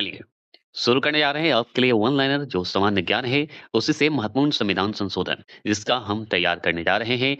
चलिए, शुरू करने जा रहे हैं आपके लिए वन लाइनर जो सामान्य ज्ञान है, उसी से महत्वपूर्ण संविधान संशोधन, जिसका हम तैयार करने जा रहे हैं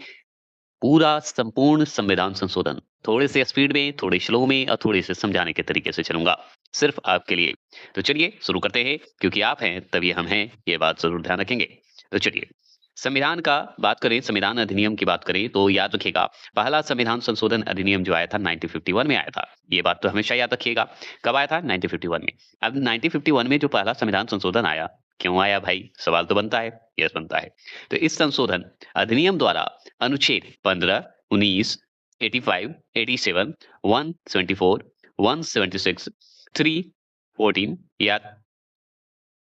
पूरा संपूर्ण संविधान संशोधन। थोड़े से स्पीड में, थोड़े स्लो में और थोड़े से समझाने के तरीके से चलूँगा, सिर्फ़ आपके लिए। तो चलिए शुरू करते हैं, क्योंकि आप हैं तभी हम हैं, ये बात ज़रूर ध्यान रखेंगे। तो चलिए, संविधान का बात करें, संविधान अधिनियम की बात करें तो याद रखिएगा, पहला संविधान संशोधन अधिनियम जो आया था 1951 में आया था। ये बात तो हमेशा याद रखिएगा। कब आया था? 1951 में। अब 1951 में जो पहला संविधान संशोधन आया, क्यों आया भाई? सवाल तो बनता है। यस, बनता है। तो इस संशोधन अधिनियम द्वारा अनुच्छेद 15, 19, 85, 87, 174, 176, 314 या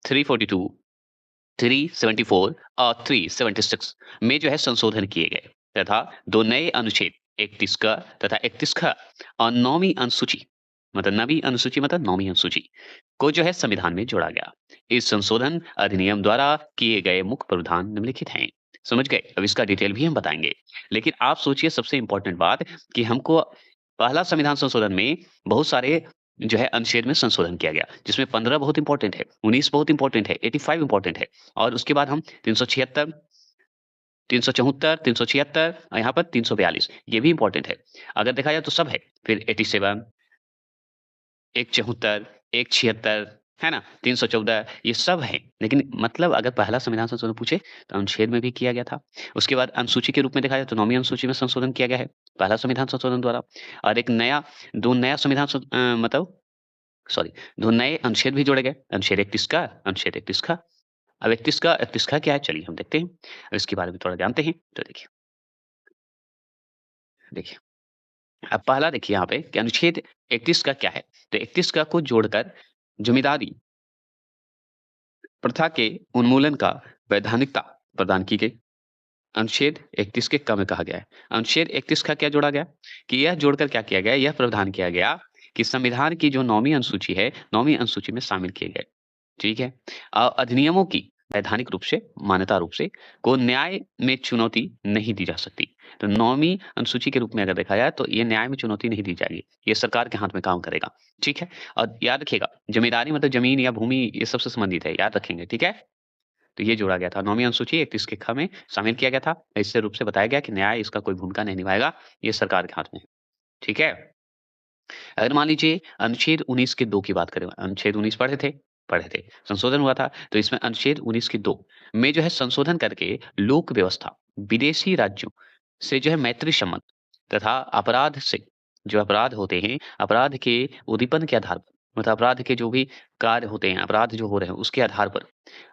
342, 374 और 376 में जो है संशोधन किए गए तथा दो नए अनुच्छेद 31 का तथा 31 का और नौवीं अनुसूची मतलब नौवीं अनुसूची को जो है संविधान में जोड़ा गया। इस संशोधन अधिनियम द्वारा किए गए मुख्य प्रावधान निम्नलिखित हैं। समझ गए? अब इसका डिटेल भी हम बताएंगे। लेकिन आप सोचिए, सबसे इंपॉर्टेंट बात कि हमको पहला संविधान संशोधन में बहुत सारे जो है अनुच्छेद में संशोधन किया गया, जिसमें 15 बहुत इंपॉर्टेंट है, 19 बहुत इंपॉर्टेंट है, 85 इंपॉर्टेंट है और उसके बाद हम 376, 374, 376 और यहाँ पर 342 ये भी इंपॉर्टेंट है। अगर देखा जाए तो सब है। फिर 87, 174, 176 है ना? 314 ये सब है। लेकिन मतलब अगर पहला संविधान संशोधन पूछे तो अनुच्छेद में भी किया गया था। उसके बाद अनुसूची के रूप में देखा जाए तो नौवीं अनुसूची में संशोधन किया गया है, पहला संविधान संशोधन द्वारा। और एक नया 2 नया संविधान मतलब सॉरी 2 नए अनुच्छेद भी जोड़े गए। अनुच्छेद 31 का, अनुच्छेद 31 का। अब 31 का क्या है? चलिए हम देखते हैं। अब इसके बारे में थोड़ा जानते हैं। तो देखिए, देखिए अब पहला देखिए यहाँ पे कि अनुच्छेद 31 का क्या है? तो 31 का को जोड़कर जमींदारी प्रथा के उन्मूलन का वैधानिकता प्रदान की गई। अनुच्छेद 31 के क में कहा गया है। अनुच्छेद 31 का क्या जोड़ा गया? कि यह जोड़कर क्या किया गया? यह प्रावधान किया गया कि संविधान की जो 9वीं अनुसूची है, 9वीं अनुसूची में शामिल किए गए। ठीक है? अधिनियमों की वैधानिक रूप से, मान्यता रूप से को न्याय में चुनौती नहीं दी जा सकती। तो 9वीं अनुसूची के रूप में अगर देखा जाए तो ये न्याय में चुनौती नहीं दी जाएगी। ये सरकार के हाथ में काम करेगा। ठीक है? और याद रखिएगा, ज़िम्मेदारी मतलब ज़मीन या भूमि ये सबसे संबंधित है, याद रखेंगे। ठीक है? तो ये जोड़ा गया था। 9वीं अनुसूची 31 के ख में शामिल किया गया था। इससे रूप से बताया गया कि न्याय इसका कोई भूमिका नहीं निभाएगा, ये सरकार के हाथ में है। ठीक है? अगर मान लीजिए अनुच्छेद 19 के 2 की बात करें, अनुच्छेद 19 पढ़े थे? पढ़े थे। संशोधन हुआ था, तो इसमें अनुच्छेद 19 के 2 में जो है संशोधन करके लोक व्यवस्था, विदेशी राज्यों से जो है मैत्री संबंध तथा अपराध से जो अपराध होते हैं, अपराध के उद्दीपन के आधार पर मतलब अपराध के जो भी कार्य होते हैं, अपराध जो हो रहे हैं उसके आधार पर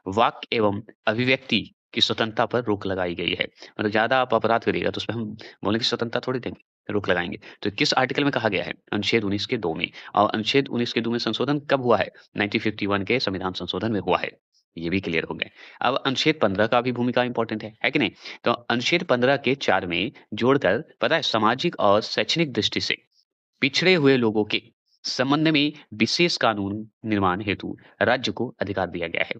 वाक एवं अभिव्यक्ति की स्वतंत्रता पर रोक लगाई गई है। मतलब ज़्यादा आप अपराध करिएगा तो उसपे हम बोलने की स्वतंत्रता थोड़ी देंगे, रोक लगाएँगे। तो किस आर्टिकल में कहा गया है? अनुच्छेद 19 के 2 में। और अनुच्छेद 19 के 2 में संशोधन कब हुआ है? 1951 के संविधान संशोधन में हुआ है। ये भी क्लियर हो गए। अब अनुच्छेद 15 का भी भूमिका इम्पोर्टेंट है कि नहीं? तो अनुच्छेद 15 के 4 में जोड़कर पता है सामाजिक और शैक्षणिक दृष्टि से पिछड़े हुए लोगों के संबंध में विशेष कानून निर्माण हेतु राज्य को अधिकार दिया गया है।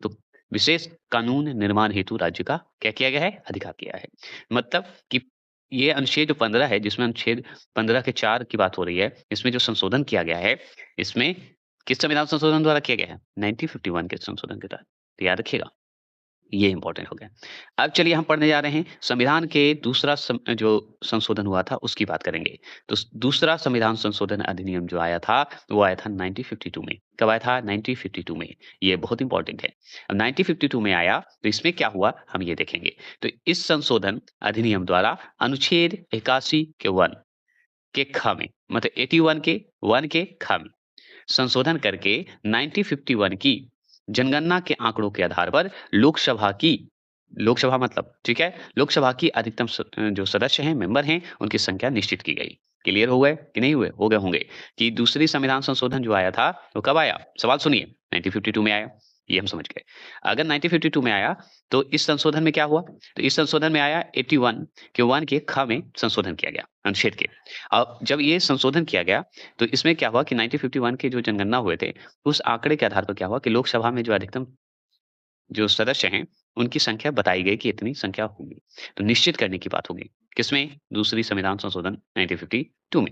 तो विशेष कानून निर्माण हेतु राज्य का क्या किया गया है? अधिकार किया है। मतलब कि ये अनुच्छेद जो 15 है, जिसमें अनुच्छेद 15 के 4 की बात हो रही है, इसमें जो संशोधन किया गया है, इसमें किस संविधान संशोधन द्वारा किया गया है? 1951 के संशोधन के तहत। तो याद रखिएगा। ये इम्पोर्टेंट हो गया। अब चलिए हम पढ़ने जा रहे हैं संविधान के दूसरा जो संशोधन हुआ था उसकी बात करेंगे। तो दूसरा संविधान संशोधन अधिनियम जो आया था वो आया था 1952 में। कब आया था? 1952 में। ये बहुत इंपॉर्टेंट है। अब 1952 में आया तो इसमें क्या हुआ हम ये देखेंगे। तो इस संशोधन अधिनियम द्वारा अनुच्छेद 81 के 1 के ख में मतलब 81 के 1 के ख में संशोधन करके 1951 की जनगणना के आंकड़ों के आधार पर लोकसभा मतलब ठीक है, लोकसभा की अधिकतम जो सदस्य हैं, मेंबर हैं, उनकी संख्या निश्चित की गई। क्लियर हो गए कि नहीं हुए? हो गए होंगे कि दूसरी संविधान संशोधन जो आया था वो कब आया? सवाल सुनिए, 1952 में आया। ये हम समझ गए। अगर 1952 में आया तो इस संशोधन में क्या हुआ? तो इस संशोधन में आया 81 के 1 के ख में संशोधन किया गया अनुच्छेद के। अब जब ये संशोधन किया गया तो इसमें क्या हुआ कि 1951 के जो जनगणना हुए थे, उस आंकड़े के आधार पर क्या हुआ कि लोकसभा में जो अधिकतम जो सदस्य हैं, उनकी संख्या बताई गई कि इतनी संख्या होगी। तो निश्चित करने की बात होगी। किसमें? दूसरी संविधान संशोधन 1952 में।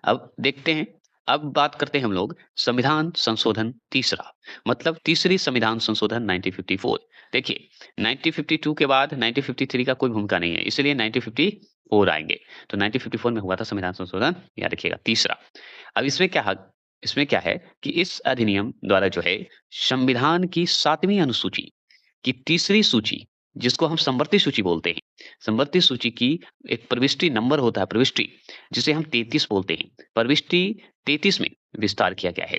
अब देखते हैं अब बात करते हैं हम लोग संविधान संशोधन तीसरा, मतलब तीसरी संविधान संशोधन 1954। देखिए 1952 के बाद 1953 का कोई भूमिका नहीं है, इसलिए 1954 आएँगे। तो 1954 में हुआ था संविधान संशोधन, याद रखिएगा तीसरा। अब इसमें क्या है कि इस अधिनियम द्वारा जो है संविधान की 7वीं अनुसूची की तीसरी सूची, जिसको हम संवर्ती सूची बोलते हैं। संवर्ती सूची की एक प्रविष्टि नंबर होता है, प्रविष्टि, जिसे हम 33 बोलते हैं। प्रविष्टि 33 में विस्तार किया गया है।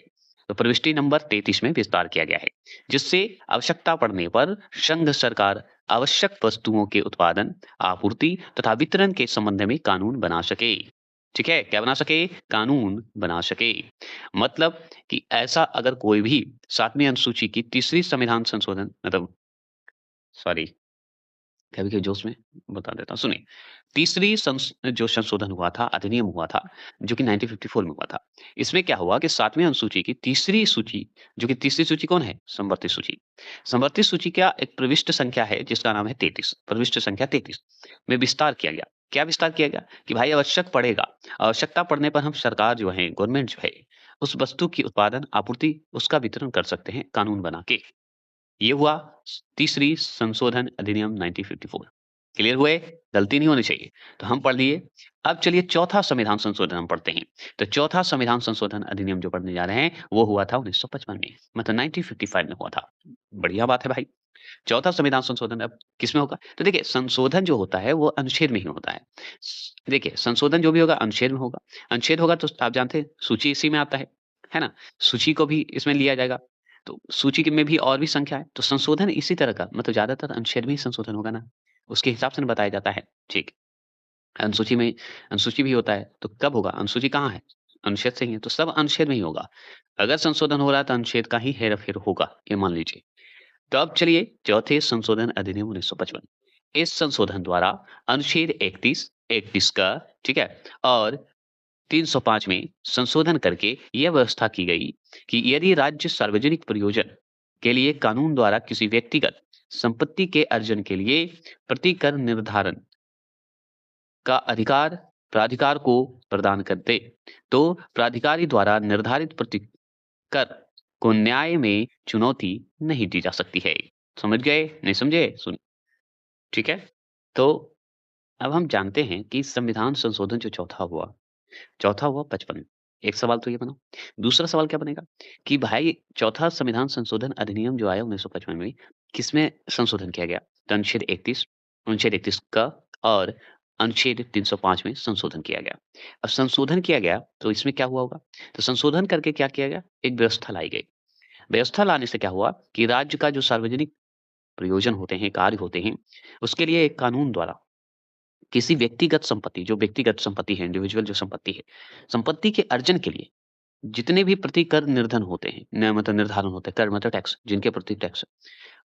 तो प्रविष्टि नंबर 33 में विस्तार किया गया है, जिससे आवश्यकता पड़ने पर संघ सरकार आवश्यक वस्तुओं के उत्पादन, आपूर्ति तथा वितरण के संबंध में कानून बना सके। ठीक है? क्या बना सके? कानून बना सके। मतलब कि ऐसा अगर कोई भी 7वीं अनुसूची की तीसरी संविधान संशोधन मतलब सॉरी, कभी-कभी जोश में बता देता हूँ, सुनिए। तीसरी जो संशोधन हुआ था, अधिनियम हुआ था, जो कि 1954 में हुआ था। इसमें क्या हुआ कि 7वीं अनुसूची की तीसरी सूची, जो कि तीसरी सूची कौन है? समवर्ती सूची। समवर्ती सूची का एक प्रविष्ट संख्या है जिसका नाम है 33, प्रविष्ट संख्या 33 में विस्तार किया गया। क्या विस्तार किया गया? कि भाई आवश्यकता पड़ने पर हम सरकार जो है, गवर्नमेंट जो है, उस वस्तु की उत्पादन, आपूर्ति, उसका वितरण कर सकते हैं कानून बना के। ये हुआ तीसरी संशोधन अधिनियम 1954। क्लियर हुए? गलती नहीं होनी चाहिए। तो हम पढ़ लिए। अब चलिए चौथा संविधान संशोधन हम पढ़ते हैं। तो चौथा संविधान संशोधन अधिनियम जो पढ़ने जा रहे हैं, वो हुआ था 1955 में, मतलब 1955 में हुआ था। बढ़िया बात है भाई। चौथा संविधान संशोधन अब किसमें होगा? तो देखिए संशोधन जो होता है वो अनुच्छेद में ही होता है। देखिए संशोधन जो भी होगा अनुच्छेद में होगा। अनुच्छेद होगा तो आप जानते हैं सूची इसी में आता है ना? सूची को भी इसमें लिया जाएगा। तो सूची के में भी और भी संख्या है, तो संशोधन इसी तरह का मतलब ज़्यादातर अनुच्छेद में ही संशोधन होगा ना, उसके हिसाब से ना बताया जाता है। ठीक, अनुसूची में अनुसूची भी होता है, तो कब होगा? अनुसूची कहाँ है? अनुच्छेद से ही है, तो सब अनुच्छेद में ही होगा। अगर संशोधन हो रहा है तो अनुच्छेद का ही हेर-फेर होगा, ये मान लीजिए। तो अब चलिए चौथे संशोधन अधिनियम 1955। इस संशोधन द्वारा अनुच्छेद 31 का, ठीक है, और 305 में संशोधन करके यह व्यवस्था की गई कि यदि राज्य सार्वजनिक प्रयोजन के लिए कानून द्वारा किसी व्यक्तिगत संपत्ति के अर्जन के लिए प्रतिकर निर्धारण का अधिकार प्राधिकार को प्रदान करते, तो प्राधिकारी द्वारा निर्धारित प्रतिकर को न्याय में चुनौती नहीं दी जा सकती है। समझ गए? नहीं समझे? सुनिए, ठीक है? तो अब हम जानते हैं कि संविधान संशोधन जो चौथा हुआ 55। एक सवाल तो ये बना। दूसरा सवाल क्या बनेगा कि भाई चौथा संविधान संशोधन अधिनियम जो आया 1955 में, किसमें संशोधन किया गया? तो अनुच्छेद 31 का और अनुच्छेद 305 में संशोधन किया गया। अब संशोधन किया गया तो इसमें क्या हुआ होगा? तो संशोधन करके क्या किया गया? एक व्यवस्था लाई गई। व्यवस्था लाने से क्या हुआ कि राज्य का जो सार्वजनिक प्रयोजन होते हैं, कार्य होते हैं, उसके लिए एक कानून द्वारा किसी व्यक्तिगत संपत्ति, जो व्यक्तिगत संपत्ति है, इंडिविजुअल जो संपत्ति है, संपत्ति के अर्जन के लिए जितने भी प्रति कर निर्धन होते हैं, न मतलब निर्धारण होते हैं, कर मतलब टैक्स, जिनके प्रति टैक्स,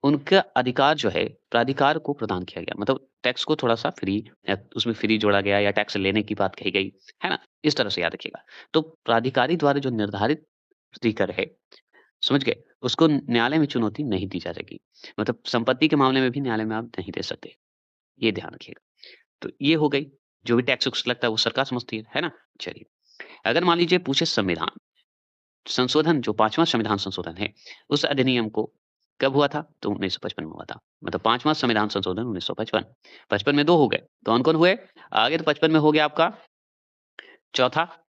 उनका अधिकार जो है प्राधिकार को प्रदान किया गया। मतलब टैक्स को थोड़ा-सा फ्री या उसमें फ्री जोड़ा गया या टैक्स लेने की बात कही गई, है ना? इस तरह से याद रखिएगा। तो प्राधिकारी द्वारा जो निर्धारित प्रति कर है, समझ गए? उसको न्यायालय में चुनौती नहीं दी जा सकेगी। मतलब संपत्ति के मामले में भी न्यायालय में आप नहीं दे सकते, ये ध्यान रखिएगा। तो ये हो गई, जो भी टैक्स-वैक्स लगता है वो सरकार समझती है ना? चलिए, अगर मान लीजिए पूछे संविधान संशोधन जो 5वां संविधान संशोधन है, उस अधिनियम को कब हुआ था? तो 1955 में हुआ था। मतलब 5वां संविधान संशोधन 1955। 55 में 2 हो गए, कौन-कौन हुए? आगे तो 55 में हो गया आपका चौथा,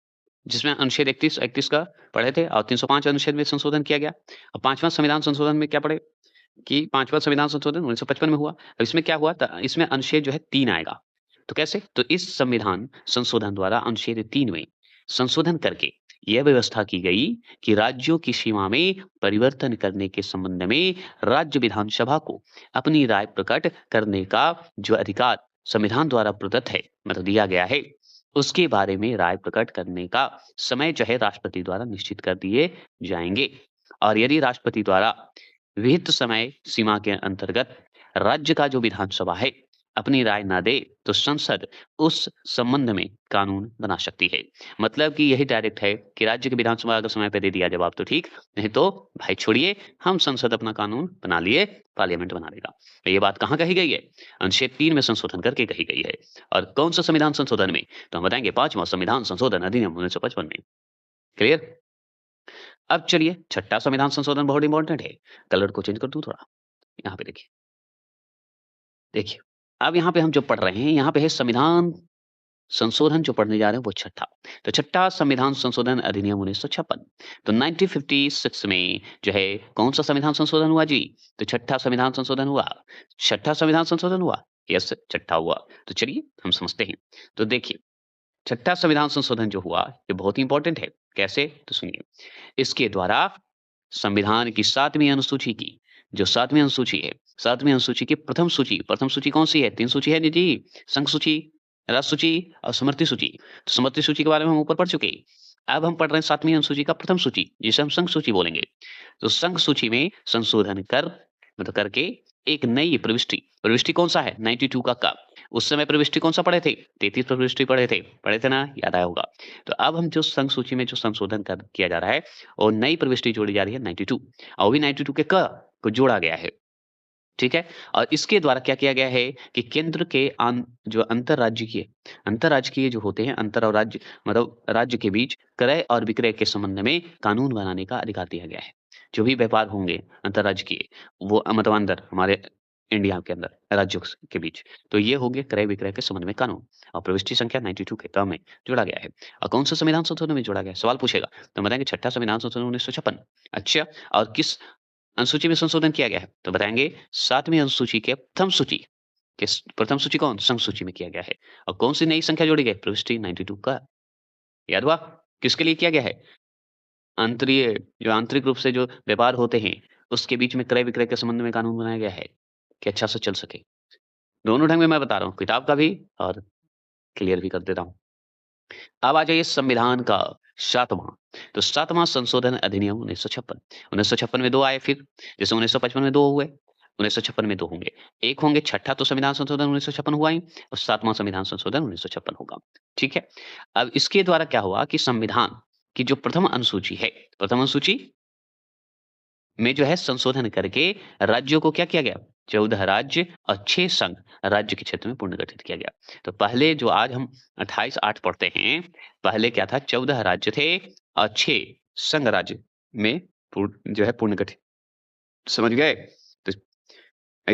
जिसमें अनुच्छेद 31 का पढ़े थे और 305 अनुच्छेद में संशोधन किया गया। और 5वां संविधान संशोधन में क्या पढ़े कि 5वां संविधान संशोधन 1955 में हुआ। अब इसमें क्या हुआ इसमें अनुच्छेद जो है 3 आएगा। तो कैसे? तो इस संविधान संशोधन द्वारा अनुच्छेद 3 में संशोधन करके यह व्यवस्था की गई कि राज्यों की सीमा में परिवर्तन करने के संबंध में राज्य विधानसभा को अपनी राय प्रकट करने का जो अधिकार संविधान द्वारा प्रदत्त है, मतलब दिया गया है, उसके बारे में राय प्रकट करने का समय जो है राष्ट्रपति द्वारा निश्चित कर दिए जाएँगे। और यदि राष्ट्रपति द्वारा विहित समय सीमा के अंतर्गत राज्य का जो विधानसभा है अपनी राय ना दे, तो संसद उस संबंध में कानून बना सकती है। मतलब कि यही डायरेक्ट है कि राज्य की विधानसभा अगर समय पे दे दिया जवाब तो ठीक, नहीं तो भाई छोड़िए, हम संसद अपना कानून बना लिए, पार्लियामेंट बना लेगा। तो ये बात कहाँ कही गई है? अनुच्छेद 3 में संशोधन करके कही गई है। और कौन सा संविधान संशोधन में? तो हम बताएंगे 5वां संविधान संशोधन अधिनियम 1955 में। क्लियर? अब चलिए छठा संविधान संशोधन बहुत इंपॉर्टेंट है। कलर को चेंज कर दूँ थोड़ा? यहाँ पे देखिए। देखिए, अब यहाँ पे हम जो पढ़ रहे हैं, यहाँ पे है संविधान संशोधन जो पढ़ने जा रहे हैं वो छठा। तो छठा संविधान संशोधन अधिनियम 1956। तो 1956 में जो है कौन-सा संविधान संशोधन हुआ जी? तो छठा संविधान संशोधन हुआ। छठा संविधान संशोधन हुआ? यस, छठा हुआ। तो चलिए हम समझते हैं। तो देखिए, छठा संविधान संशोधन जो हुआ, ये बहुत ही इम्पोर्टेंट है। कैसे? तो सुनिए। इसके द्वारा संविधान की 7वीं अनुसूची की जो 7वीं अनुसूची है, 7वीं अनुसूची की प्रथम सूची कौन-सी है? 3 सूची है ना जी, संघ सूची, राज्य सूची और समवर्ती सूची। तो समवर्ती सूची के बारे में हम ऊपर पढ़ चुके हैं। अब हम पढ़ रहे हैं 7वीं अनुसूची का प्रथम सूची, जिसे हम संघ सूची बोलेंगे। तो संघ सूची में संशोधन कर मतलब करके एक नई प्रविष्टि, प्रविष्टि कौन-सा है? 92 का क। उस समय प्रविष्टि कौन-सा पढ़े थे? 33 प्रविष्टि पढ़े थे ना? याद आया होगा। तो अब हम जो संघ सूची में जो संशोधन कर किया जा रहा है और नई प्रविष्टि जोड़ी जा रही है 92 और भी 92 के क को जोड़ा गया है। ठीक है? और इसके द्वारा क्या किया गया है कि केंद्र के जो अंतर्राज्यीय जो होते हैं अंतर और राज्य मतलब राज्य के बीच क्रय और विक्रय के संबंध में कानून बनाने का अधिकार दिया गया है। जो भी व्यापार होंगे अंतर्राज्यीय वो मतलब अंदर हमारे इंडिया के अंदर राज्यों के बीच। तो ये हो गए क्रय विक्रय के संबंध में कानून और प्रविष्टि संख्या 92 के क्रम में जोड़ा गया है। और कौन सा संविधान संशोधन में जोड़ा गया है? सवाल पूछेगा। तो बताएंगे छठा संविधान संशोधन 1956। अच्छा, और किस अनुसूची में संशोधन किया गया है? तो बताएँगे 7वीं अनुसूची के प्रथम सूची कौन? संघ सूची में किया गया है। और कौन-सी नई संख्या जोड़ी गई? प्रविष्टि 92 का। याद हुआ? किसके लिए किया गया है? आंतरीय जो आंतरिक रूप से जो व्यापार होते हैं, उसके बीच में क्रय-विक्रय के संबंध में कानून बनाया गया है, कि अच्छा से चल सके। दोनों ढंग में मैं बता रहा हूँ, किताब का भी और क्लियर भी कर देता हूँ। अब आ जाइए संविधान का 7वां, तो 7वां संशोधन अधिनियम 1956। 1956 में 2 आए फिर, जैसे 1955 में 2 हुए, 1956 में 2 होंगे। एक होंगे छठा तो संविधान संशोधन 1956 हुआ ही और 7वां संविधान संशोधन 1956 होगा। ठीक है? अब इसके द्वारा क्या हुआ कि संविधान की जो प्रथम अनुसूची है, प्रथम अनुसूची में जो है संशोधन करके राज्यों को क्या किया गया? 14 राज्य और 6 संघ राज्य के क्षेत्र में पुनर्गठित किया गया। तो पहले जो आज हम 28-8 पढ़ते हैं, पहले क्या था 14 राज्य थे और 6 संघ राज्य में जो है पुनर्गठित समझ गए? तो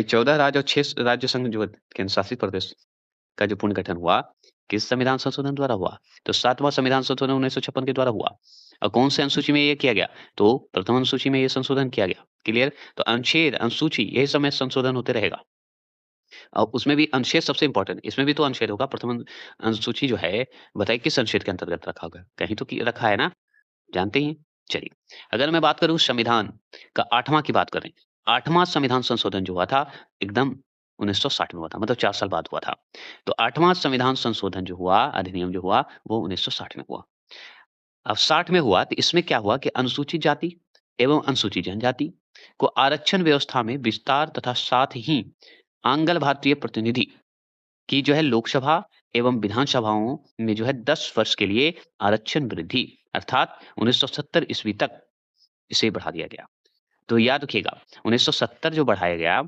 14 राज्य और 6 राज्य संघ जो केंद्र शासित प्रदेश का जो पुनर्गठन हुआ, किस संविधान संशोधन द्वारा हुआ? तो 7वां संविधान संशोधन 1956 के द्वारा हुआ। और कौन से अनुसूची में ये किया गया? तो प्रथम अनुसूची में ये संशोधन किया गया। क्लियर? तो अनुच्छेद, अनुसूची यही समय संशोधन होते रहेगा। और उसमें भी अनुच्छेद सबसे इम्पोर्टेंट, इसमें भी तो अनुच्छेद होगा। प्रथम अनुसूची जो है, बताइए किस अनुच्छेद के अंतर्गत रखा होगा? कहीं तो की रखा है ना? जानते ही हैं? चलिए, अगर मैं बात करूँ संविधान का 8वां की बात करें, 8वां संविधान संशोधन जो हुआ था, एकदम 1960 में हुआ था, मतलब 4 साल बाद हुआ था। तो 8वां संविधान संशोधन जो हुआ, अधिनियम जो हुआ, वो 1960 में हुआ। अब 60 में हुआ, तो इसमें क्या हुआ कि अनुसूचित जाति एवं अनुसूचित जनजाति को आरक्षण व्यवस्था में विस्तार तथा साथ ही आंगल भारतीय प्रतिनिधि की जो है लोकसभा एवं विधानसभाओं में जो है 10 वर्ष के लिए आरक्षण वृद्धि अर्थात 1970 ईस्वी तक इसे बढ़ा दिया गया। तो याद रखिएगा 1970 जो बढ़ाया गया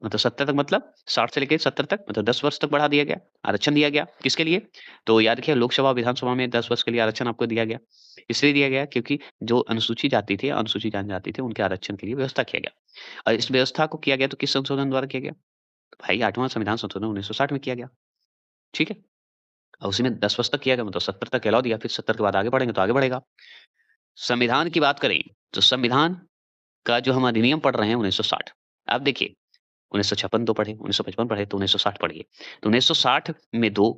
मतलब 70 तक मतलब 60 से लेके 70 तक मतलब 10 वर्ष तक बढ़ा दिया गया, आरक्षण दिया गया। किसके लिए? तो याद रखिए लोकसभा, विधानसभा में 10 वर्ष के लिए आरक्षण आपको दिया गया। इसलिए दिया गया क्योंकि जो अनुसूचित जाति थे, अनुसूचित जनजाति थे, उनके आरक्षण के लिए व्यवस्था किया गया। और इस व्यवस्था को किया गया तो किस संशोधन द्वारा किया गया? तो भाई 8वां संविधान संशोधन 1960 में किया गया। ठीक है? और उसी में 10 वर्ष तक किया गया मतलब 70 तक अलाउ दिया, फिर 70 के बाद आगे बढ़ेंगे तो आगे बढ़ेगा। संविधान की बात करें, तो संविधान का जो हम अधिनियम पढ़ रहे हैं 1960। अब देखिए 1956 तो पढ़े, 1955 पढ़े तो 1960 पढ़िए। तो 1960 में 2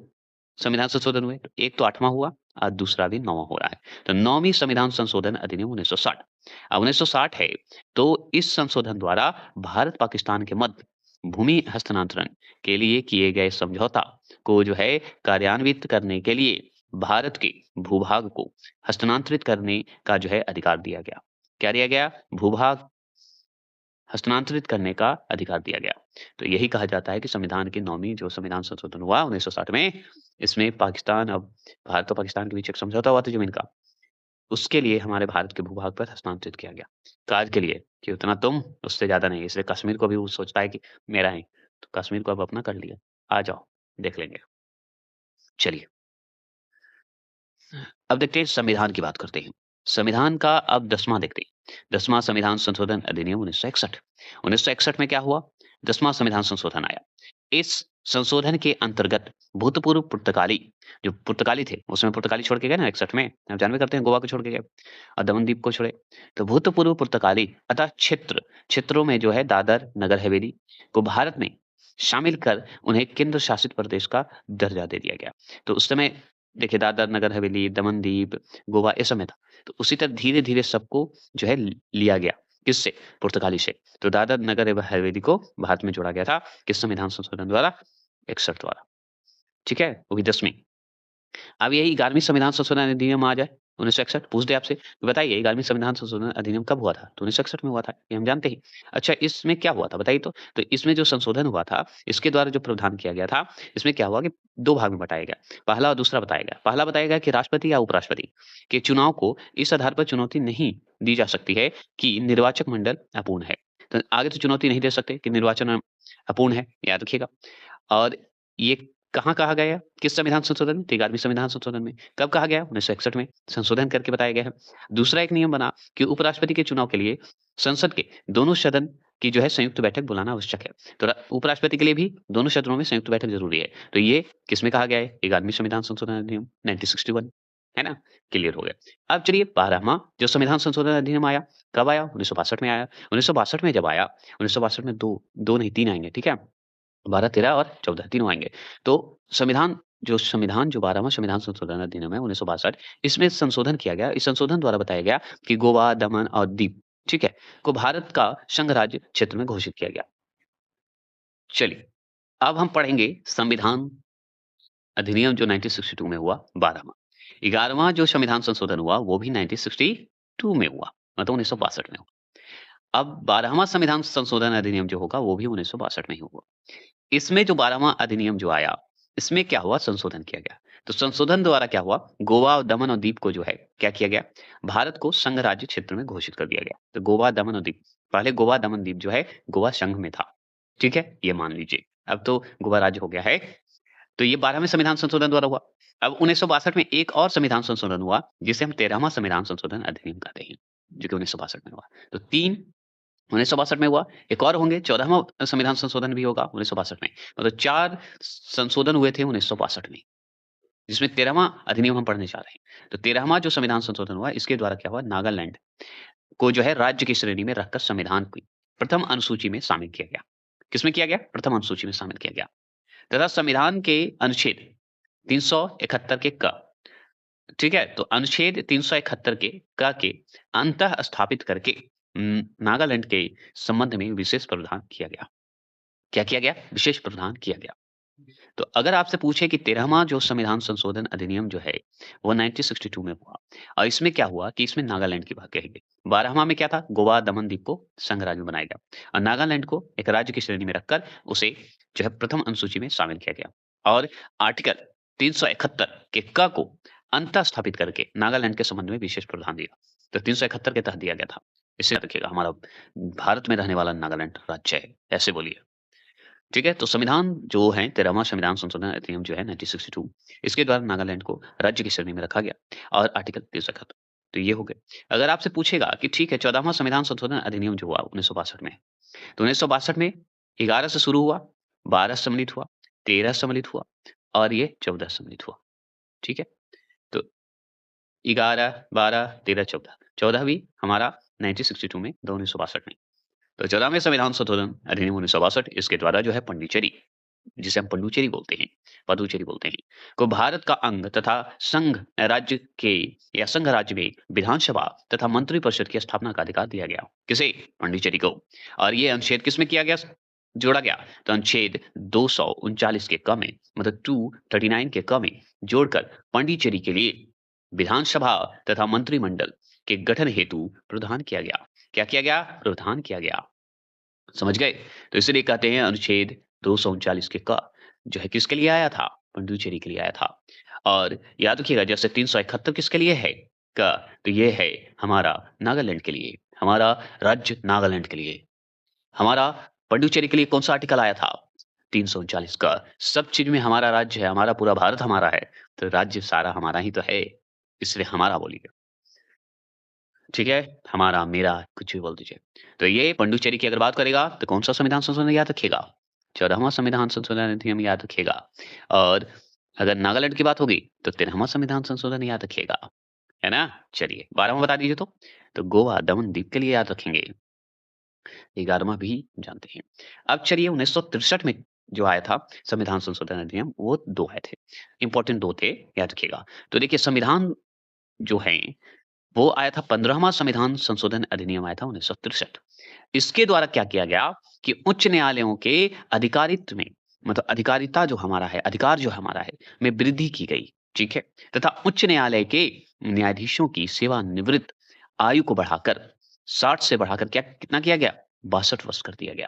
संविधान संशोधन हुए। एक तो 8वां हुआ और दूसरा भी 9वां हो रहा है। तो 9वीं संविधान संशोधन अधिनियम 1960। अब 1960 है तो इस संशोधन द्वारा भारत-पाकिस्तान के मध्य भूमि हस्तांतरण के लिए किए गए समझौता को जो है कार्यान्वित करने के लिए भारत के भूभाग को हस्तांतरित करने का जो है अधिकार दिया गया। क्या दिया गया? भूभाग हस्तांतरित करने का अधिकार दिया गया। तो यही कहा जाता है कि संविधान की 9वीं जो संविधान संशोधन हुआ 1960 में, इसमें पाकिस्तान अब भारत और पाकिस्तान के बीच एक समझौता हुआ था ज़मीन का। उसके लिए हमारे भारत के भूभाग पर हस्तांतरित किया गया। कार्य के लिए कि उतना तुम, उससे ज़्यादा नहीं। इसलिए कश्मीर को भी वो सोचता है कि मेरा है, तो कश्मीर को अब अपना कर लिया। आ जाओ, देख लेंगे। चलिए, अब देखते हैं संविधान की बात करते हैं। संविधान का अब 10वां देखते हैं। 10वां संविधान संशोधन अधिनियम 1961। 1961 में क्या हुआ? 10वां संविधान संशोधन आया। इस संशोधन के अंतर्गत भूतपूर्व पुर्तगाली, जो पुर्तगाली थे, उसमें पुर्तगाली छोड़ के गए ना 61 में, आप जानबे करते हैं गोवा को छोड़ के गए और दमन-दीप को छोड़े। तो भूतपूर्व पुर्तगाली अतः क्षेत्रों में जो है दादर नगर हवेली को भारत में शामिल कर उन्हें केंद्र शासित प्रदेश का दर्जा दे दिया गया। तो उस समय देखिए दादर नगर हवेली, दमन-दीप, गोवा ये सब में था। तो उसी तरह धीरे-धीरे सबको जो है लिया गया। किससे? पुर्तगाली से। तो दादर नगर एवं हवेली को भारत में जोड़ा गया था किस संविधान संशोधन द्वारा? 61 द्वारा। ठीक है? वो भी 10वीं। अब यही 11वीं संविधान संशोधन अधिनियम आ जाए 1961 पूछ दे आपसे, तो बताइए 11वीं संविधान संशोधन अधिनियम कब हुआ था? तो 1961 में हुआ था, ये हम जानते ही। अच्छा इसमें क्या हुआ था बताइए तो? तो इसमें जो संशोधन हुआ था, इसके द्वारा जो प्रावधान किया गया था, इसमें क्या हुआ कि 2 भाग में बँटाया गया। पहला और दूसरा बताया गया। पहला बताया गया कि राष्ट्रपति या उपराष्ट्रपति के चुनाव को इस आधार पर चुनौती नहीं दी जा सकती है कि निर्वाचक मंडल अपूर्ण है। तो आगे तो चुनौती नहीं दे सकते कि निर्वाचन अपूर्ण है, याद रखिएगा। और ये कहाँ कहा गया है? किस संविधान संशोधन में? तो 11वीं संविधान संशोधन में। कब कहा गया? 1961 में संशोधन करके बताया गया है। दूसरा एक नियम बना कि उपराष्ट्रपति के चुनाव के लिए संसद के दोनों सदन की जो है संयुक्त बैठक बुलाना आवश्यक है। तो उपराष्ट्रपति के लिए भी दोनों सदनों में संयुक्त बैठक जरूरी है। तो ये किसमें कहा गया है? 11वीं संविधान संशोधन अधिनियम 1961, है ना? क्लियर हो गया। अब चलिए 12वां जो संविधान संशोधन अधिनियम आया, कब आया? 1962 में आया। 1962 में जब आया, 1962 में 2 नहीं 3 आएँगे, ठीक है? 12, 13 और 14 तीनों आएँगे। तो संविधान जो 12वां संविधान संशोधन अधिनियम है 1962 इसमें संशोधन किया गया। इस संशोधन द्वारा बताया गया कि गोवा, दमन और दीव, ठीक है, को भारत का संघ राज्य क्षेत्र में घोषित किया गया। चलिए, अब हम पढ़ेंगे संविधान अधिनियम जो 1962 में हुआ 12वां। 11वां जो संविधान संशोधन हुआ वो भी 1962 में हुआ, मतलब 1962 में हुआ। अब 12वां संविधान संशोधन अधिनियम जो होगा वो भी 1962 में ही होगा। इसमें जो 12वां अधिनियम जो आया, इसमें क्या हुआ संशोधन किया गया। तो संशोधन द्वारा क्या हुआ, गोवा, और दमन और दीव को जो है क्या किया गया, भारत को संघ राज्य क्षेत्र में घोषित कर दिया गया। तो गोवा, दमन और दीव, पहले गोवा, दमन, दीव जो है गोवा संघ में था। ठीक है? ये मान लीजिए। अब तो गोवा राज्य हो गया है। तो ये 12वें संविधान संशोधन द्वारा हुआ। अब 1962 में एक और संविधान संशोधन हुआ, जिसे हम 13वां संविधान संशोधन अधिनियम कहते हैं, जो कि 1962 में हुआ। तो 3 1962 में हुआ, एक और होंगे 14वां संविधान संशोधन भी होगा 1962 में। मतलब 4 संशोधन हुए थे 1962 में, जिसमें 13वां अधिनियम हम पढ़ने जा रहे हैं। तो 13वां जो संविधान संशोधन हुआ, इसके द्वारा क्या हुआ, नागालैंड को जो है राज्य की श्रेणी में रखकर संविधान की प्रथम अनुसूची में शामिल किया गया। किसमें किया गया? प्रथम अनुसूची में शामिल किया गया। तथा संविधान के अनुच्छेद 371 के क, ठीक है? तो अनुच्छेद 371 के क के अंतः स्थापित करके नागालैंड के संबंध में विशेष प्रावधान किया गया। क्या किया गया? विशेष प्रावधान किया गया। तो अगर आपसे पूछे कि 13वां जो संविधान संशोधन अधिनियम जो है, वो 1962 में हुआ और इसमें क्या हुआ कि इसमें नागालैंड की बात कही गई। 12वां में क्या था? गोवा, दमन, दीव को संघ राज्य में बनाया गया और नागालैंड को एक राज्य की श्रेणी में रखकर उसे जो है प्रथम अनुसूची में शामिल किया गया और आर्टिकल 371 के क को अंतः स्थापित करके नागालैंड के संबंध में विशेष प्रावधान दिया। तो 371 के तहत दिया गया था। इसे याद रखिएगा, हमारा भारत में रहने वाला नागालैंड राज्य है, ऐसे बोलिए। ठीक है? तो संविधान जो है 13वां संविधान संशोधन अधिनियम जो है 1962 इसके द्वारा नागालैंड को राज्य की श्रेणी में रखा गया और आर्टिकल 371 तो ये हो गए। अगर आपसे पूछेगा कि ठीक है 14वां संविधान संशोधन अधिनियम जो हुआ 1962 में, तो 1962 में 11 से शुरू हुआ, 12 सम्मिलित हुआ, 13 सम्मिलित हुआ और ये 14 सम्मिलित हुआ। ठीक है? तो 11, 12, 13, 14 14 भी हमारा 1962 में, दो 1962 में। तो 14वें संविधान संशोधन अधिनियम 1962 इसके द्वारा जो है पांडिचेरी, जिसे हम पदुचेरी बोलते हैं, को भारत का अंग तथा संघ राज्य के या संघ राज्य में विधानसभा तथा मंत्रिपरिषद की स्थापना का अधिकार दिया गया। किसे? पांडिचेरी को। और ये अनुच्छेद किसमें किया गया? जोड़ा गया। तो अनुच्छेद 239 के क में, मतलब 239 के क में जोड़कर पांडिचेरी के लिए विधानसभा तथा मंत्रिमंडल के गठन हेतु प्रावधान किया गया। क्या किया गया? प्रावधान किया गया। समझ गए? तो इसीलिए कहते हैं अनुच्छेद 239 के क जो है किसके लिए आया था? पुडुचेरी के लिए आया था। और याद रखिएगा जैसे 371 किसके लिए है? क, तो ये है हमारा नागालैंड के लिए, हमारा राज्य नागालैंड के लिए। हमारा पुडुचेरी के लिए कौन-सा आर्टिकल आया था? 339 का। सब चीज़ में हमारा राज्य है, हमारा पूरा भारत हमारा है, तो राज्य सारा हमारा ही तो है, इसलिए हमारा बोलिए। ठीक है? हमारा, मेरा, कुछ भी बोल दीजिए। तो ये पुडुचेरी की अगर बात करेगा तो कौन-सा संविधान संशोधन याद रखिएगा? 14वां संविधान संशोधन अधिनियम याद रखिएगा। और अगर नागालैंड की बात होगी तो 13वां संविधान संशोधन याद रखिएगा। है ना? चलिए 12वां बता दीजिए तो? तो गोवा, दमन, दीव के लिए याद रखेंगे। 11वां भी जानते हैं। अब चलिए 1963 में जो आया था संविधान संशोधन अधिनियम, वो 2 आए थे। इम्पोर्टेंट 2 थे, याद रखिएगा। तो देखिए संविधान जो है वो आया था 15वां संविधान संशोधन अधिनियम आया था 1963। इसके द्वारा क्या किया गया कि उच्च न्यायालयों के अधिकारित्व में, मतलब अधिकारिता जो हमारा है, अधिकार जो हमारा है, में वृद्धि की गई, ठीक है? तथा उच्च न्यायालय के न्यायाधीशों की सेवानिवृत्त आयु को बढ़ाकर 60 से बढ़ाकर क्या कितना किया गया? 62 वर्ष कर दिया गया।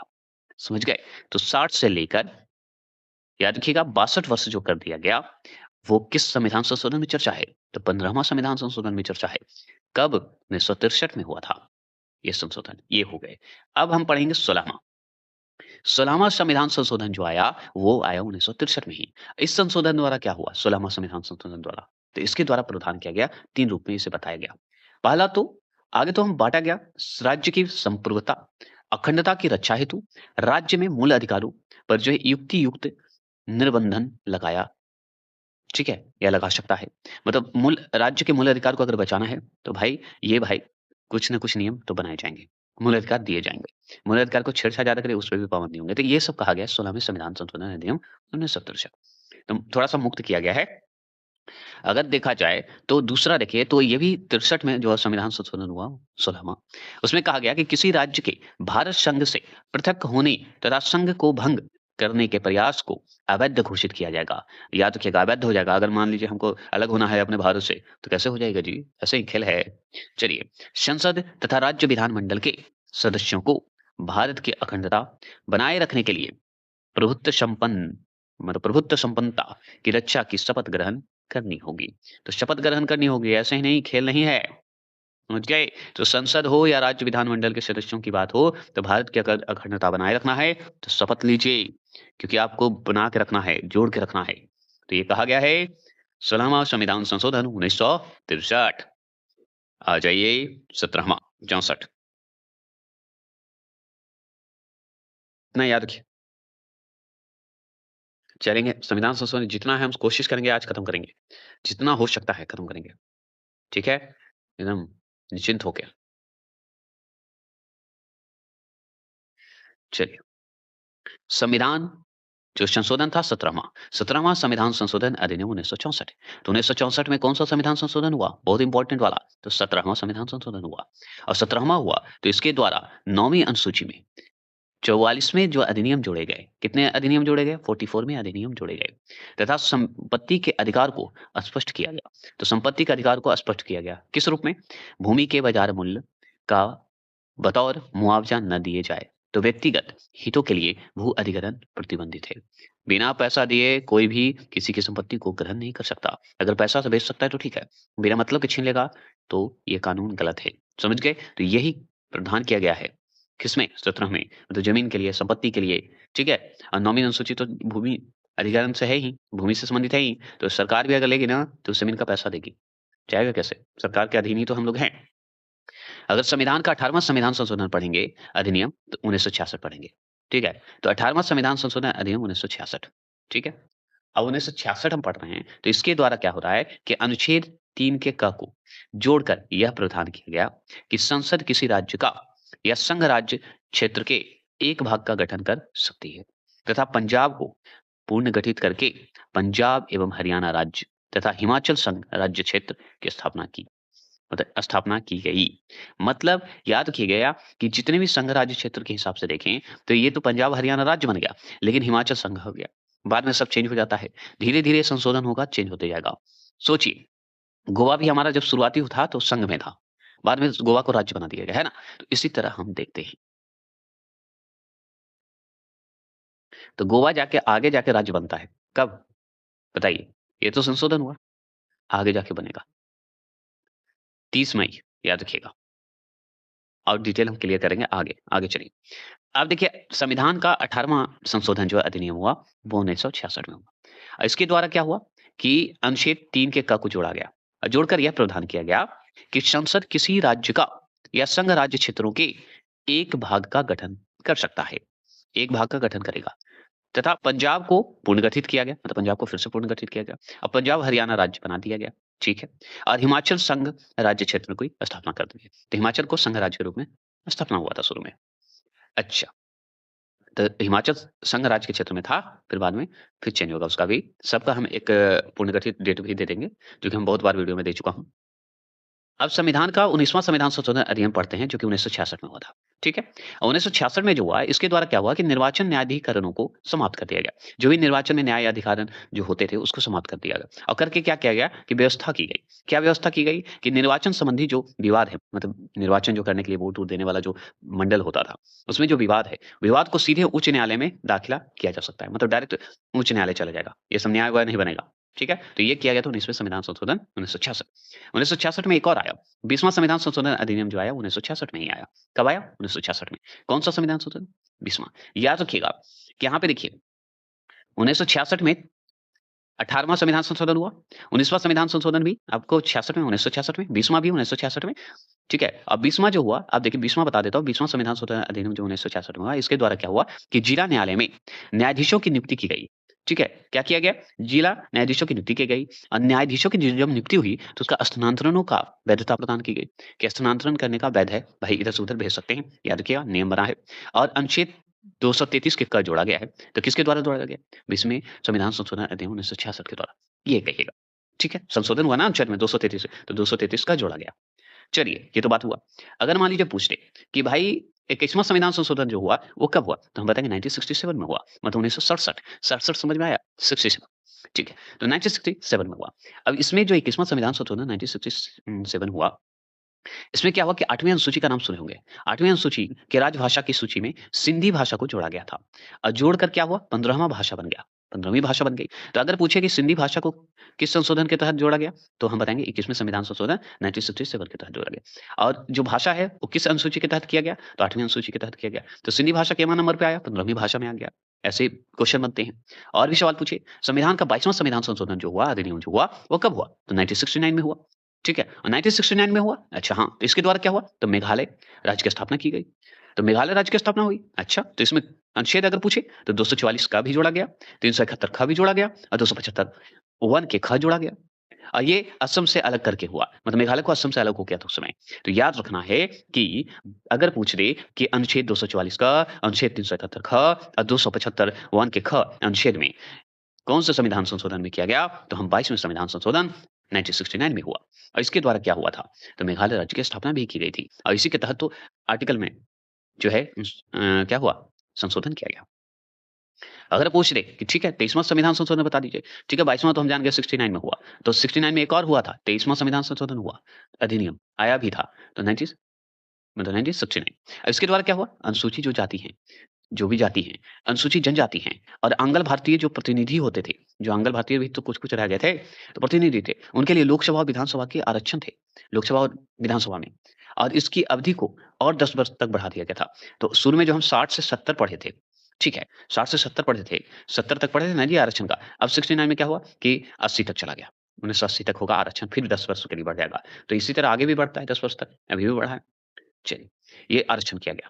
समझ गए? तो 60 से लेकर, याद रखिएगा, 62 वर्ष जो कर दिया गया, वो किस संविधान संशोधन में चर्चा है? तो 15वां संविधान संशोधन में चर्चा है। कब? 1963 में हुआ था ये संशोधन, ये हो गए। अब हम पढ़ेंगे 16वां। 16वां संविधान संशोधन जो आया, वो आया 1963 में ही। इस संशोधन द्वारा क्या हुआ? 16वां संविधान संशोधन द्वारा, तो इसके द्वारा प्रावधान किया गया, 3 रूप में इसे बताया गया। पहला तो आगे तो हम बाँटा गया, राज्य की संप्रभुता, अखंडता की रक्षा हेतु राज्य में मूल अधिकारों पर जो है युक्ति युक्त निर्बंधन लगाया, ठीक है? या लगा सकता है। मतलब मूल राज्य के मूल अधिकार को अगर बचाना है, तो भाई ये भाई कुछ न कुछ नियम तो बनाए जाएँगे। मूल अधिकार दिए जाएँगे। मूल अधिकार को छेड़छाड़ ज़्यादा करे, उस पे भी पाबंदी होंगे। तो ये सब कहा गया है 16वें संविधान संशोधन अधिनियम 1970 से। तो थोड़ा-सा मुक्त किया गया है। अगर देखा जाए तो दूसरा देखिए, तो ये भी 63 में जो संविधान संशोधन हुआ 16वां, उसमें कहा गया कि किसी राज्य के भारत संघ से पृथक होने तथा संघ को भंग करने के प्रयास को अवैध घोषित किया जाएगा। याद रखिएगा, अवैध हो जाएगा। अगर मान लीजिए हमको अलग होना है अपने भारत से, तो कैसे हो जाएगा जी? ऐसे ही खेल है। चलिए, संसद तथा राज्य विधानमंडल के सदस्यों को भारत की अखंडता बनाए रखने के लिए प्रभुत्व संपन्न, मतलब प्रभुत्व संपन्नता की रक्षा की शपथ ग्रहण करनी होगी। तो शपथ ग्रहण करनी होगी, ऐसे ही नहीं, खेल नहीं है। समझ गए? तो संसद हो या राज्य विधानमंडल के सदस्यों की बात हो, तो भारत की अगर अखंडता बनाए रखना है, तो शपथ लीजिए, क्योंकि आपको बना के रखना है, जोड़ के रखना है। तो ये कहा गया है 16वां संविधान संशोधन 1963। आ जाइए 17वां 64। इतना याद रखिए। चलेंगे संविधान संशोधन जितना है हम कोशिश करेंगे आज खत्म करेंगे। जितना हो सकता है खत्म करेंगे। ठीक है? एकदम निश्चिंत होके। चलिए, संविधान जो संशोधन था 17वां, 17वां संविधान संशोधन अधिनियम 1964। तो 1964 में कौन-सा संविधान संशोधन हुआ? बहुत इंपोर्टेंट वाला, तो 17वां संविधान संशोधन हुआ। और 17वां हुआ, तो इसके द्वारा 9वीं अनुसूची में 44वें जो अधिनियम जोड़े गए। कितने अधिनियम जोड़े गए? 44वें अधिनियम जोड़े गए तथा संपत्ति के अधिकार को स्पष्ट किया गया। तो संपत्ति के अधिकार को स्पष्ट किया गया, किस रूप में? भूमि के बाजार मूल्य का बतौर मुआवजा न दिए जाए, तो व्यक्तिगत हितों के लिए भू अधिग्रहण प्रतिबंधित है। बिना पैसा दिए कोई भी किसी की संपत्ति को ग्रहण नहीं कर सकता। अगर पैसा से बेच सकता है तो ठीक है, बिना मतलब के छीन लेगा तो ये कानून गलत है। समझ गए? तो यही प्रावधान किया गया है। किसमें? 17 में, मतलब जमीन के लिए, संपत्ति के लिए, ठीक है? और 9वीं अनुसूची तो भूमि अधिग्रहण से है ही, भूमि से संबंधित है ही, तो सरकार भी अगर लेगी ना तो उस जमीन का पैसा देगी। जाएगा कैसे? सरकार के अधीन ही तो हम लोग हैं। अगर संविधान का 18वां संविधान संशोधन पढ़ेंगे अधिनियम, तो 1966 पढ़ेंगे। ठीक है? तो 18वां संविधान संशोधन अधिनियम 1966, ठीक है? अब 1966 हम पढ़ रहे हैं, तो इसके द्वारा क्या हो रहा है कि अनुच्छेद 3 के क को जोड़कर यह प्रावधान किया गया कि संसद किसी राज्य का या संघ राज्य क्षेत्र के एक भाग का गठन कर सकती है तथा पंजाब को पुनर्गठित करके पंजाब एवं हरियाणा राज्य तथा हिमाचल संघ राज्य क्षेत्र की स्थापना की। मतलब स्थापना की गई। मतलब याद रखिएगा कि जितने भी संघ राज्य क्षेत्र के हिसाब से देखें, तो ये तो पंजाब हरियाणा राज्य बन गया, लेकिन हिमाचल संघ हो गया। बाद में सब चेंज हो जाता है। धीरे-धीरे संशोधन होगा, चेंज होते जाएगा। सोचिए, गोवा भी हमारा जब शुरुआती था तो संघ में था। बाद में गोवा को राज्य बना दिया गया, है ना? तो इसी तरह हम देखते हैं। तो गोवा जाके आगे जाके राज्य बनता है। कब? बताइए? ये तो संशोधन हुआ, आगे जाके बनेगा। 30 मई, याद रखिएगा। और डिटेल हम क्लियर करेंगे आगे, आगे चलिए। अब देखिए संविधान का 18वां संशोधन जो अधिनियम हुआ, वो 1966 में हुआ। इसके द्वारा क्या हुआ कि अनुच्छेद 3 के क को जोड़ा गया और जोड़कर यह प्रावधान किया गया कि संसद किसी राज्य का या संघ राज्य क्षेत्रों के एक भाग का गठन कर सकता है, एक भाग का गठन करेगा। तथा पंजाब को पुनर्गठित किया गया, मतलब पंजाब को फिर से पुनर्गठित किया गया। अब पंजाब हरियाणा राज्य बना दिया गया, ठीक है। और हिमाचल संघ राज्य क्षेत्र की स्थापना कर दी गई। तो हिमाचल को संघ राज्य के रूप में स्थापना हुआ था शुरू में। अच्छा, तो हिमाचल संघ राज्य के क्षेत्र में था, फिर बाद में फिर चेंज होगा उसका भी। सबका हम एक पुनर्गठित डेट भी दे देंगे, जो कि हम बहुत बार वीडियो में दे चुका हूँ। अब संविधान का 19वां संविधान संशोधन अधिनियम पढ़ते हैं, जो कि 1966 में हुआ था, ठीक है। 1966 में जो हुआ, इसके द्वारा क्या हुआ कि निर्वाचन न्यायाधिकरणों को समाप्त कर दिया गया। जो भी निर्वाचन में न्यायाधिकरण जो होते थे, उसको समाप्त कर दिया गया। और करके क्या किया गया कि व्यवस्था की गई। क्या व्यवस्था की गई कि निर्वाचन संबंधी जो विवाद है, मतलब निर्वाचन जो करने के लिए वोट देने वाला जो मंडल होता था, उसमें जो विवाद है, विवाद को सीधे उच्च न्यायालय में दाखिला किया जा सकता है, मतलब डायरेक्ट उच्च न्यायालय चला जाएगा। ये सब न्याय नहीं बनेगा, ठीक है। तो ये किया गया था 19वें संविधान संशोधन 1966। 1966 में एक और आया, 20वां संविधान संशोधन अधिनियम जो आया 1966 में ही आया। कब आया? 1966 में। कौन सा संविधान संशोधन? 20वां। याद रखिएगा कि यहाँ पे देखिए 1966 में 18वां संविधान संशोधन हुआ, 19वां संविधान संशोधन भी आपको 66 में, 1966 में, 20वां भी 1966 में, ठीक है। अब 20वां जो हुआ, आप देखिए 20वां बता देता हूँ, 20वां संविधान संशोधन अधिनियम जो 1966 में हुआ, इसके द्वारा क्या हुआ कि जिला न्यायालय में न्यायाधीशों की नियुक्ति की गई, ठीक है। क्या किया गया? जिला न्यायाधीशों की नियुक्ति की गई और न्यायाधीशों की जब नियुक्ति हुई, तो उसका स्थानांतरणों का वैधता प्रदान की गई कि स्थानांतरण करने का वैध है, भाई इधर से उधर भेज सकते हैं, याद रखिएगा नियम बना है। और अनुच्छेद 233 के कर जोड़ा गया है, तो किसके द्वारा जोड़ा गया? 20वें संविधान संशोधन अधिनियम 1966 के द्वारा, ये कहिएगा, ठीक है। संशोधन हुआ ना अनुच्छेद में 233, तो 233 का जोड़ा गया। चलिए, ये तो बात हुआ। अगर मान लीजिए पूछ ले कि भाई 21वां संविधान संशोधन जो हुआ, वो कब हुआ? तो हम बताएँगे 1967 में हुआ, मतलब 1967, 67 समझ में आया? 67, ठीक है। तो 1967 में हुआ। अब इसमें जो 21वां संविधान संशोधन 1967 हुआ, इसमें क्या हुआ कि 8वीं अनुसूची का नाम सुने होंगे। 8वीं अनुसूची के राजभाषा की सूची में सिंधी भाषा को जोड़ा गया था। और जोड़कर क्या हुआ? 15वां भाषा बन गया, 15वीं भाषा बन गई। तो अगर पूछे कि सिंधी भाषा को किस संशोधन के तहत जोड़ा गया? तो हम बताएँगे 21वें संविधान संशोधन 1967 के तहत जोड़ा गया। और जो भाषा है, वो किस अनुसूची के तहत किया गया? तो 8वीं अनुसूची के तहत किया गया। तो सिंधी भाषा केवाँ नंबर पे आया? 15वीं भाषा में आ गया। ऐसे क्वेश्चन बनते हैं। और भी सवाल पूछिए, संविधान का 22वां संविधान संशोधन जो हुआ, अधिनियम जो हुआ, वो कब हुआ? तो 1969 में हुआ। ठीक है? और 1969 में हुआ? अच्छा हाँ, तो इसके द्वारा क्या हुआ? तो मेघालय राज्य की स्थापना की गई। तो मेघालय राज्य की स्थापना हुई। अच्छा, तो इसमें अनुच्छेद अगर पूछे तो 244 का भी जोड़ा गया, 371 का भी जोड़ा गया और 275 वन के ख जोड़ा गया। और ये असम से अलग करके हुआ, मतलब मेघालय को असम से अलग हो गया था उस समय। तो याद रखना है कि अगर पूछ ले कि अनुच्छेद 244 का, अनुच्छेद 371 ख और 275 वन के ख अनुच्छेद में कौन से संविधान संशोधन में किया गया? तो हम 22वें संविधान संशोधन 1969 में हुआ। और इसके द्वारा क्या हुआ था? तो मेघालय राज्य की स्थापना भी की गई थी और इसी के तहत तो आर्टिकल में जो है क्या हुआ? संशोधन किया गया। अगर पूछ ले कि ठीक है 23वां संविधान संशोधन बता दीजिए। ठीक है 22वां तो हम जान गए 69 में हुआ। तो 69 में एक और हुआ था, 23वां संविधान संशोधन हुआ, अधिनियम आया भी था। तो 90 मतलब 1969। इसके द्वारा क्या हुआ? अनुसूची जो जाति हैं, जो भी जाति हैं, अनुसूचित जनजाति हैं और आंग्ल भारतीय जो प्रतिनिधि होते थे, जो आंग्ल भारतीय भी तो कुछ-कुछ रह गए थे, तो प्रतिनिधि थे, उनके लिए लोकसभा और विधानसभा के आरक्षण थे, लोकसभा और विधानसभा में। और इसकी अवधि को और 10 वर्ष तक बढ़ा दिया गया था। तो शुरू में जो हम 60 से 70 पढ़े थे, ठीक है, 60 से 70 पढ़े थे, 70 तक पढ़े थे ना जी आरक्षण का। अब 69 में क्या हुआ कि 80 तक चला गया। 1980 तक होगा आरक्षण, फिर 10 वर्ष के लिए बढ़ जाएगा। तो इसी तरह आगे भी बढ़ता है 10 वर्ष तक, अभी भी बढ़ा है। चलिए, ये आरक्षण किया गया।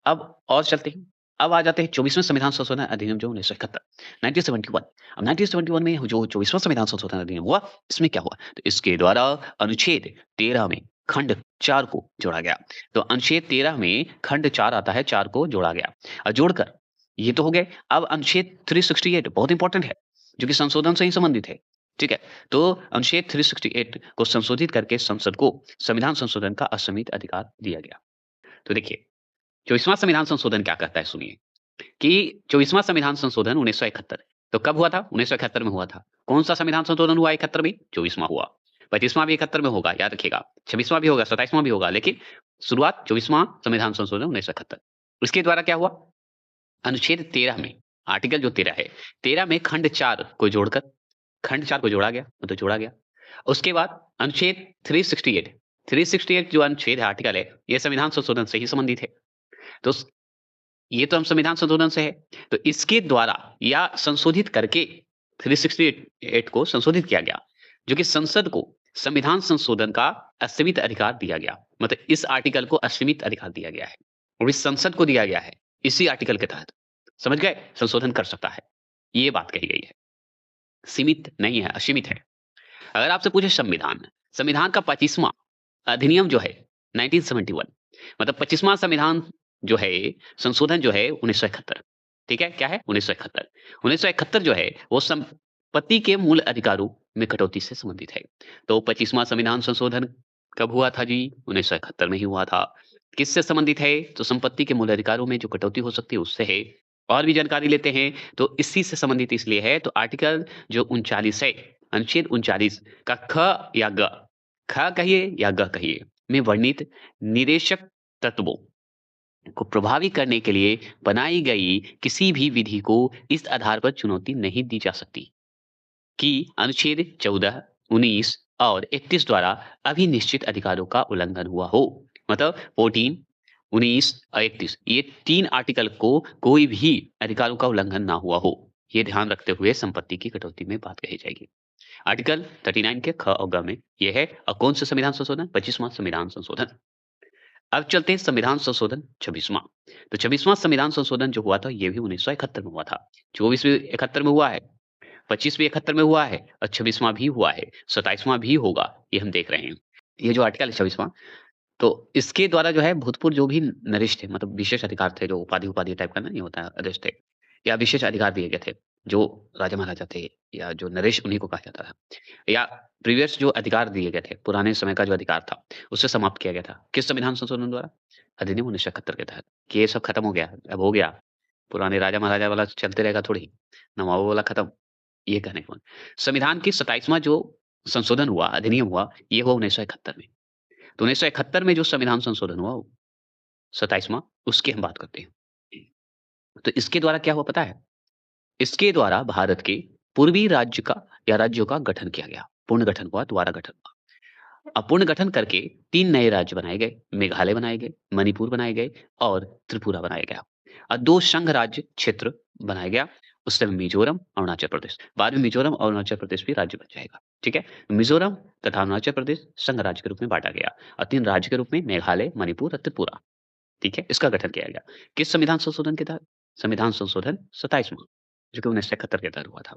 अब और चलते हैं। अब आ जाते हैं 24वें संविधान संशोधन अधिनियम जो 1971 1971। अब 1971 में जो 24वां संविधान संशोधन अधिनियम हुआ, इसमें क्या हुआ? तो इसके द्वारा अनुच्छेद 13 में खंड 4 को जोड़ा गया। तो अनुच्छेद 13 में खंड 4 आता है, 4 को जोड़ा गया। और जोड़कर ये तो हो गए। अब अनुच्छेद 368 बहुत इंपॉर्टेंट है, जो कि संशोधन से ही संबंधित है। ठीक है? तो अनुच्छेद 368 को संशोधित करके संसद को संविधान संशोधन का असीमित अधिकार दिया गया। तो देखिए 24वां संविधान संशोधन क्या कहता है सुनिए, कि 24वां संविधान संशोधन 1971 तो कब हुआ था? 1971 में हुआ था। कौन-सा संविधान संशोधन हुआ 71 में? 24वां हुआ। 25वां भी 71 में होगा, याद रखिएगा। 26वां भी होगा, 27वां भी होगा, लेकिन शुरुआत 24वां संविधान संशोधन 1971। इसके द्वारा क्या हुआ? अनुच्छेद 13 में, आर्टिकल जो 13 है, 13 में खंड 4 को जोड़कर खंड 4 को जोड़ा गया, मतलब जोड़ा गया। उसके बाद अनुच्छेद 368 368 जो अनुच्छेद है, आर्टिकल है, ये संविधान संशोधन से ही संबंधित है। तो ये तो हम संविधान संशोधन से है। तो इसके द्वारा या संशोधित करके 368 को संशोधित किया गया, जो कि संसद को संविधान संशोधन का असीमित अधिकार दिया गया। मतलब इस आर्टिकल को असीमित अधिकार दिया गया है और इस संसद को दिया गया है इसी आर्टिकल के तहत। समझ गए? संशोधन कर सकता है। ये बात कही गई है। सीमित नहीं है, असीमित है। अगर आपसे पूछे संविधान, संविधान का 25वां अधिनियम जो है 1971, मतलब 25वां संविधान जो है, संशोधन जो है 1971, ठीक है? क्या है? 1971। 1971 जो है वो संपत्ति के मूल अधिकारों में कटौती से संबंधित है। तो 25वां संविधान संशोधन कब हुआ था जी? 1971 में ही हुआ था। किससे संबंधित है? तो संपत्ति के मूल अधिकारों में जो कटौती हो सकती है उससे है। और भी जानकारी लेते हैं तो इसी से संबंधित इसलिए है तो आर्टिकल जो 39 है, अनुच्छेद 39 का ख या ग, ख कहिए या ग कहिए, में वर्णित निदेशक तत्वों को प्रभावी करने के लिए बनाई गई किसी भी विधि को इस आधार पर चुनौती नहीं दी जा सकती कि अनुच्छेद 14, 19 और 31 द्वारा अभिनिश्चित अधिकारों का उल्लंघन हुआ हो। मतलब 14, 19 और 31 ये 3 आर्टिकल को कोई भी अधिकारों का उल्लंघन ना हुआ हो। ये ध्यान रखते हुए संपत्ति की कटौती में बात कही जाएगी। आर्टिकल 39 के ख और ग में ये है। और कौन सा संविधान संशोधन? 25वां संविधान संशोधन। अब चलते हैं संविधान संशोधन 26वां। तो 26वां संविधान संशोधन जो हुआ था ये भी 1971 में हुआ था। 24 भी 71 में हुआ है, 25 भी 71 में हुआ है और 26वां भी हुआ है, 27वां भी होगा, ये हम देख रहे हैं। ये जो आर्टिकल है 26वां, तो इसके द्वारा जो है भूतपूर्व जो भी नरेश थे, मतलब विशेष अधिकार थे, जो उपाधि टाइप का नहीं होता है, आदेश थे या विशेष अधिकार दिए गए थे, जो राजा महाराजा थे या जो नरेश उन्हीं को कहा जाता था, या प्रीवियस जो अधिकार दिए गए थे, पुराने समय का जो अधिकार था, उसे समाप्त किया गया था। किस संविधान संशोधन द्वारा? अधिनियम 1971 के तहत, कि ये सब खत्म हो गया, अब हो गया। पुराने राजा महाराजा वाला चलते रहेगा थोड़ी, नवाबों वाला खत्म। ये कहने का मतलब संविधान की 27वां जो संशोधन हुआ, अधिनियम हुआ, ये हुआ 1971 में। तो 1971 में जो संविधान संशोधन हुआ 27वां, उसकी हम बात करते हैं। तो इसके द्वारा क्या हुआ पता है? इसके द्वारा भारत के पूर्वी राज्य का या राज्यों का गठन किया गया। पूर्ण गठन हुआ, दोबारा गठन हुआ। अपूर्ण गठन करके 3 नए राज्य बनाए गए, मेघालय बनाए गए, मणिपुर बनाए गए और त्रिपुरा बनाया गया। और 2 संघ राज्य क्षेत्र बनाया गया, उस समय मिज़ोरम, अरुणाचल प्रदेश। बाद में मिज़ोरम और अरुणाचल प्रदेश भी राज्य बन जाएगा, ठीक है? मिज़ोरम तथा अरुणाचल प्रदेश संघ राज्य के रूप में बाँटा गया और 3 राज्य के रूप में मेघालय, मणिपुर और त्रिपुरा, ठीक है? इसका गठन किया गया। किस संविधान संशोधन के तहत? संविधान संशोधन 27वां, जो कि 1971 के तहत हुआ था।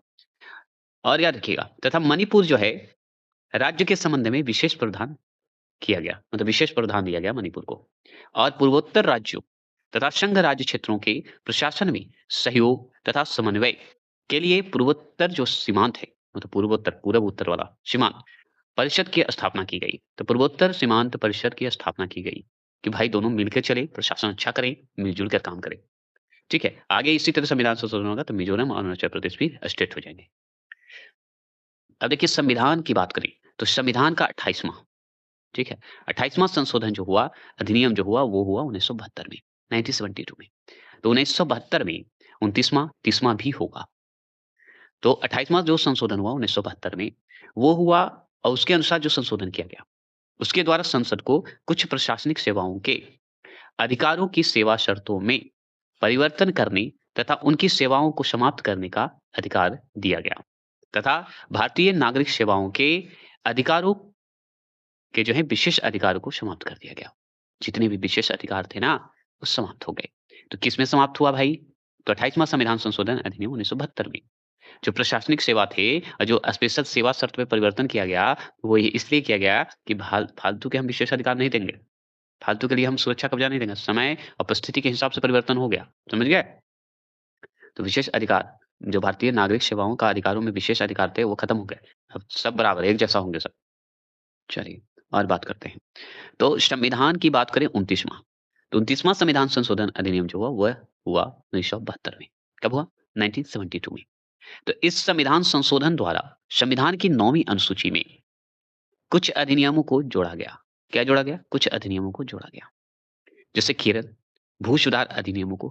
और याद रखिएगा तथा मणिपुर जो है, राज्य के संबंध में विशेष प्रावधान किया गया, मतलब विशेष प्रावधान दिया गया मणिपुर को। और पूर्वोत्तर राज्यों तथा संघ राज्य क्षेत्रों के प्रशासन में सहयोग तथा समन्वय के लिए पूर्वोत्तर जो सीमांत है, मतलब पूर्वोत्तर, पूर्व उत्तर वाला सीमांत परिषद की स्थापना की गई। तो पूर्वोत्तर सीमांत परिषद की स्थापना की गई कि भाई दोनों मिलकर चले, प्रशासन अच्छा करे, मिलजुल कर काम करे, ठीक है? आगे इसी तरह संविधान संशोधन होगा तो मिजोरम और अरुणाचल प्रदेश भी स्टेट हो जाएंगे। अब देखिए संविधान की बात करें तो संविधान का 28वां, ठीक है? 28वां संशोधन जो हुआ, अधिनियम जो हुआ, वो हुआ 1972 में, 1972 में। तो 1972 में 29वां, 30वां भी होगा। तो 28वां जो संशोधन हुआ 1972 में, वो हुआ और उसके अनुसार जो संशोधन किया गया, उसके द्वारा संसद को कुछ प्रशासनिक सेवाओं के अधिकारों की सेवा शर्तों में परिवर्तन करने तथा उनकी सेवाओं को समाप्त करने का अधिकार दिया गया तथा भारतीय नागरिक सेवाओं के अधिकारों के जो है विशेष अधिकारों को समाप्त कर दिया गया। जितने भी विशेष अधिकार थे ना, वो समाप्त हो गए। तो किसमें समाप्त हुआ भाई? तो 28वां संविधान संशोधन अधिनियम 1972 में। जो प्रशासनिक सेवा थे और जो स्पेशल सेवा शर्त में परिवर्तन किया गया, वो ये इसलिए किया गया कि फालतू के हम विशेष अधिकार नहीं देंगे। फालतू के लिए हम सुरक्षा कब्जा नहीं देंगे। समय और परिस्थिति के हिसाब से परिवर्तन हो गया। समझ गए? तो विशेष अधिकार, जो भारतीय नागरिक सेवाओं का अधिकारों में विशेष अधिकार थे, वो खत्म हो गए। अब सब बराबर एक जैसा होंगे सब। चलिए और बात करते हैं। तो संविधान की बात करें 29वां। तो 29वां संविधान संशोधन अधिनियम जो हुआ, वह हुआ 1972 में। कब हुआ? 1972 में। तो इस संविधान संशोधन द्वारा संविधान की 9वीं अनुसूची में कुछ अधिनियमों को जोड़ा गया। क्या जोड़ा गया? कुछ अधिनियमों को जोड़ा गया। जैसे केरल भू सुधार अधिनियमों को,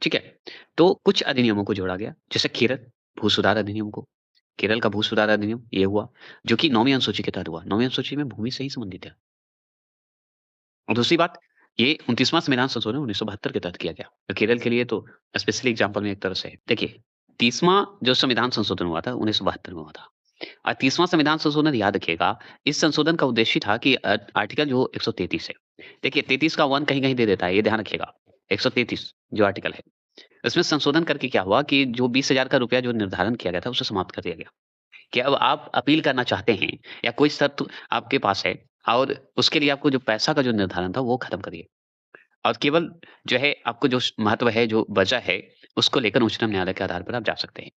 ठीक है? तो कुछ अधिनियमों को जोड़ा गया, जैसे केरल भू सुधार अधिनियम को। केरल का भू सुधार अधिनियम ये हुआ, जो कि 9वीं अनुसूची के तहत हुआ। 9वीं अनुसूची में भूमि से ही संबंधित है। और दूसरी बात, ये 29वां संविधान संशोधन 1972 के तहत किया गया। तो केरल के लिए तो स्पेशली एग्जाम्पल में एक तरह से है। देखिए, 30वां जो संविधान संशोधन हुआ था 1972 में हुआ था। और 30वां संविधान संशोधन याद रखिएगा, इस संशोधन का उद्देश्य था कि आर्टिकल जो 133 है, देखिए 33 का 1 कहीं-कहीं दे देता है, ये ध्यान रखिएगा। 133 जो आर्टिकल है, इसमें संशोधन करके क्या हुआ कि जो 20,000 का रुपया जो निर्धारण किया गया था, उसे समाप्त कर दिया गया। कि अब आप अपील करना चाहते हैं या कोई शर्त आपके पास है और उसके लिए आपको जो पैसा का जो निर्धारण था, वो खत्म करिए। और केवल जो है आपको जो महत्व है, जो बचा है, उसको लेकर उच्चतम न्यायालय के आधार पर आप जा सकते हैं।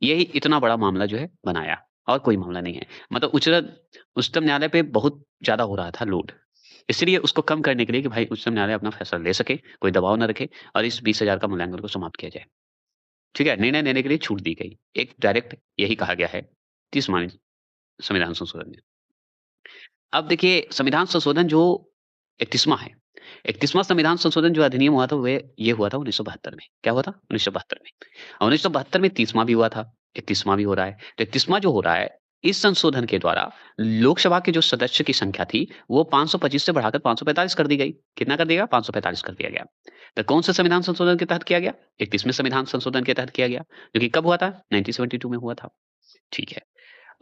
यही इतना बड़ा मामला जो है बनाया और कोई मामला नहीं है। मतलब उच्चतम न्यायालय पे बहुत ज़्यादा हो रहा था लोड। इसलिए उसको कम करने के लिए कि भाई उच्चतम न्यायालय अपना फैसला ले सके, कोई दबाव ना रखे और इस 20,000 का मूल्यांकन को समाप्त किया जाए। ठीक है? निर्णय लेने के लिए छूट दी गई। एक डायरेक्ट यही कहा गया है 30वां संविधान संशोधन में। अब देखिए संविधान संशोधन जो 31वां है, 31वां संविधान संशोधन जो अधिनियम हुआ था वे ये हुआ था 1972 में। क्या हुआ था? 1972 में। और 1972 में 30वां भी हुआ था, 31वां भी हो रहा है। तो 31वां जो हो रहा है, इस संशोधन के द्वारा लोकसभा के जो सदस्य की संख्या थी, वो 525 से बढ़ाकर 545 कर दी गई। कितना कर दिया गया? 545 कर दिया गया। तो कौन से संविधान संशोधन के तहत किया गया? 31वें संविधान संशोधन के तहत किया गया, जो कि कब हुआ था? 1972 में हुआ था। ठीक है।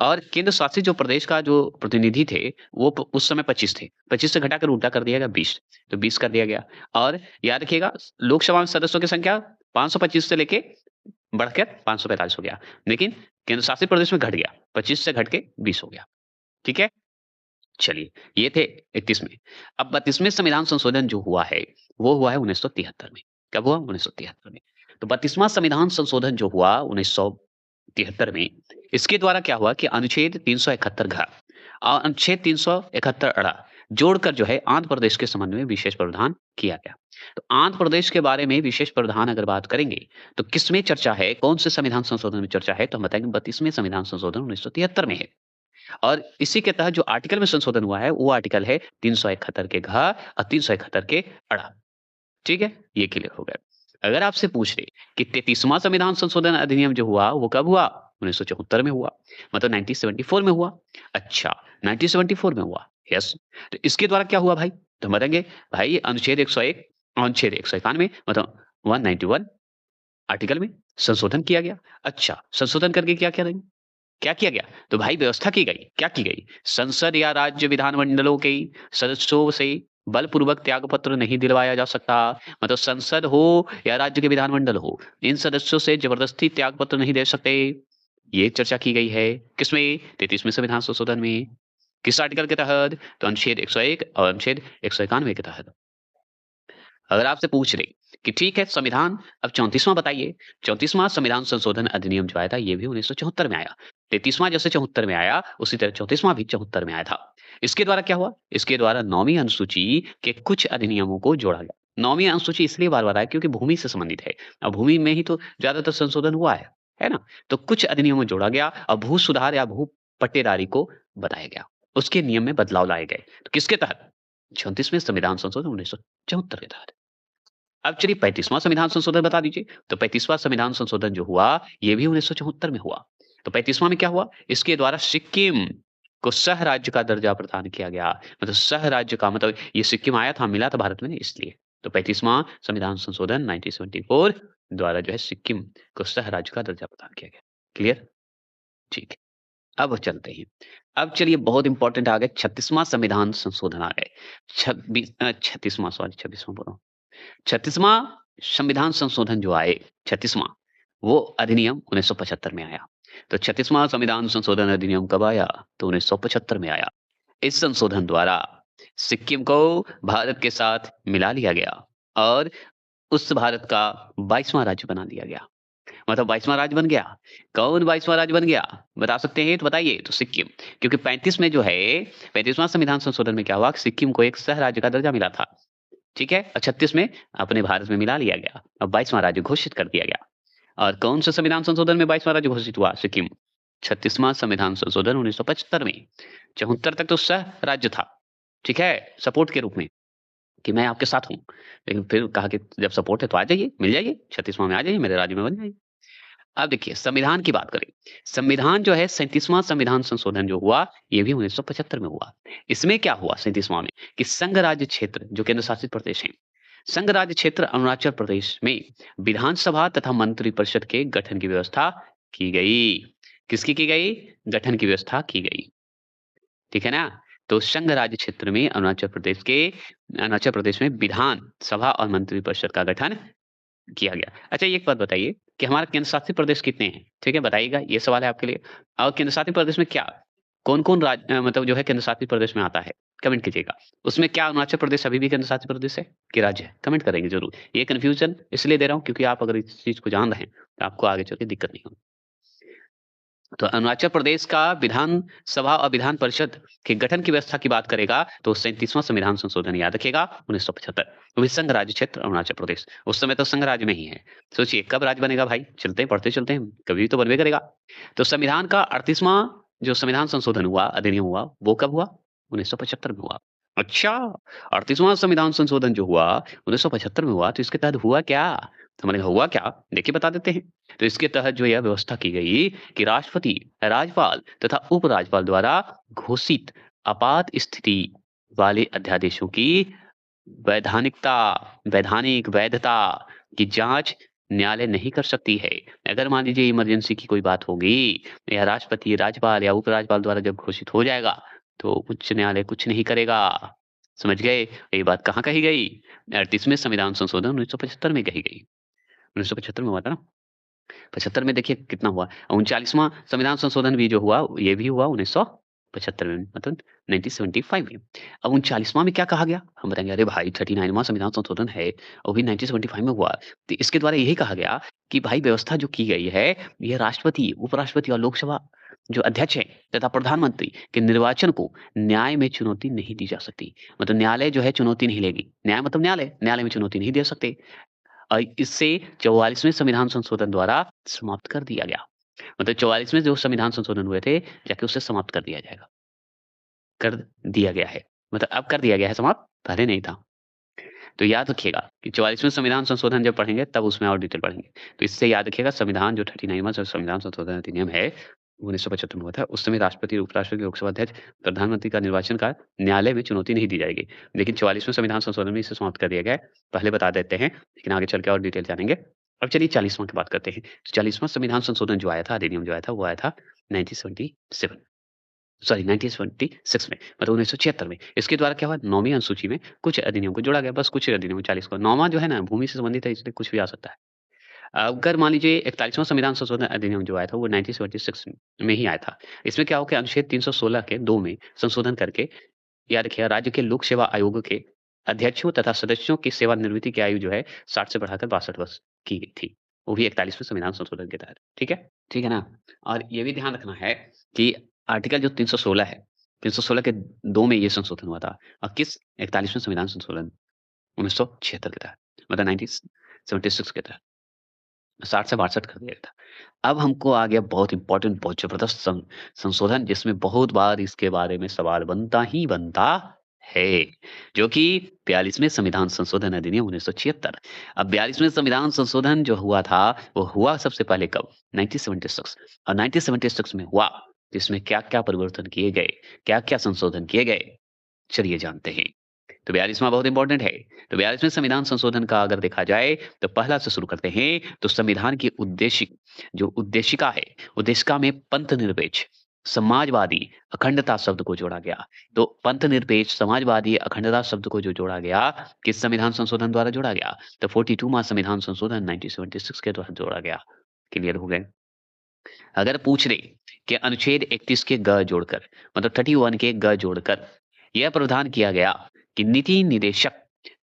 और केंद्र शासित जो प्रदेश का जो प्रतिनिधि थे, वो उस समय 25 थे। 25 से घटाकर उल्टा कर दिया गया 20, तो 20 कर दिया गया। और याद रखिएगा लोकसभा में सदस्यों की संख्या 525 से लेके बढ़कर 545 हो गया। लेकिन केंद्र शासित प्रदेश में घट गया, 25 से घट के 20 हो गया। ठीक है? चलिए, ये थे 31 में। अब 32वें संविधान संशोधन जो हुआ है, वो हुआ है 1973 में। कब हुआ? 1973 में। तो 32वां संविधान संशोधन जो हुआ 1973 में, इसके द्वारा क्या हुआ कि अनुच्छेद 371 घ और अनुच्छेद 371 अ जोड़कर जो है आंध्र प्रदेश के संबंध में विशेष प्रावधान किया गया। तो आंध्र प्रदेश के बारे में विशेष प्रावधान अगर बात करेंगे, तो किसमें चर्चा है? कौन से संविधान संशोधन में चर्चा है? तो हम बताएँगे 32वें संविधान संशोधन 1973 में है। और इसी के तहत जो आर्टिकल में संशोधन हुआ है, वो आर्टिकल है 371 के घ और 371 के अड़। ठीक है? ये क्लियर हो गया। अगर आपसे पूछ ले कि 33वां संविधान संशोधन अधिनियम जो हुआ, वो कब हुआ? 1974 में हुआ। मतलब 1974 में हुआ। अच्छा, 1974 में हुआ। यस। तो इसके द्वारा क्या हुआ भाई? तो हम बताएँगे भाई अनुच्छेद 101 और अनुच्छेद 191 मतलब 191 आर्टिकल में संशोधन किया गया। अच्छा, संशोधन करके क्या करेंगे? क्या किया गया? तो भाई व्यवस्था की गई। क्या की गई? संसद या राज्य विधानमंडलों के सदस्यों से बलपूर्वक त्यागपत्र नहीं दिलवाया जा सकता। मतलब संसद हो या राज्य के विधानमंडल हो, इन सदस्यों से जबरदस्ती त्यागपत्र नहीं दे सकते। ये चर्चा की गई है। किसमें? 33वें संविधान संशोधन में। किस आर्टिकल के तहत? तो अनुच्छेद 101 और अनुच्छेद 191 के तहत। अगर आपसे पूछ ले कि ठीक है संविधान अब 34वां बताइए। 34वां संविधान संशोधन अधिनियम जो आया था ये भी 1974 में आया। 33वां जैसे 74 में आया उसी तरह 34वां भी 74 में आया था। इसके द्वारा क्या हुआ? इसके द्वारा 9वीं अनुसूची के कुछ अधिनियमों को जोड़ा गया। 9वीं अनुसूची इसलिए बार-बार आया क्योंकि भूमि से संबंधित है। और भूमि में ही तो ज़्यादातर संशोधन हुआ है ना? तो कुछ अधिनियमों में जोड़ा गया और भू सुधार या भू पट्टेदारी को बताया गया। उसके नियम में बदलाव लाए गए। तो किसके तहत? 34वें संविधान संशोधन 1974 के तहत। अब चलिए 35वां संविधान संशोधन बता दीजिए। तो 35वां संविधान संशोधन जो हुआ, ये भी 1974 में हुआ। तो 35वां में क्या हुआ? इसके द्वारा सिक्किम को सह राज्य का दर्जा प्रदान किया गया। मतलब सह राज्य का मतलब ये सिक्किम आया था, मिला था भारत में इसलिए। तो 35वां संविधान संशोधन 1974 द्वारा जो है सिक्किम को सह राज्य का दर्जा प्रदान किया गया। क्लियर? ठीक है। अब चलते हैं। अब चलिए बहुत इंपॉर्टेंट आ गए 36वां संविधान संशोधन आ गए। 36वां सॉरी 26वां बोल रहा हूँ। 36वां संविधान संशोधन जो आए 36वां वो अधिनियम 1975 में आया। तो 36वां संविधान संशोधन अधिनियम कब आया? तो 1975 में आया। इस संशोधन द्वारा सिक्किम को भारत के साथ मिला लिया गया और उस भारत का 22वां राज्य बना दिया गया। मतलब 22वां राज्य बन गया। कौन 22वां राज्य बन गया? बता सकते हैं तो बताइए? तो सिक्किम। क्योंकि 35 में जो है 35वां संविधान संशोधन में क्या हुआ? सिक्किम को एक सह राज्य का दर्जा मिला था। ठीक है? और 36 में अपने भारत में मिला लिया गया और 22वां राज्य घोषित कर दिया गया। और कौन से संविधान संशोधन में 22वां राज्य घोषित हुआ? सिक्किम। 36वां संविधान संशोधन 1975 में। 74 तक तो सह राज्य था। ठीक है? सपोर्ट के रूप में कि मैं आपके साथ हूँ। लेकिन फिर कहा कि जब सपोर्ट है तो आ जाइए, मिल जाइए, 36वां में आ जाइए, मेरे राज्य में बन जाइए। अब देखिए संविधान की बात करें। संविधान जो है 37वां संविधान संशोधन जो हुआ, ये भी 1975 में हुआ। इसमें क्या हुआ 37वां में कि संघ राज्य क्षेत्र जो केंद्र शासित प्रदेश हैं, संघ राज्य क्षेत्र अरुणाचल प्रदेश में विधानसभा तथा मंत्रिपरिषद के गठन की व्यवस्था की गई। किसकी की गई? गठन की व्यवस्था की गई। ठीक है ना? तो संघ राज्य क्षेत्र में अरुणाचल प्रदेश में विधान सभा और मंत्रिपरिषद का गठन किया गया। अच्छा, ये एक बात बताइए कि हमारा केंद्र शासित प्रदेश कितने हैं? ठीक है, बताइएगा, ये सवाल है आपके लिए। और केंद्र शासित प्रदेश में क्या कौन-कौन मतलब जो है केंद्र शासित प्रदेश में आता है? कमेंट कीजिएगा। उसमें क्या अरुणाचल प्रदेश अभी भी केंद्र शासित प्रदेश है कि राज्य है? कमेंट करेंगे ज़रूर। ये कन्फ्यूज़न इसलिए दे रहा हूँ क्योंकि आप अगर इस चीज़ को जान रहे हैं, तो आपको आगे चल के दिक्कत नहीं होगी। तो अरुणाचल प्रदेश का विधान सभा और विधान परिषद के गठन की व्यवस्था की बात करेगा तो 37वां संविधान संशोधन याद रखिएगा 1975। वो भी संघ राज्य क्षेत्र अरुणाचल प्रदेश, उस समय तो संघ राज्य में ही है। सोचिए कब राज्य बनेगा भाई? चलते हैं, पढ़ते चलते हैं, कभी तो बनबे करेगा। तो संविधान का 38वां जो संविधान संशोधन हुआ, अधिनियम हुआ, वो कब हुआ? 1975 में हुआ। अच्छा, 38वां संविधान संशोधन जो हुआ 1975 में हुआ, तो इसके तहत हुआ क्या? तो मैंने कहा हुआ क्या? देखिए बता देते हैं। तो इसके तहत जो यह व्यवस्था की गई कि राष्ट्रपति, राज्यपाल तथा उपराज्यपाल द्वारा घोषित आपात स्थिति वाले अध्यादेशों की वैधानिकता वैधानिक वैधता की जांच न्यायालय नहीं कर सकती है। अगर मान लीजिए इमरजेंसी की कोई बात होगी या राष्ट्रपति, राज्यपाल या उपराज्यपाल द्वारा जब घोषित हो जाएगा, तो उच्च न्यायालय कुछ नहीं करेगा। समझ गए? ये बात कहाँ कही गई? 38वें संविधान संशोधन 1975 में कही गई। 1975 में हुआ था ना? 75 में देखिए कितना हुआ। 39वां संविधान संशोधन भी जो हुआ, ये भी हुआ 1975 में, मतलब 1975 में। अब 39वां में क्या कहा गया? हम बताएँगे, अरे भाई 39वां संविधान संशोधन है, वो भी 1975 में हुआ। तो इसके द्वारा यही कहा गया कि भाई व्यवस्था जो की गई है, ये राष्ट्रपति, उपराष्ट्रपति और लोकसभा जो अध्यक्ष हैं तथा प्रधानमंत्री के निर्वाचन को न्याय में चुनौती नहीं दी जा सकती। मतलब न्यायालय जो है चुनौती नहीं लेगी। न्याय मतलब न्यायालय, न्यायालय में चुनौती नहीं दे सकते। इससे 44वें संविधान संशोधन द्वारा समाप्त कर दिया गया। मतलब 44वें जो संविधान संशोधन हुए थे, जाके उसे समाप्त कर दिया जाएगा। कर दिया गया है। मतलब अब कर दिया गया है समाप्त, पहले नहीं था। तो याद रखिएगा कि 44वें संविधान संशोधन जब पढ़ेंगे तब उसमें और डिटेल पढ़ेंगे। तो इससे याद रखिएगा संविधान जो 39वां जो संविधान संशोधन अधिनियम है, 1975 में हुआ था। उस समय राष्ट्रपति, उपराष्ट्रपति, लोकसभा अध्यक्ष, प्रधानमंत्री का निर्वाचन का न्यायालय में चुनौती नहीं दी जाएगी। लेकिन 44वें संविधान संशोधन में इसे समाप्त कर दिया गया है। पहले बता देते हैं, लेकिन आगे चल के और डिटेल जानेंगे। अब चलिए 40वां की बात करते हैं। 40वां संविधान संशोधन जो आया था, अधिनियम जो आया था, वो आया था 1977, सॉरी 1976 में, मतलब 1976 में। इसके द्वारा क्या हुआ, 9वीं अनुसूची में कुछ अधिनियम को जोड़ा गया, बस कुछ अधिनियम 40 को। 9वां जो है ना भूमि से संबंधित है, इसलिए कुछ भी आ सकता है। अगर मान लीजिए 41वां संविधान संशोधन अधिनियम जो आया था वो 1976 में ही आया था। इसमें क्या हो गया, अनुच्छेद 316 के 2 में संशोधन करके याद रखिएगा राज्य के लोक सेवा आयोगों के अध्यक्षों तथा सदस्यों की सेवानिवृत्ति की आयु जो है 60 से बढ़ाकर 62 वर्ष की गई थी। वो भी 41वें संविधान संशोधन के तहत। ठीक है? ठीक है ना? और ये भी ध्यान रखना है कि आर्टिकल जो 316 है, 316 के 2 में ये संशोधन हुआ था और किस 41वें संविधान संशोधन 1976 के तहत, मतलब 1976 के तहत 60 से 62 कर दिया था। अब हमको आ गया बहुत इम्पोर्टेंट, बहुत ज़बरदस्त संशोधन जिसमें बहुत बार इसके बारे में सवाल बनता ही बनता है, जो कि 42वें संविधान संशोधन अधिनियम 1976। अब 42वें संविधान संशोधन जो हुआ था, वो हुआ सबसे पहले कब? 1976, और 1976 में हुआ, जिसमें क्या-क्या परिवर्तन किए गए, क्या-क्या संशोधन किए गए, चलिए जानते हैं। तो 42वां बहुत इंपॉर्टेंट है। तो 42वें संविधान संशोधन का अगर देखा जाए, तो पहला से शुरू करते हैं, तो संविधान की जो उद्देशिका है, उद्देशिका में पंथ निरपेक्ष, समाजवादी, अखंडता शब्द को जोड़ा गया। तो पंथ निरपेक्ष, समाजवादी, अखंडता शब्द को जो जोड़ा गया, किस संविधान संशोधन द्वारा जोड़ा गया? तो 42वां संविधान संशोधन 1976 के द्वारा जोड़ा गया। क्लियर हो गए? अगर पूछ ले कि अनुच्छेद 31 के ग जोड़कर, मतलब 31 के ग जोड़कर यह प्रावधान किया गया कि नीति निदेशक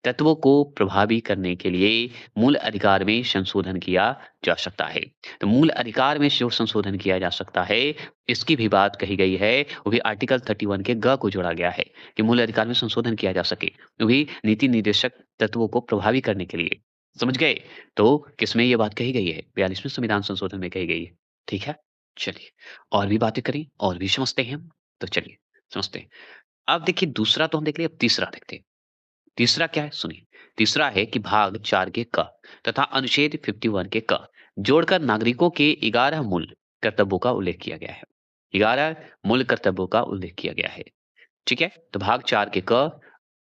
तत्वों को प्रभावी करने के लिए मूल अधिकार में संशोधन किया जा सकता है। तो मूल अधिकार में जो संशोधन किया जा सकता है, इसकी भी बात कही गई है। वो भी आर्टिकल 31 के ग को जोड़ा गया है कि मूल अधिकार में संशोधन किया जा सके। वो भी नीति निर्देशक तत्वों को प्रभावी करने के लिए। समझ गए? तो किसमें ये बात कही गई है? 42वें संविधान संशोधन में कही गई है। ठीक है? चलिए, और भी बातें करें, और भी समझते हैं हम। तो चलिए, समझते हैं। अब देखिए दूसरा तो हम देख लिया, अब तीसरा देखते हैं। तीसरा क्या है? सुनिए। तीसरा है कि भाग 4 के क तथा अनुच्छेद 51 के क जोड़कर नागरिकों के 11 मूल कर्तव्यों का उल्लेख किया गया है। 11 मूल कर्तव्यों का उल्लेख किया गया है। ठीक है? तो भाग 4 के क,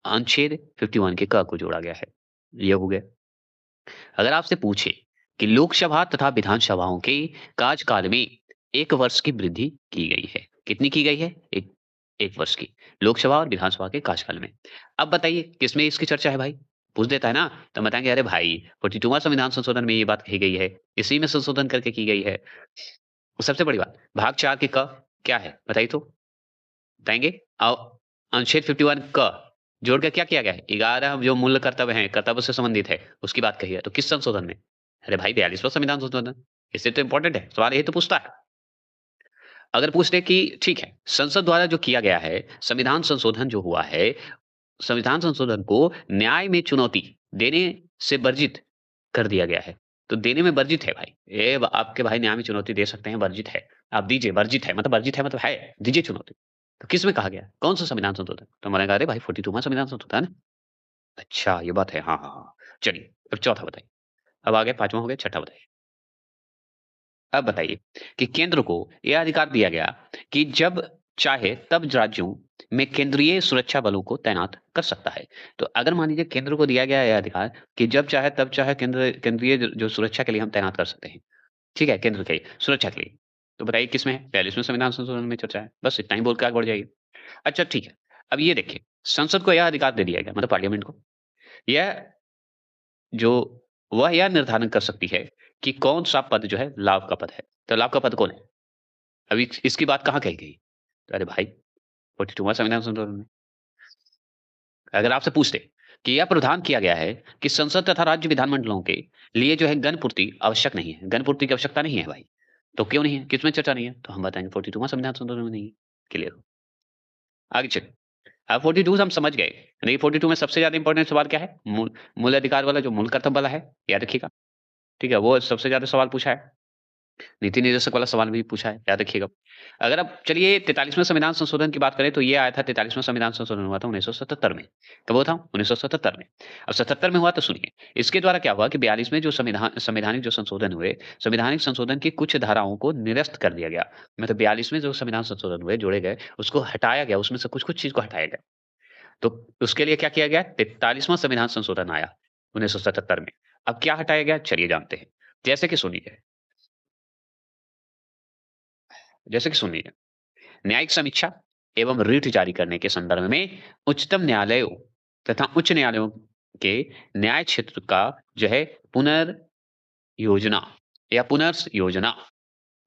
अनुच्छेद 51 के क को जोड़ा गया है। ये हो गया। अगर आपसे पूछे कि लोकसभा तथा विधानसभाओं के कार्यकाल में 1 वर्ष की वृद्धि की गई है। कितनी की गई है? 1 वर्ष की। लोकसभा और विधानसभा के कार्यकाल में। अब बताइए किसमें इसकी चर्चा है भाई? पूछ देता है ना, तो हम बताएँगे अरे भाई 42वां संविधान संशोधन में ये बात कही गई है, इसी में संशोधन करके की गई है। और सबसे बड़ी बात, भाग 4 के क क्या है? बताइए तो? बताएँगे? अनुच्छेद 51 क जोड़ के क्या किया गया है? 11 जो मूल कर्तव्य हैं, कर्तव्य से संबंधित है, उसकी बात कही है। तो किस संशोधन में? अरे भाई 42वां संविधान संशोधन। इससे तो इम्पोर्टेंट है, सवाल यही तो पूछता है। अगर पूछ ले कि ठीक है, संसद द्वारा जो किया गया है, संविधान संशोधन जो हुआ है, संविधान संशोधन को न्याय में चुनौती देने से वर्जित कर दिया गया है। तो देने में वर्जित है भाई। आपके भाई न्याय में चुनौती दे सकते हैं, वर्जित है। आप दीजिए, वर्जित है मतलब है, दीजिए चुनौती। तो किसमें कहा गया है? कौन-सा संविधान संशोधन? तो मैंने कहा अरे भाई 42वां संविधान संशोधन। अच्छा ये बात है। हाँ, हाँ, हाँ। चलिए, अब चौथा बताइए। अब आ गया 5वां हो गया, छठा बताइए। अब बताइए कि केंद्र को यह अधिकार दिया गया कि जब चाहे तब राज्यों में केंद्रीय सुरक्षा बलों को तैनात कर सकता है। तो अगर मान लीजिए केंद्र को दिया गया यह अधिकार कि जब चाहे तब चाहे केंद्रीय जो सुरक्षा के लिए हम तैनात कर सकते हैं। ठीक है? केंद्र के लिए, सुरक्षा के लिए। तो बताइए किसमें है? 42वें संविधान संशोधन में चर्चा है। बस इतना ही बोल के आगे बढ़ जाइए। अच्छा ठीक है। अब ये देखिए, संसद को यह अधिकार दे दिया गया मतलब पार्लियामेंट को। यह जो वह यह निर्धारण कर सकती है कि कौन-सा पद जो है लाभ का पद है। तो लाभ का पद कौन है? अभी इसकी बात कहाँ कही गई? तो अरे भाई 42वां संविधान संशोधन में। अगर आपसे पूछ ले कि यह प्रावधान किया गया है कि संसद तथा राज्य विधानमंडलों के लिए जो है गण पूर्ति आवश्यक नहीं है। गण पूर्ति की आवश्यकता नहीं है भाई। तो क्यों नहीं है? किसमें चर्चा नहीं है? तो हम बताएँगे 42वां संविधान संशोधन में नहीं है। क्लियर। आगे चलिए। अब 42 हम समझ गए। यानी कि 42 में सबसे ज़्यादा इंपोर्टेंट सवाल क्या है? मूल अधिकार वाला जो मूल कर्तव्य वाला है, याद रखिएगा। ठीक है? वो सबसे ज़्यादा सवाल पूछा है। नीति निर्देशक वाला सवाल भी पूछा है, याद रखिएगा। अगर अब चलिए 43वें संविधान संशोधन की बात करें तो ये आया था 43वां संविधान संशोधन हुआ था 1977 में। कब हुआ था? 1977 में। अब 77 में हुआ तो सुनिए, इसके द्वारा क्या हुआ कि 42वें जो संवैधानिक जो संशोधन हुए, संवैधानिक संशोधन की कुछ धाराओं को निरस्त कर दिया गया। मतलब 42वें जो संविधान संशोधन हुए, जोड़े गए, उसको हटाया गया, उसमें से कुछ-कुछ चीज़ को हटाया गया। तो उसके लिए क्या किया गया? 43वां संविधान संशोधन आया 1977 में। अब क्या हटाया गया? चलिए जानते हैं। जैसे कि सुनिए सुनिए न्यायिक समीक्षा एवं रिट जारी करने के संदर्भ में उच्चतम न्यायालयों तथा उच्च न्यायालयों के न्याय क्षेत्र का जो है पुनर्योजना या पुनर्स योजना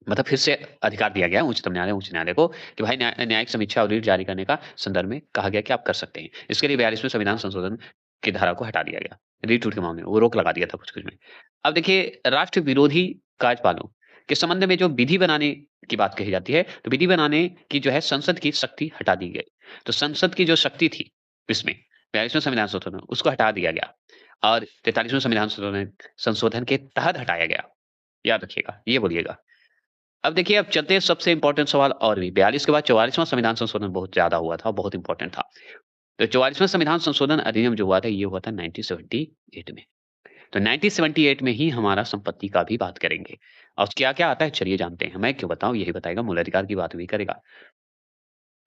मतलब फिर से अधिकार दिया गया उच्चतम न्यायालय उच्च न्यायालय को कि भाई न्यायिक समीक्षा और रिट जारी करने का संदर्भ में कहा गया कि आप कर सकते हैं। इसके लिए 42वें संविधान संशोधन की धारा को हटा दिया गया। रिट उट के मामले में वो रोक लगा दिया था कुछ-कुछ में। अब देखिए राष्ट्र विरोधी कार्यपालों के संबंध में जो विधि बनाने की बात कही जाती है, तो विधि बनाने की जो है संसद की शक्ति हटा दी गई। तो संसद की जो शक्ति थी इसमें 42वें संविधान संशोधन में उसको हटा दिया गया और 43वें संविधान संशोधन संशोधन के तहत हटाया गया। याद रखिएगा, ये बोलिएगा। अब देखिए, अब चलते हैं सबसे इम्पोर्टेंट सवाल और भी 42 के बाद 44वां संविधान संशोधन बहुत ज़्यादा हुआ था, बहुत इम्पोर्टेंट था। तो 44वां संविधान संशोधन अधिनियम जो हुआ था, ये हुआ था 1978 में। तो 1978 में ही हमारा संपत्ति का भी बात करेंगे। और क्या-क्या आता है चलिए जानते हैं। मैं क्यों बताऊँ यही बताएगा, मूल अधिकार की बात भी करेगा।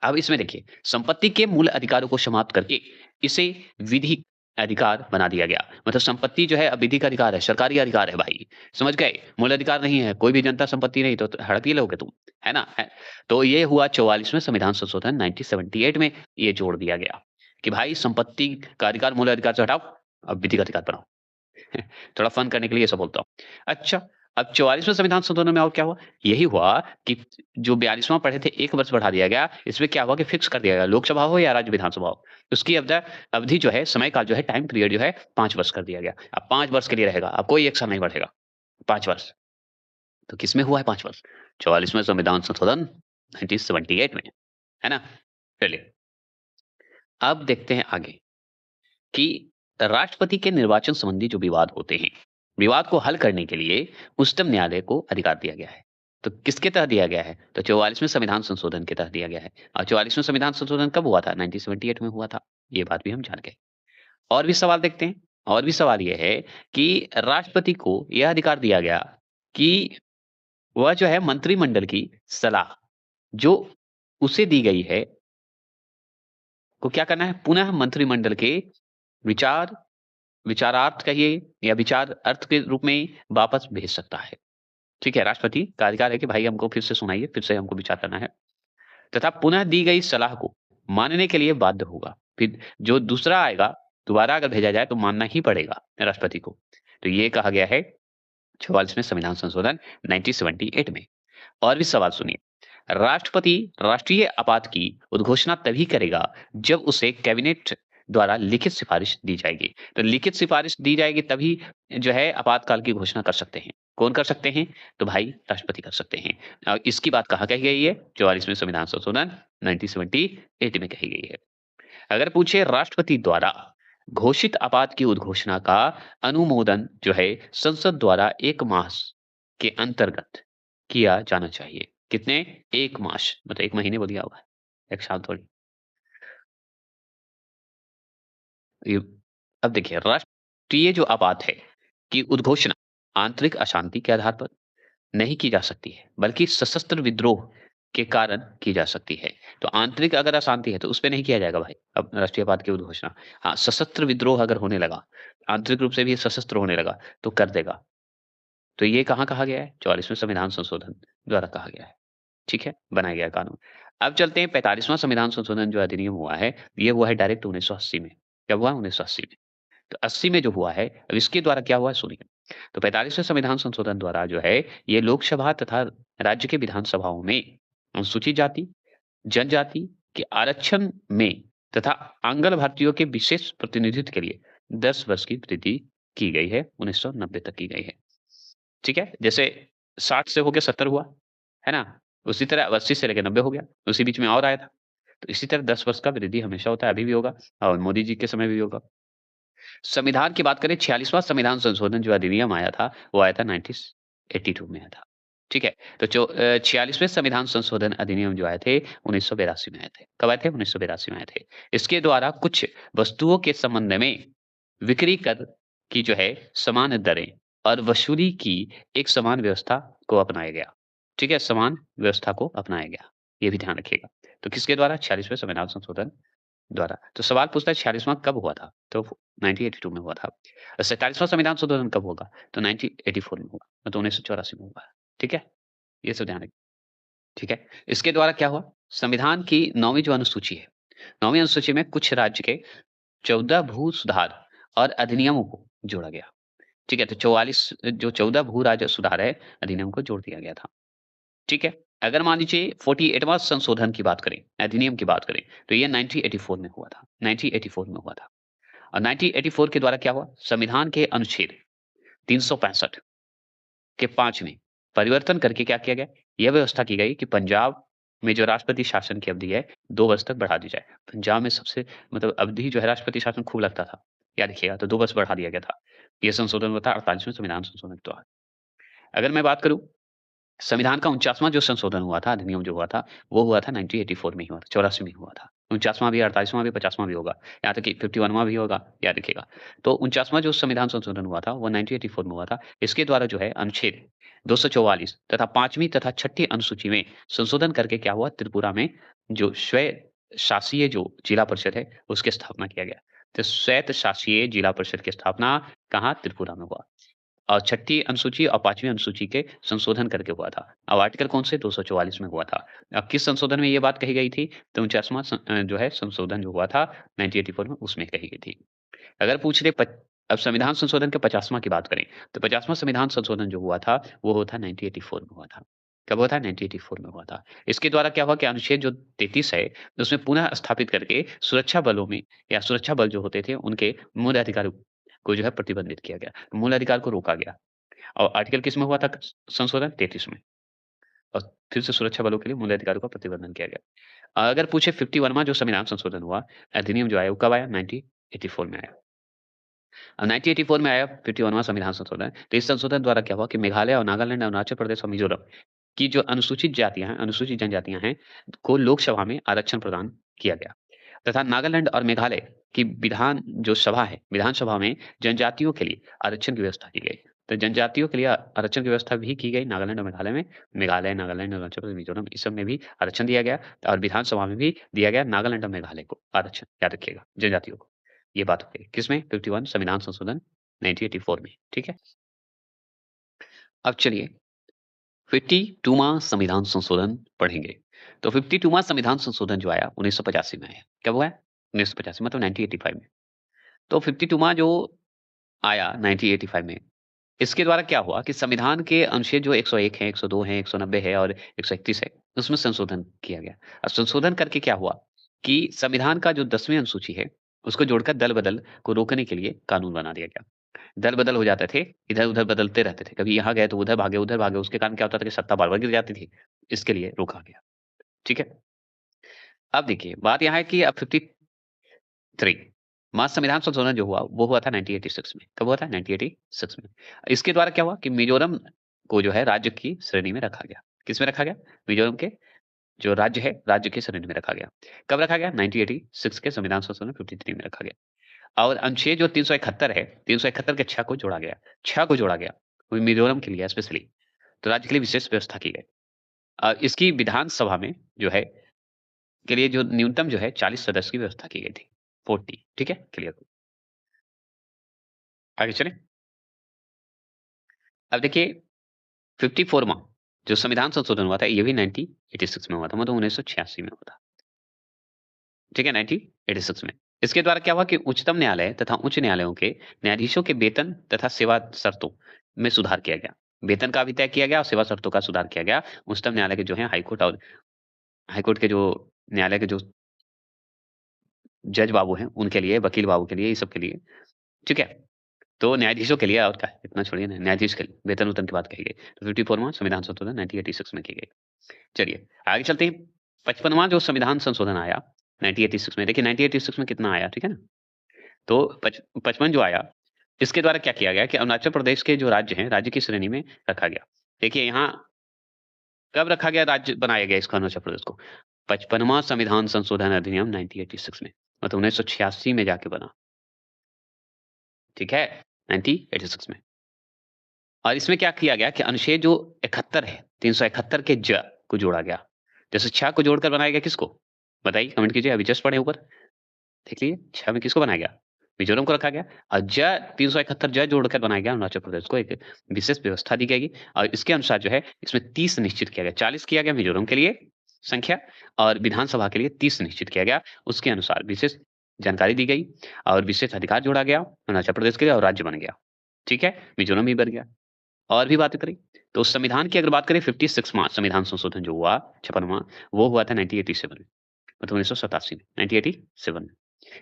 अब इसमें देखिए, संपत्ति के मूल अधिकारों को समाप्त करके इसे विधिक अधिकार बना दिया गया। मतलब संपत्ति जो है अब विधिक अधिकार है, सरकारी अधिकार है भाई। समझ गए? मूल अधिकार नहीं है, कोई भी जनता संपत्ति नहीं तो हड़प ही लोगे तुम, है ना? है। तो ये हुआ 44वें संविधान संशोधन 1978 में ये जोड़ दिया गया कि भाई संपत्ति का अधिकार मूल अधिकार से हटाओ, अब विधिक अधिकार बनाओ। थोड़ा फन करने के लिए ऐसा बोलता हूँ। अच्छा, अब 44वें संविधान संशोधन में और क्या हुआ? यही हुआ कि जो 42वां पढ़े थे 1 वर्ष बढ़ा दिया गया। इसमें क्या हुआ कि फिक्स कर दिया गया, लोकसभा हो या राज्य विधानसभा हो। उसकी अवधि जो है, समय काल जो है, टाइम पीरियड जो है 5 वर्ष कर दिया गया। अब 5 वर्ष के लिए रहेगा, अब कोई 1 साल नहीं बढ़ेगा, 5 वर्ष। तो किसमें हुआ है 5 वर्ष? 44वें संविधान संशोधन 1978 में, है ना? चलिए, अब देखते हैं आगे। कि राष्ट्रपति के निर्वाचन संबंधी जो विवाद होते हैं, विवाद को हल करने के लिए उच्चतम न्यायालय को अधिकार दिया गया है। तो किसके तहत दिया गया है? तो 44वें संविधान संशोधन के तहत दिया गया है। और 44वें संविधान संशोधन कब हुआ था? 1978 में हुआ था। ये बात भी हम जान गए। और भी सवाल देखते हैं। और भी सवाल ये है कि राष्ट्रपति को यह अधिकार दिया गया कि वह जो है मंत्रिमंडल की सलाह जो उसे दी गई है, को क्या करना है? पुनः मंत्रिमंडल के विचार विचारार्थ कहिए या विचार अर्थ के रूप में वापस भेज सकता है। ठीक है? राष्ट्रपति का अधिकार है कि भाई हमको फिर से सुनाइए, फिर से हमको विचार करना है। तथा पुनः दी गई सलाह को मानने के लिए बाध्य होगा। फिर जो दूसरा आएगा, दोबारा अगर भेजा जाए तो मानना ही पड़ेगा राष्ट्रपति को। तो ये कहा गया है 44वें संविधान संशोधन 1978 में। और भी सवाल सुनिए। राष्ट्रपति राष्ट्रीय आपात की उद्घोषणा तभी करेगा जब उसे कैबिनेट द्वारा लिखित सिफारिश दी जाएगी। तो लिखित सिफारिश दी जाएगी तभी जो है आपातकाल की घोषणा कर सकते हैं। कौन कर सकते हैं? तो भाई राष्ट्रपति कर सकते हैं। इसकी बात कहाँ कही गई है? 44वें संविधान संशोधन 1978 में कही गई है। अगर पूछे राष्ट्रपति द्वारा घोषित आपात की उद्घोषणा का अनुमोदन जो है संसद द्वारा 1 मास के अंतर्गत किया जाना चाहिए। कितने? 1 मास मतलब 1 महीने बोल दिया होगा। 1 साल थोड़ी। ये अब देखिए राष्ट्रीय जो आपात है की उद्घोषणा आंतरिक अशांति के आधार पर नहीं की जा सकती है, बल्कि सशस्त्र विद्रोह के कारण की जा सकती है। तो आंतरिक अगर अशांति है, तो उसपे नहीं किया जाएगा भाई, अब राष्ट्रीय आपात की उद्घोषणा। हाँ, सशस्त्र विद्रोह अगर होने लगा, आंतरिक रूप से भी सशस्त्र होने लगा, तो कर देगा। तो ये कहाँ कहा गया है? 44वें संविधान संशोधन द्वारा कहा गया है। ठीक है? बनाया गया कानून। अब चलते हैं 45वां संविधान संशोधन जो अधिनियम हुआ है, ये हुआ है डायरेक्ट 1980 में। कब हुआ? 1980 में। तो 80 में जो हुआ है, अब इसके द्वारा क्या हुआ है सुनिए। तो 45वें संविधान संशोधन द्वारा जो है, ये लोकसभा तथा राज्य के विधानसभाओं में अनुसूचित जाति, जनजाति के आरक्षण में तथा आंगन भारतीयों के विशेष प्रतिनिधित्व के लिए 10 वर्ष की वृद्धि की गई है, 1990 तक की गई है। ठीक है? जैसे 60 से होके 70 हुआ, है ना? उसी तरह अब 80 से लेके 90 हो गया, उसी बीच में और आया था। तो इसी तरह 10 वर्ष का वृद्धि हमेशा होता है, अभी भी होगा और मोदी जी के समय भी होगा। संविधान की बात करें 46वां संविधान संशोधन जो अधिनियम आया था, वो आया था 1982 में आया था। ठीक है? तो 46वें संविधान संशोधन अधिनियम जो आए थे 1982 में आए थे। कब आए थे? 1982 में आए थे। इसके द्वारा कुछ वस्तुओं के संबंध में बिक्री कर की जो है समान दरें और वसूली की एक समान व्यवस्था को अपनाया गया। ठीक है? समान व्यवस्था को अपनाया गया। ये भी ध्यान रखिएगा। तो किसके द्वारा? 46वें संविधान संशोधन द्वारा। तो सवाल पूछता है 46वां कब हुआ था? तो 1982 में हुआ था। 47वां संविधान संशोधन कब होगा? तो 1984 में हुआ, मतलब 1984 में हुआ। ठीक है? ये सब ध्यान रखिए। ठीक है? इसके द्वारा क्या हुआ? संविधान की 9वीं जो अनुसूची है, 9वीं अनुसूची में कुछ राज्य के 14 भू सुधार और अधिनियमों को जोड़ा गया। ठीक है? तो 44 जो 14 भू राज्य सुधार है, अधिनियम को जोड़ दिया गया था। ठीक है? अगर मान लीजिए 48वां संशोधन की बात करें, अधिनियम की बात करें, तो ये 1984 में हुआ था। 1984 में हुआ था। और 1984 के द्वारा क्या हुआ? संविधान के अनुच्छेद 365 के 5 में परिवर्तन करके क्या किया गया? यह व्यवस्था की गई कि पंजाब में जो राष्ट्रपति शासन की अवधि है, 2 वर्ष तक बढ़ा दी जाए। पंजाब में सबसे मतलब अवधि जो है राष्ट्रपति शासन खूब लगता था। याद रखिएगा, तो 2 वर्ष बढ़ा दिया गया था। ये संशोधन हुआ था 48वें संविधान संशोधन के द्वारा। अगर मैं बात करूँ संविधान का 49वां जो संशोधन हुआ था, अधिनियम जो हुआ था, वो हुआ था 1984 में ही हुआ था, 84 में ही हुआ था। 49वां भी, 48वां भी, 50वां भी होगा। यहाँ तक कि 51वां भी होगा, याद रखिएगा। तो 49वां जो संविधान संशोधन हुआ था, वो 1984 में हुआ था। इसके द्वारा जो है अनुच्छेद 244 तथा 5वीं तथा 6ठी अनुसूची में संशोधन करके क्या हुआ, त्रिपुरा में जो स्वय शासीय जो जिला परिषद है, उसकी स्थापना किया गया। तो स्वायत्त शासीय जिला परिषद की स्थापना कहाँ? त्रिपुरा में हुआ। और छठी अनुसूची और 5वीं अनुसूची के संशोधन करके हुआ था। अब आर्टिकल कौन से 244 में हुआ था। अब किस संशोधन में ये बात कही गई थी? तो 49वां जो है संशोधन जो हुआ था 1984 में उसमें कही गई थी। अगर पूछ ले प अब संविधान संशोधन के 50वां की बात करें, तो 50वां संविधान संशोधन जो हुआ था, वो हुआ था 1984 में हुआ था। कब हुआ था? 1984 में हुआ था। इसके द्वारा क्या हुआ कि अनुच्छेद जो 33 है, उसमें पुनः स्थापित करके सुरक्षा बलों में या सुरक्षा बल जो होते थे, उनके मूल अधिकारों को जो है प्रतिबंधित किया गया। मूल अधिकार को रोका गया। और आर्टिकल किसमें हुआ था संशोधन? 33 में। और फिर से सुरक्षा बलों के लिए मूल अधिकारों का प्रतिबंधन किया गया। अगर पूछे 51वां जो संविधान संशोधन हुआ, अधिनियम जो आया वो कब आया? 1984 में आया। अब 1984 में आया 51वां संविधान संशोधन। तो इस संशोधन द्वारा क्या हुआ कि मेघालय और नागालैंड, अरुणाचल प्रदेश और मिज़ोरम की जो अनुसूचित जातियाँ हैं, अनुसूचित जनजातियाँ हैं, को लोकसभा में आरक्षण प्रदान किया गया। तथा नागालैंड और मेघालय की जो सभा है, विधानसभा में जनजातियों के लिए आरक्षण की व्यवस्था की गई। तो जनजातियों के लिए आरक्षण की व्यवस्था भी की गई नागालैंड और मेघालय में। मेघालय, नागालैंड, अरुणाचल प्रदेश, मिज़ोरम इस सब में भी आरक्षण दिया गया और विधानसभा में भी दिया गया नागालैंड और मेघालय को आरक्षण, याद रखिएगा, जनजातियों को। ये बात हो गई। किसमें? 51 संविधान संशोधन 1984 में, ठीक है? अब चलिए 52वां संविधान संशोधन पढ़ेंगे। तो 52वां संविधान संशोधन जो आया 1985 में आया। कब हुआ है? 1985 मतलब 1985 में। तो 52वां जो आया 1985 में, इसके द्वारा क्या हुआ कि संविधान के अनुच्छेद जो 101 है, 102 है, 190 है और 131 है, उसमें संशोधन किया गया। अब संशोधन करके क्या हुआ कि संविधान का जो 10वीं अनुसूची है, उसको जोड़कर दल-बदल को रोकने के लिए कानून बना दिया गया। दल-बदल हो जाते थे, इधर-उधर बदलते रहते थे। कभी यहाँ गए तो उधर भागे, उसके कारण क्या होता था कि सत्ता बार-बार गिर जाती थी। इसके लिए रोका गया। ठीक है? अब देखिए, बात यहाँ है कि अब 53 माँ संविधान संशोधन जो हुआ, वो हुआ था 1986 में। कब हुआ था? 1986 में। इसके द्वारा क्या हुआ कि मिज़ोरम को जो है राज्य की श्रेणी में रखा गया। किसमें रखा गया? मिज़ोरम के जो राज्य है, राज्य की श्रेणी में रखा गया। कब रखा गया? 1986 के संविधान संशोधन 53 में रखा गया। और अनुच्छेद जो 371 है, 371 के 6 को जोड़ा गया। 6 को जोड़ा गया, वो मिज़ोरम के लिए स्पेशली। तो राज्य के लिए विशेष व्यवस्था की गई। इसकी विधानसभा में जो है के लिए जो न्यूनतम जो है 40 सदस्य की व्यवस्था की गई थी। 40 ठीक है? क्लियर। आगे चलें? अब देखिए 54वां जो संविधान संशोधन हुआ था, ये भी 1986 में हुआ था, मतलब 1986 में हुआ था। ठीक है? 1986 में। इसके द्वारा क्या हुआ कि उच्चतम न्यायालय तथा उच्च न्यायालयों के न्यायाधीशों के वेतन तथा सेवा शर्तों में सुधार किया गया। वेतन का भी तय किया गया और सेवा शर्तों का सुधार किया गया। उच्चतम न्यायालय के जो है हाईकोर्ट के जो न्यायालय के जो जज बाबू हैं, उनके लिए, वकील बाबू के लिए, ये सब के लिए। ठीक है? तो न्यायाधीशों के लिए और क्या है, इतना छोड़िए ना, न्यायाधीश के लिए वेतन-वूतन की बात कही गई। तो 54वां संविधान संशोधन 1986 में की गई। चलिए, आगे चलते हैं। 55वां जो संविधान संशोधन आया 1986 में, देखिए 1986 में कितना आया, ठीक है ना? तो 55 जो आया, इसके द्वारा क्या किया गया कि अरुणाचल प्रदेश के जो राज्य हैं, राज्य की श्रेणी में रखा गया। देखिए यहाँ कब रखा गया, राज्य बनाया गया इसको अरुणाचल प्रदेश को? 55वां संविधान संशोधन अधिनियम 1986 में, मतलब 1986 में जाके बना, ठीक है? 1986 में। और इसमें क्या किया गया कि अनुच्छेद जो 71 है, 371 के को जोड़ा गया। जैसे 6 को जोड़कर बनाया गया किसको? बताइए, कमेंट कीजिए, अभी जस्ट पढ़े ऊपर। देख लीजिए, 6 में किसको बनाया गया? मिज़ोरम को रखा गया और 371 जोड़कर बनाया गया अरुणाचल प्रदेश को, एक विशेष व्यवस्था दी गई और इसके अनुसार जो है, इसमें 30 निश्चित किया गया। 40 किया गया मिज़ोरम के लिए संख्या और विधानसभा के लिए 30 निश्चित किया गया। उसके अनुसार विशेष जानकारी दी गई और विशेष अधिकार जोड़ा गया अरुणाचल प्रदेश के लिए और राज्य बन गया। ठीक है? मिज़ोरम भी बन गया। और भी बातें करें, तो संविधान की अगर बात करें 56वां संविधान संशोधन जो हुआ 56वां, वो हुआ था 1987 में, मतलब 1987 में, 1987 में।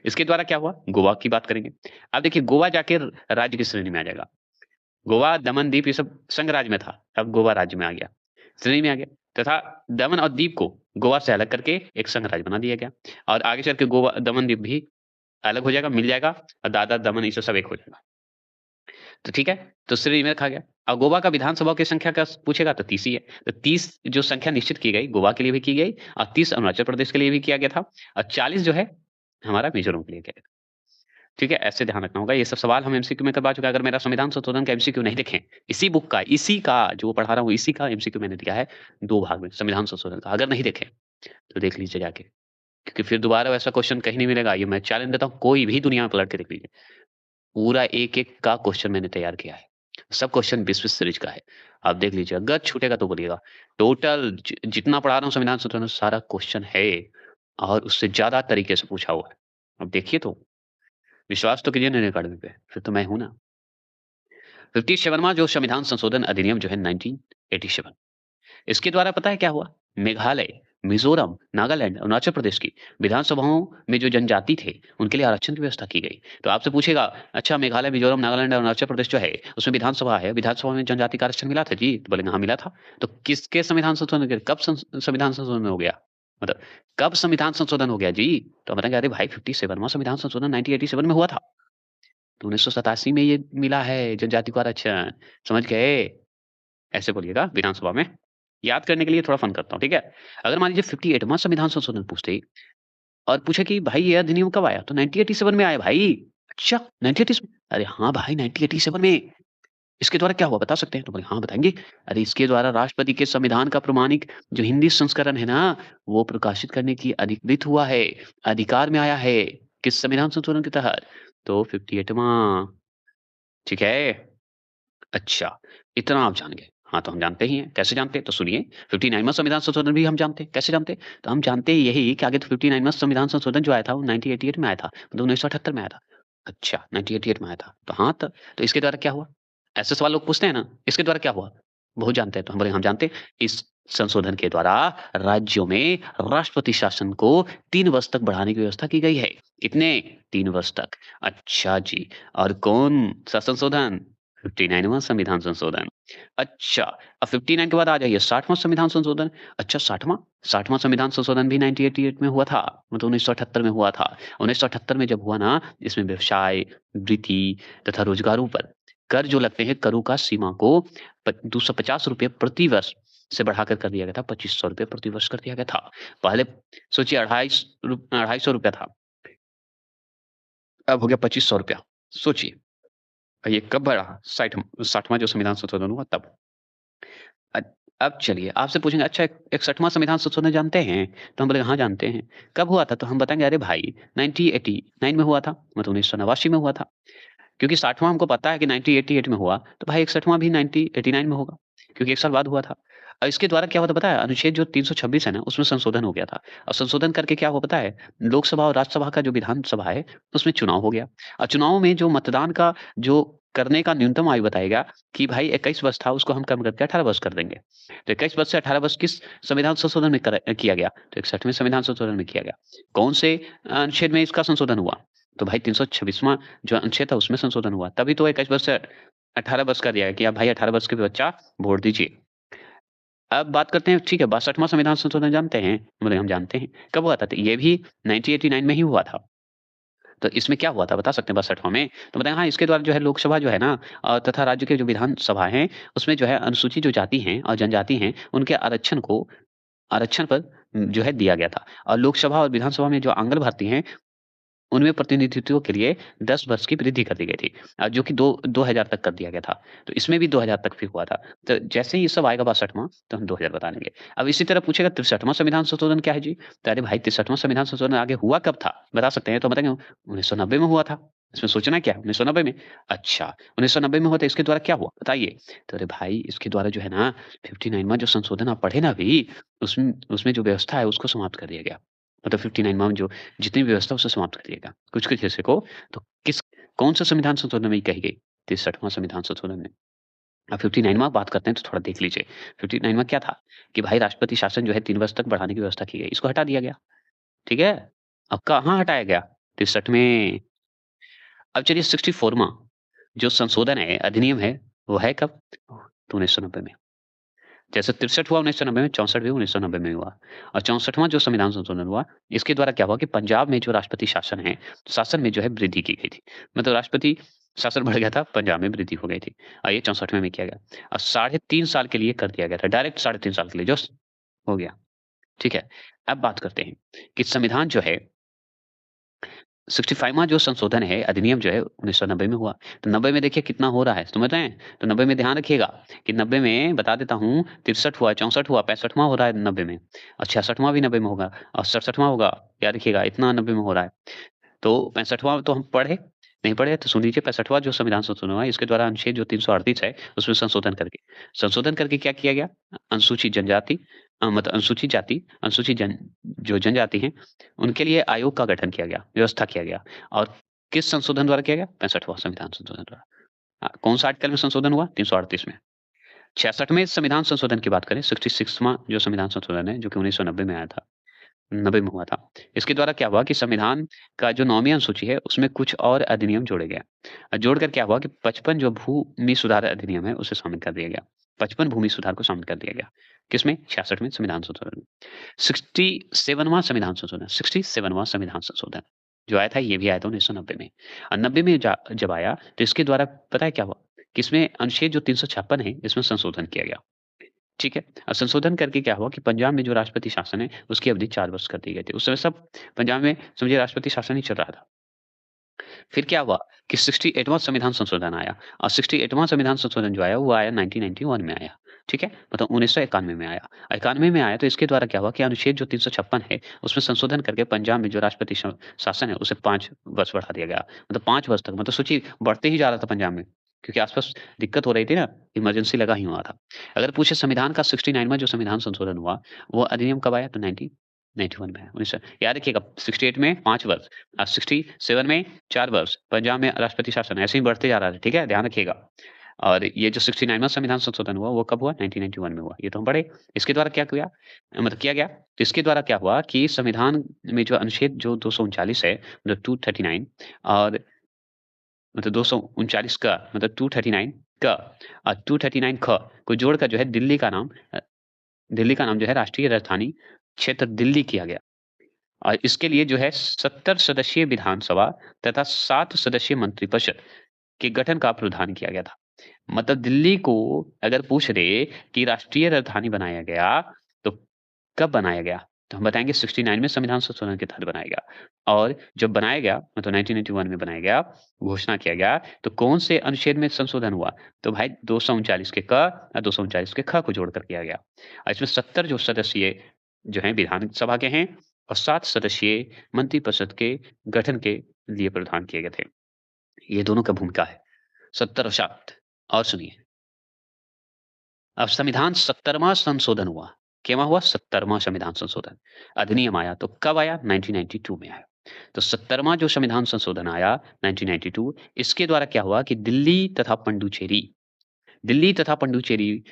इसके द्वारा क्या हुआ? गोवा की बात करेंगे। अब देखिए गोवा जाके राज्य की श्रेणी में आ जाएगा। गोवा, दमन, दीव ये सब संघ राज्य में था, अब गोवा राज्य में आ गया, श्रेणी में आ गया तथा दमन और दीव को गोवा से अलग करके एक संघ राज्य बना दिया गया और आगे चल के गोवा, दमन, दीव भी अलग हो जाएगा, मिल जाएगा और दादरा, दमन ये सब एक हो जाएगा। तो ठीक है, तो श्रेणी में रखा गया। अब गोवा का विधानसभा की संख्या का पूछेगा तो 30 ही है। तो 30 जो संख्या निश्चित की गई, गोवा के लिए भी की गई और 30 अरुणाचल प्रदेश के लिए भी किया गया था और 40 जो है हमारा मिज़ोरम के लिए किया गया। ठीक है, ऐसे ध्यान रखना होगा। ये सब सवाल हम एमसीक्यू में करवा चुके हैं। अगर मेरा संविधान संशोधन का एमसीक्यू नहीं देखें, इसी बुक का, इसी का जो पढ़ा रहा हूँ, इसी का एमसीक्यू मैंने दिया है 2 भाग में, संविधान संशोधन का। अगर नहीं देखे, तो देख लीजिए जाके, क्योंकि फिर दोबारा वैसा क्वेश्चन कहीं नहीं मिलेगा। ये मैं चैलेंज देता हूँ, कोई भी दुनिया में पलट के देख लीजिए। पूरा एक-एक का क्वेश्चन मैंने तैयार किया है। सब क्वेश्चन 20-20 सीरीज का है। आप देख लीजिए, अगर छूटेगा तो बोलिएगा। टोटल जितना पढ़ा रहा हूँ संविधान संशोधन सारा क्वेश्चन है और उससे ज़्यादा तरीके से पूछा हुआ है। अब देखिए तो, विश्वास तो कीजिए ना अनअकैडमी पे, फिर तो मैं हूँ ना। 57वां जो संविधान संशोधन अधिनियम जो है 1987, इसके द्वारा पता है क्या हुआ? मेघालय, मिज़ोरम, नागालैंड, अरुणाचल प्रदेश की विधानसभाओं में जो जनजाति थे, उनके लिए आरक्षण की व्यवस्था की गई। तो आपसे पूछेगा, अच्छा मेघालय, मिज़ोरम, नागालैंड, अरुणाचल प्रदेश जो है, उसमें विधानसभा है, विधानसभा में जनजाति का आरक्षण मिला था जी? तो बोलेंगे हाँ मिला था। तो किसके संविधान संशोधन के कब संविधान संशोधन हो गया? मतलब कब संविधान संशोधन हो गया जी? तो हम बताएँगे अरे भाई 57वां संविधान संशोधन 1987 में हुआ था। तो 1987 में ये मिला है जनजाति को आरक्षण, समझ गए? ऐसे बोलिएगा विधानसभा में। याद करने के लिए थोड़ा फन करता हूँ, ठीक है? अगर मान लीजिए 58वां संविधान संशोधन पूछते और पूछे कि भाई ये अधिनियम कब आया? तो 1987 में आया भाई। अच्छा 1987 अरे हाँ भाई 1987 में। इसके द्वारा क्या हुआ बता सकते हैं? तो बोले हाँ बताएँगे। अरे इसके द्वारा राष्ट्रपति के संविधान का प्रमाणिक जो हिंदी संस्करण है ना, वो प्रकाशित करने की अधिकृत हुआ है, अधिकार में आया है। किस संविधान संशोधन के तहत? तो 58वां ठीक है? अच्छा, इतना आप जान गए। हाँ, तो हम जानते ही हैं। कैसे जानते हैं? तो सुनिए, 59वां संविधान संशोधन भी हम जानते हैं। कैसे जानते हैं? तो हम जानते हैं यही कि आगे तो 59वां संविधान संशोधन जो आया था वो 1988 में आया था, मतलब 1978 में आया था। अच्छा, 1988 में आया था। तो हाँ, तो इसके द्वारा क्या हुआ? ऐसे सवाल लोग पूछते हैं ना, इसके द्वारा क्या हुआ? बहुत जानते हैं, तो हम बोले हम जानते हैं। इस संशोधन के द्वारा राज्यों में राष्ट्रपति शासन को 3 वर्ष तक बढ़ाने की व्यवस्था की गई है। कितने? 3 वर्ष तक। अच्छा जी, और कौन-सा संशोधन? 59वां संविधान संशोधन। अच्छा, अब 59 के बाद आ जाइए 60वां संविधान संशोधन। अच्छा 60वां? 60वां संविधान संशोधन भी 1988 में हुआ था, मतलब 1978 में हुआ था। 1978 में जब हुआ ना, इसमें व्यवसाय, वृत्ति तथा रोजगारों पर कर जो लगते हैं, करों का सीमा को ₹250 प्रति वर्ष से बढ़ाकर कर दिया गया था, ₹2500 प्रति वर्ष कर दिया गया था। पहले सोचिए 250 था, अब हो गया ₹2500। सोचिए, ये कब बढ़ा? 60वां जो संविधान संशोधन हुआ तब। अ, अब चलिए आपसे पूछेंगे अच्छा 61वां संविधान संशोधन जानते हैं? तो हम बोलेंगे हाँ जानते हैं। कब हुआ था? तो हम बताएँगे अरे भाई 1989 में हुआ था, मतलब 1989 में हुआ था। क्योंकि 60वां हमको पता है कि 1988 में हुआ, तो भाई 61वां भी 1989 में होगा, क्योंकि 1 साल बाद हुआ था। इसके द्वारा क्या हुआ था पता है? अनुच्छेद जो 326 है ना, उसमें संशोधन हो गया था और संशोधन करके क्या हुआ पता है? लोकसभा और राज्यसभा का जो विधानसभा है, उसमें चुनाव हो गया और चुनाव में जो मतदान का जो करने का न्यूनतम आयु बताया गया कि भाई 21 वर्ष था, उसको हम कम करके 18 वर्ष कर देंगे। तो 21 वर्ष से 18 वर्ष किस संविधान संशोधन में किया गया? तो 61वें संविधान संशोधन में किया गया। कौन से अनुच्छेद में इसका संशोधन हुआ? तो भाई 326वां जो अनुच्छेद था उसमें संशोधन हुआ। तभी तो 21 वर्ष से 18 वर्ष कर दिया गया कि अब भाई 18 वर्ष के भी बच्चा वोट दीजिए। अब बात करते हैं ठीक है 62वां संविधान संशोधन जानते हैं? बोले हम जानते हैं। कब हुआ था? तो ये भी 1989 में ही हुआ था। तो इसमें क्या हुआ था बता सकते हैं 62वां में? तो बताएँ हाँ, इसके द्वारा जो है लोकसभा जो है ना तथा राज्य के जो विधानसभा हैं, उसमें जो है अनुसूचित जो जाति हैं और जनजाति हैं, उनके आरक्षण पर जो है दिया गया था। और लोकसभा और विधानसभा में जो आंगन भर्ती हैं, उनमें प्रतिनिधित्व के लिए 10 वर्ष की वृद्धि कर दी गई थी जो कि 2000 तक कर दिया गया था। तो इसमें भी 2000 तक भी हुआ था। तो जैसे ही ये सब आएगा 62वां तो हम 2000 बता देंगे। अब इसी तरह पूछेगा 63वां संविधान संशोधन क्या है जी? तो अरे भाई 63वां संविधान संशोधन आगे हुआ कब था? बता सकते हैं? तो बताएँगे 1990 में हुआ था। इसमें सोचना क्या है 1990 में? अच्छा 1990 में हुआ था इसके द्वारा क्या हुआ? बताइए? तो अरे भाई इसके द्वारा जो है ना 59वां जो संशोधन आप पढ़े ना अभी, उसमें उसमें जो व्यवस्था है उसको समाप्त कर दिया गया। मतलब 59वां जो जितनी भी व्यवस्था है उसे समाप्त कर दिएगा। कुछ-कुछ हिस्से को तो किस कौन-सा संविधान संशोधन में ये कही गई? 63वां संविधान संशोधन में। अब 59वां बात करते हैं तो थोड़ा देख लीजिए। 59वां क्या था? कि भाई राष्ट्रपति शासन जो है 3 वर्ष तक बढ़ाने की व्यवस्था की गई। इसको हटा दिया गया, ठीक है? अब कहाँ हटाया गया? 63वें। अब चलिए 64वां जो संशोधन है, अधिनियम है, वो है कब? तो 1990 में। जैसे 63 हुआ 1990 में, 64 भी 1990 में हुआ और 64वां जो संविधान संशोधन हुआ, इसके द्वारा क्या हुआ कि पंजाब में जो राष्ट्रपति शासन है, शासन में जो है वृद्धि की गई थी। मतलब राष्ट्रपति शासन बढ़ गया था, पंजाब में वृद्धि हो गई थी और ये 64वें में किया गया और साढ़े 3 साल के लिए कर दिया गया था, डायरेक्ट साढ़े 3 साल के लिए जो हो गया, ठीक है? अब बात करते हैं कि संविधान जो है 65वां जो संशोधन है, अधिनियम जो है 1990 में हुआ। तो 90 में देखिए कितना हो रहा है, समझ रहे हैं? तो 90 में ध्यान रखिएगा कि 90 में बता देता हूँ 63 हुआ, 64 हुआ, 65वां हो रहा है 90 में और 66वां भी 90 में होगा और 67वां होगा। याद रखिएगा इतना 90 में हो रहा है। तो 65वां तो हम पढ़े, नहीं पढ़े तो सुन लीजिए 65वां जो संविधान संशोधन हुआ इसके द्वारा अनुच्छेद जो 338 है उसमें संशोधन करके क्या किया गया? अनुसूचित जनजाति मतलब अनुसूचित जाति, अनुसूचित जो जनजाति हैं, उनके लिए आयोग का गठन किया गया, व्यवस्था किया गया और किस संशोधन द्वारा किया गया? 65वां संविधान संशोधन द्वारा। कौन-सा आर्टिकल में संशोधन हुआ? 338 में। 66वें संविधान संशोधन की बात करें 66वां जो संविधान संशोधन है जो कि 1990 में आया था। 90 में हुआ था। इसके द्वारा क्या हुआ कि संविधान का जो 9वीं अनुसूची है, उसमें कुछ और अधिनियम जोड़े गए। जोड़कर क्या हुआ कि 55 जो भूमि सुधार अधिनियम है, उसे शामिल कर दिया गया। 55 भूमि सुधार को शामिल कर दिया गया। किसमें? 66वें संविधान संशोधन में। 67वां संविधान संशोधन 67वां संविधान संशोधन जो आया था, ये भी आया था 1990 में। 90 में जब आया, तो इसके द्वारा पता है क्या हुआ? कि इसमें अनुच्छेद जो 356 है, इसमें संशोधन किया गया। ठीक है? संशोधन करके क्या हुआ कि पंजाब में जो राष्ट्रपति शासन है, उसकी अवधि 4 वर्ष कर दी गई थी। उस समय सब पंजाब में समझिए राष्ट्रपति शासन ही चल रहा था। फिर क्या हुआ कि 68वां संविधान संशोधन आया और 68वां संविधान संशोधन जो आया, वो आया 1991 में आया। ठीक है? मतलब 1991 में आया। 91 में आया तो इसके द्वारा क्या हुआ कि अनुच्छेद जो 356 है, उसमें संशोधन करके पंजाब में जो राष्ट्रपति शासन है, उसे 5 वर्ष बढ़ा दिया गया। मतलब 5 वर्ष तक मतलब सोचिए बढ़ते ही जा रहा था पंजाब में। क्योंकि आस-पास दिक्कत हो रही थी ना, इमरजेंसी लगा ही हुआ था। अगर पूछे संविधान का 69वां जो संविधान संशोधन हुआ, वो अधिनियम कब आया? तो 1991 में आया। 19 याद रखिएगा 68 में 5 वर्ष 67 में 4 वर्ष, पंजाब में राष्ट्रपति शासन ऐसे ही बढ़ते जा रहा है, ठीक है? ध्यान रखिएगा। और ये जो 69वां संविधान संशोधन हुआ, वो कब हुआ? 1991 में हुआ। ये तो हम पढ़े। इसके द्वारा क्या किया मतलब किया गया? तो इसके द्वारा क्या हुआ कि संविधान में जो अनुच्छेद जो 239 है, मतलब 239 और मतलब 239 का मतलब 239 का 239 ख को जोड़कर जो है दिल्ली का नाम जो है राष्ट्रीय राजधानी क्षेत्र दिल्ली किया गया। और इसके लिए जो है 70 सदस्यीय विधानसभा तथा 7 सदस्यीय मंत्रिपरिषद के गठन का प्रावधान किया गया था। मतलब दिल्ली को अगर पूछ रहे कि राष्ट्रीय राजधानी बनाया गया, तो कब बनाया गया? तो हम बताएँगे 69 में संविधान संशोधन के तहत बनाया गया और जब बनाया गया मतलब 1991 में बनाया गया, घोषणा किया गया, तो कौन से अनुच्छेद में संशोधन हुआ? तो भाई 239 के क और 239 के ख को जोड़कर किया गया। और इसमें 70 जो सदस्यीय जो हैं विधानसभा के हैं और 7 सदस्यीय मंत्रिपरिषद के गठन के लिए प्रावधान किए गए थे। ये दोनों का भूमिका है। 70 और 7 और सुनिए अब संविधान 70वां संशोधन हुआ। केवां हुआ? 70वां संविधान संशोधन। अधिनियम आया तो कब आया? 1992 में आया। तो 70वां जो संविधान संशोधन आया 1992 इसके द्वारा क्या हुआ कि दिल्ली तथा पंडुचेरी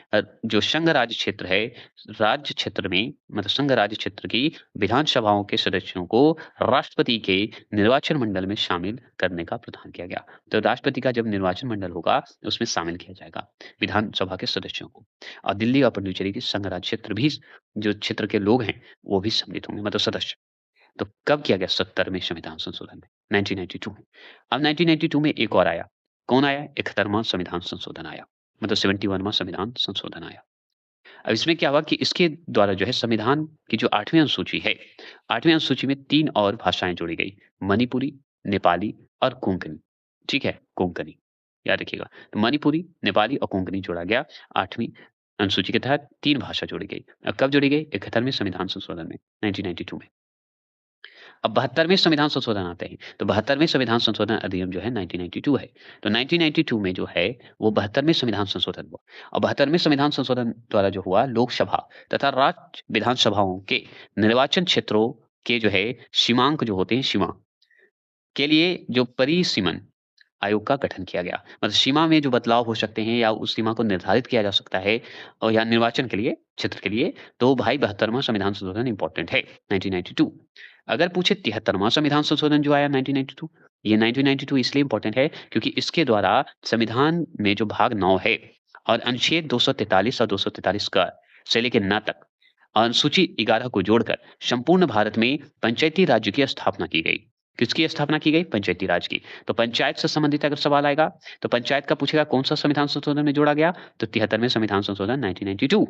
जो संघ राज्य क्षेत्र है, राज्य क्षेत्र में मतलब संघ राज्य क्षेत्र की विधानसभाओं के सदस्यों को राष्ट्रपति के निर्वाचन मंडल में शामिल करने का प्रावधान किया गया। तो राष्ट्रपति का जब निर्वाचन मंडल होगा, उसमें शामिल किया जाएगा विधानसभा के सदस्यों को। और दिल्ली और पंडुचेरी के संघ राज्य क्षेत्र भी जो क्षेत्र के लोग हैं, वो भी सम्मिलित होंगे मतलब सदस्य। तो कब किया गया? 70वें संविधान संशोधन में, 1992 में। अब 1992 में एक और आया। कौन आया? 71वां संविधान संशोधन आया। मतलब 71वां संविधान संशोधन आया। अब इसमें क्या हुआ कि इसके द्वारा जो है संविधान की जो 8वीं अनुसूची है, 8वीं अनुसूची में 3 और भाषाएँ जोड़ी गई, मणिपुरी, नेपाली और कोंकणी। ठीक है? कोंकणी, याद रखिएगा। तो मणिपुरी, नेपाली और कोंकणी जोड़ा गया 8वीं अनुसूची के तहत 3 भाषा जोड़ी गई। कब जोड़ी गई? 71वें संविधान संशोधन में, 1992 में। अब 72वें संविधान संशोधन आते हैं, तो 72वें संविधान संशोधन अधिनियम जो है 1992 है। तो 1992 में जो है वो 72वें संविधान संशोधन हुआ और 72वें संविधान संशोधन द्वारा जो हुआ लोकसभा तथा राज्य विधानसभाओं के निर्वाचन क्षेत्रों के जो है सीमांक जो होते हैं सीमा के लिए जो परिसीमन आयोग का गठन किया गया। मतलब सीमा में जो बदलाव हो सकते हैं या उस सीमा को निर्धारित किया जा सकता है और या निर्वाचन के लिए, क्षेत्र के लिए, तो भाई 72वां संविधान संशोधन इम्पोर्टेंट है, 1992। अगर पूछे 73वां संविधान संशोधन जो आया 1992, ये 1992 इसलिए इम्पोर्टेंट है क्योंकि इसके द्वारा संविधान में जो भाग 9 है और अनुच्छेद 243 और 243 का से लेके न तक अनुसूची 11 को जोड़कर संपूर्ण भारत में पंचायती राज्य की स्थापना की गई। किसकी स्थापना की गई? पंचायती राज की। तो पंचायत से संबंधित अगर सवाल आएगा, तो पंचायत का पूछेगा कौन-सा संविधान संशोधन में जोड़ा गया? तो 73वें संविधान संशोधन 1992।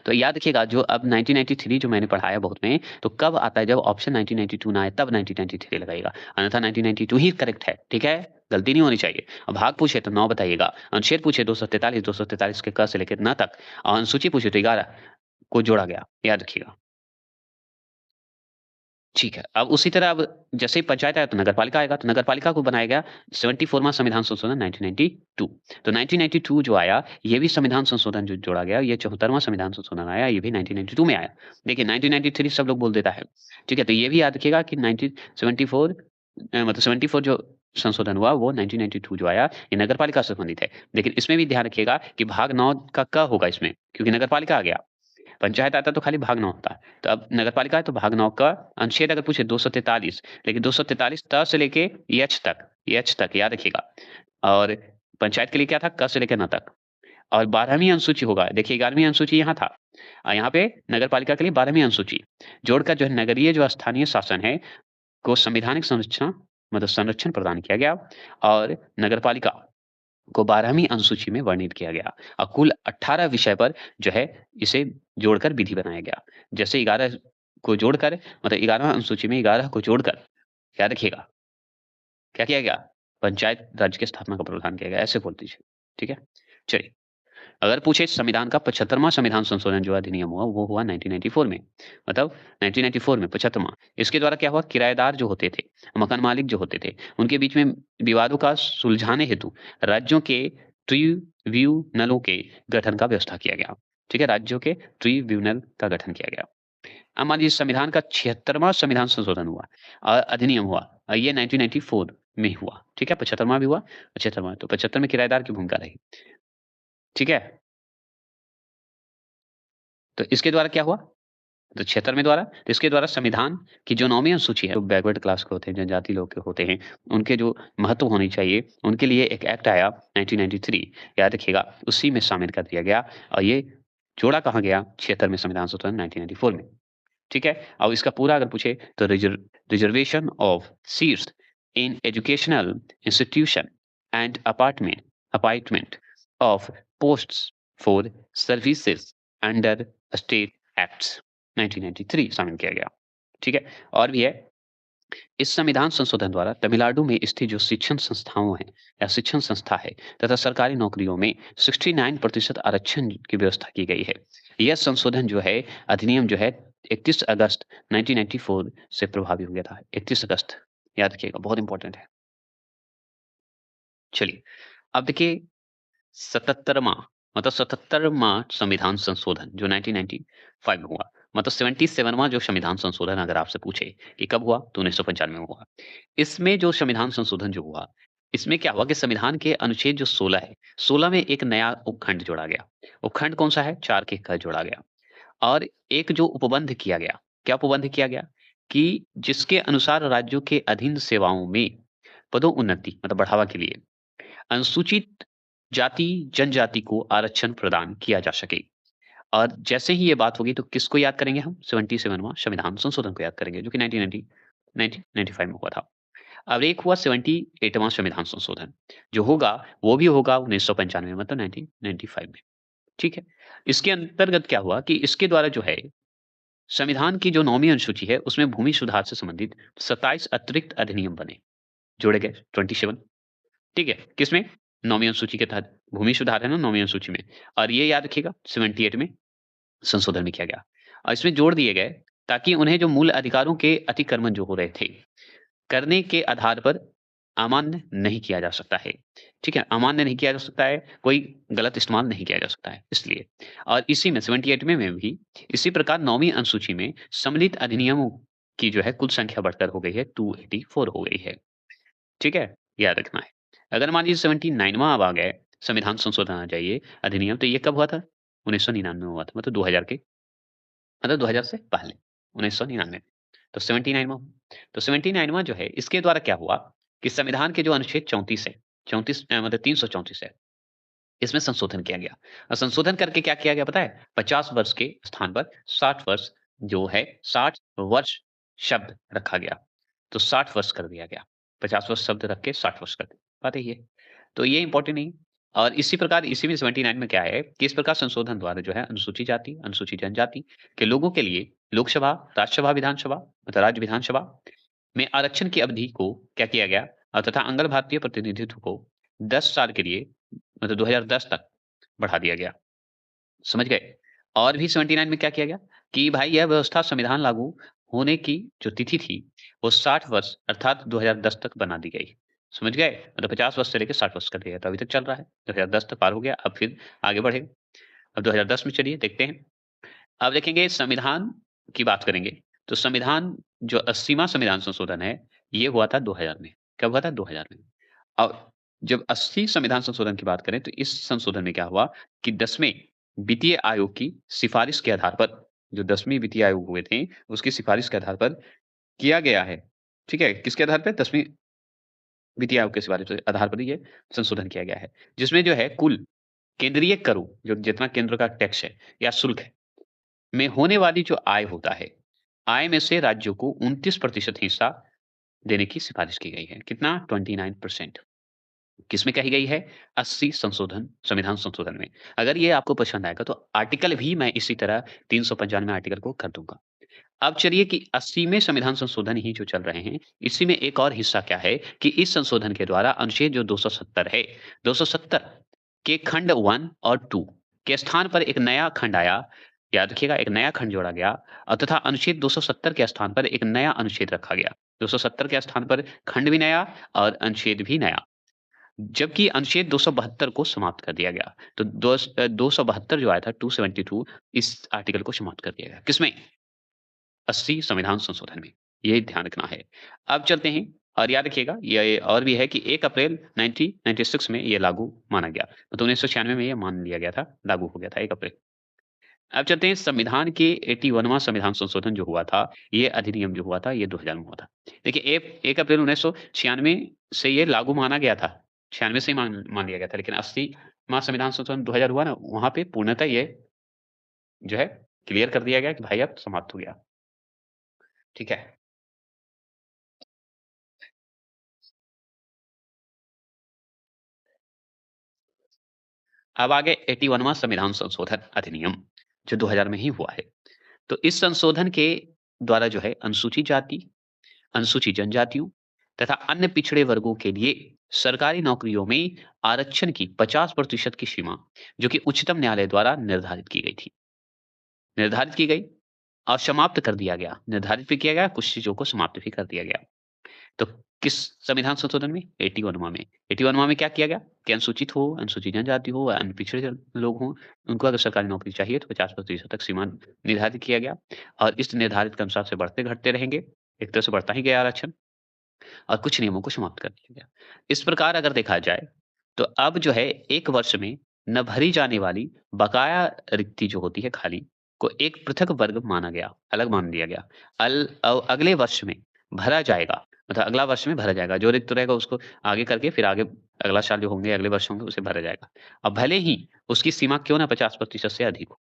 तो याद रखिएगा जो अब 1993 जो मैंने पढ़ाया बहुत में, तो कब आता है जब ऑप्शन 1992 ना आए तब 1993 लगाइएगा। अन्यथा 1992 ही करेक्ट है, ठीक है? गलती नहीं होनी चाहिए। अब भाग पूछे तो 9 बताइएगा, अनुच्छेद पूछे 243 के क से लेकर न तक और अनुसूची पूछे तो 11 को जोड़ा गया, याद रखिएगा। ठीक है। अब उसी तरह अब जैसे ही पंचायत आया तो नगरपालिका आएगा, तो नगरपालिका को बनाया गया 74वां संविधान संशोधन 1992। तो 1992 जो आया, ये भी संविधान संशोधन जो जोड़ा गया, ये 74वां संविधान संशोधन आया, ये भी 1992 में आया। देखिए 1993 सब लोग बोल देता है, ठीक है? तो ये भी याद रखिएगा कि 1974 मतलब 74 जो संशोधन हुआ वो 1992 जो आया, ये नगरपालिका से संबंधित है। लेकिन इसमें भी ध्यान रखिएगा कि भाग 9 का क होगा इसमें, क्योंकि नगरपालिका आ गया। पंचायत आता तो खाली भाग 9 होता है। तो अब नगरपालिका है तो भाग 9 का अनुच्छेद अगर पूछे 243 लेकिन 243 त से लेके एच तक याद रखिएगा। और पंचायत के लिए क्या था? क से लेके न तक। और 12वीं अनुसूची होगा। देखिए 11वीं अनुसूची यहाँ था। यहाँ पे नगरपालिका के लिए 12वीं अनुसूची जोड़कर जो है नगरीय जो स्थानीय शासन है को संवैधानिक संरचना मतलब संरक्षण प्रदान किया गया और नगरपालिका को 12वीं अनुसूची में वर्णित किया गया और कुल 18 विषय पर जो है इसे जोड़कर विधि बनाया गया। जैसे 11 को जोड़कर मतलब 11वां अनुसूची में 11 को जोड़कर याद रखिएगा, क्या किया गया? पंचायत राज्य की स्थापना का प्रावधान किया गया, ऐसे बोल दीजिए। ठीक है? चलिए अगर पूछे संविधान का 75वां संविधान संशोधन जो अधिनियम हुआ, वो हुआ 1994 में। मतलब 1994 में 75वां। इसके द्वारा क्या हुआ, किराएदार जो होते थे, मकान मालिक जो होते थे, उनके बीच में विवादों का सुलझाने हेतु राज्यों के ट्रिब्यूनलों के गठन का व्यवस्था किया गया। ठीक है, राज्यों के ट्रिब्यूनल का गठन किया गया। अब मान लीजिए संविधान का 76वां संविधान संशोधन हुआ, अधिनियम हुआ, ये 1994 में हुआ। ठीक है, 75वां भी हुआ, 76वां। तो 75 में किराएदार की भूमिका रही। ठीक है? तो इसके द्वारा क्या हुआ? तो 76 में द्वारा, तो इसके द्वारा संविधान की जो 9वीं अनुसूची है, जो बैकवर्ड क्लास के होते हैं, जनजाति लोग के होते हैं, उनके जो महत्व होनी चाहिए, उनके लिए एक एक्ट आया 1993, याद रखिएगा, उसी में शामिल कर दिया गया और ये जोड़ा कहाँ गया? 76 में संविधान संशोधन 1994 में। ठीक है? अब इसका पूरा अगर पूछे तो reservation of seats in educational institution and appointment of posts for services under state acts 1993 शामिल किया गया। ठीक है? और भी है, इस संविधान संशोधन द्वारा तमिलनाडु में स्थित जो शिक्षण संस्थाओं हैं या शिक्षण संस्था है तथा सरकारी नौकरियों में 69% आरक्षण की व्यवस्था की गई है। यह संशोधन जो है, अधिनियम जो है, 31 अगस्त 1994 से प्रभावी हो गया था। 31 अगस्त, याद रखिएगा, बहुत इंपॉर्टेंट है। चलिए, अब देखिए 77वां, मतलब 77वां संविधान संशोधन जो 1995 में हुआ, मतलब 77वां जो संविधान संशोधन अगर आपसे पूछे कि कब हुआ, तो 1995 में हुआ। इसमें जो संविधान संशोधन जो हुआ, इसमें क्या हुआ कि संविधान के अनुच्छेद जो 16 है, 16 में एक नया उपखंड जोड़ा गया। उपखंड कौन-सा है? 4 के क जोड़ा गया और एक जो उपबंध किया गया, क्या उपबंध किया गया? कि जिसके अनुसार राज्यों के अधीन सेवाओं में पदोन्नति मतलब बढ़ावा के लिए अनुसूचित जाति, जनजाति को आरक्षण प्रदान किया जा सके। और जैसे ही ये बात होगी तो किसको याद करेंगे हम? 77वां संविधान संशोधन को याद करेंगे जो कि 1995 में हुआ था। अब एक हुआ 78वां संविधान संशोधन, जो होगा वो भी होगा 1995 में, मतलब 1995 में। ठीक है? इसके अंतर्गत क्या हुआ कि इसके द्वारा जो है संविधान की जो 9वीं अनुसूची है उसमें भूमि सुधार से संबंधित 27 अतिरिक्त अधिनियम बने, जोड़े गए 27। ठीक है? किसमें? 9वीं अनुसूची के तहत। भूमि सुधार है ना 9वीं अनुसूची में, और ये याद रखिएगा 78 में संशोधन भी किया गया। और इसमें जोड़ दिए गए ताकि उन्हें जो मूल अधिकारों के अतिक्रमण जो हो रहे थे, करने के आधार पर अमान्य नहीं किया जा सकता है। ठीक है? अमान्य नहीं किया जा सकता है, कोई गलत इस्तेमाल नहीं किया जा सकता है, इसलिए। और इसी में 78 में भी इसी प्रकार 9वीं अनुसूची में सम्मिलित अधिनियमों की जो है कुल संख्या बढ़कर हो गई है 284 हो गई है। ठीक है? याद रखना है। अगर मान लीजिए 79वां अब आ गए, संविधान संशोधन आ जाइए अधिनियम, तो ये कब हुआ था? 1999 में हुआ था, मतलब 2000 के, मतलब 2000 से पहले, 1999। तो 79वां, तो 79वां जो है इसके द्वारा क्या हुआ कि संविधान के जो अनुच्छेद 34 है, 34 मतलब 334 है, इसमें संशोधन किया गया। और संशोधन करके क्या किया गया पता है? 50 वर्ष के स्थान पर 60 वर्ष जो है, 60 वर्ष शब्द रखा गया। तो 60 वर्ष कर दिया गया। 50 वर्ष शब्द रख के 60 वर्ष कर दिया। बात यही है। तो ये इम्पोर्टेंट नहीं। और इसी प्रकार इसी में 79 में क्या है कि इस प्रकार संशोधन द्वारा जो है अनुसूचित जाति, अनुसूचित जनजाति के लोगों के लिए लोकसभा, राज्यसभा, विधानसभा, मतलब राज्य विधानसभा में आरक्षण की अवधि को क्या किया गया, तथा अंगल भारतीय प्रतिनिधित्व को 10 साल के लिए, मतलब 2010 तक बढ़ा दिया गया। समझ गए? और भी 79 में क्या किया गया कि भाई यह व्यवस्था संविधान लागू होने की जो तिथि थी, वो 60 वर्ष अर्थात 2010 तक बना दी गई। समझ गए? मतलब 50 वर्ष से लेके 60 वर्ष कर दिया गया, तो अभी तक चल रहा है। 2010 तक पार हो गया, अब फिर आगे बढ़ेगा। अब 2010 में चलिए देखते हैं। अब देखेंगे संविधान की बात करेंगे, तो संविधान जो 80वां संविधान संशोधन है, ये हुआ था 2000 में। कब हुआ था? 2000 में। अब जब 80 संविधान संशोधन की बात करें, तो इस संशोधन में क्या हुआ कि 10वें वित्तीय आयोग की सिफारिश के आधार पर, जो 10वें वित्तीय आयोग हुए थे, उसकी सिफारिश के आधार पर किया गया है। ठीक है? किसके आधार पे? 10वें वित्तीय आयोग के सिफारिश के आधार पर ये संशोधन किया गया है। जिसमें जो है कुल केंद्रीय करों, जो जितना केंद्र का टैक्स है या शुल्क है, में होने वाली जो आय होता है, आय में से राज्यों को 29% हिस्सा देने की सिफारिश की गई है। कितना? 29%। किसमें कही गई है? 80 संशोधन संविधान संशोधन में। अगर ये आपको पसंद आएगा तो आर्टिकल भी मैं इसी तरह 395 आर्टिकल को कर दूँगा। अब चलिए कि 80वें संविधान संशोधन ही जो चल रहे हैं, इसी में एक और हिस्सा क्या है कि इस संशोधन के द्वारा अनुच्छेद जो 270 है, 270 के खंड 1 और 2 के स्थान पर एक नया खंड आया, याद रखिएगा एक नया खंड जोड़ा गया तथा अनुच्छेद 270 के स्थान पर एक नया अनुच्छेद रखा गया। 270 के स्थान पर खंड भी नया और अनुच्छेद भी नया। जबकि अनुच्छेद 272 को समाप्त कर दिया गया। तो 272 जो आया था 272 इस आर्टिकल को समाप्त कर दिया गया। किसमें? 80 संविधान संशोधन में। ये ध्यान रखना है। अब चलते हैं और याद रखिएगा ये और भी है कि 1 अप्रैल 1996 में ये लागू माना गया। तो 1996 में ये मान लिया गया था, लागू हो गया था 1 अप्रैल। अब चलते हैं संविधान के 81वां संविधान संशोधन जो हुआ था, ये अधिनियम जो हुआ था, ये 2000 में हुआ था। देखिए 1 अप्रैल 1996 से ये लागू माना गया था। 96 से ही मान मान लिया गया था, लेकिन 80वां संविधान संशोधन 2000 हुआ ना, वहाँ पे पूर्णतः ये जो है क्लियर कर दिया गया कि भाई अब समाप्त हो गया। ठीक है? अब आगे 81वां संविधान संशोधन अधिनियम, जो 2000 में ही हुआ है। तो इस संशोधन के द्वारा जो है अनुसूचित जाति, अनुसूचित जनजातियों तथा अन्य पिछड़े वर्गों के लिए सरकारी नौकरियों में आरक्षण की 50% की सीमा, जो कि उच्चतम न्यायालय द्वारा निर्धारित की गई थी, निर्धारित की गई और समाप्त कर दिया गया। निर्धारित भी किया गया, कुछ चीज़ों को समाप्त भी कर दिया गया। तो किस संविधान संशोधन में? 81वां में। 81वां में क्या किया गया कि अनुसूचित हो, अनुसूचित जनजाति हो, अन्य पिछड़े जन लोग हों, उनको अगर सरकारी नौकरी चाहिए तो 50% तक सीमा निर्धारित किया गया और इस निर्धारित के अनुसार से बढ़ते-घटते रहेंगे। एक तरह से बढ़ता ही गया आरक्षण और कुछ नियमों को समाप्त कर दिया गया। इस प्रकार अगर देखा जाए, तो अब जो है 1 वर्ष में न भरी जाने वाली बकाया रिक्ति जो होती है खाली, को एक पृथक वर्ग माना गया, अलग मान लिया गया। अगले वर्ष में भरा जाएगा, मतलब अगला वर्ष में भरा जाएगा। जो रिक्त रहेगा उसको आगे करके फिर आगे अगला साल जो होंगे, अगले वर्ष होंगे उसे भरा जाएगा। अब भले ही उसकी सीमा क्यों ना 50% से अधिक हो।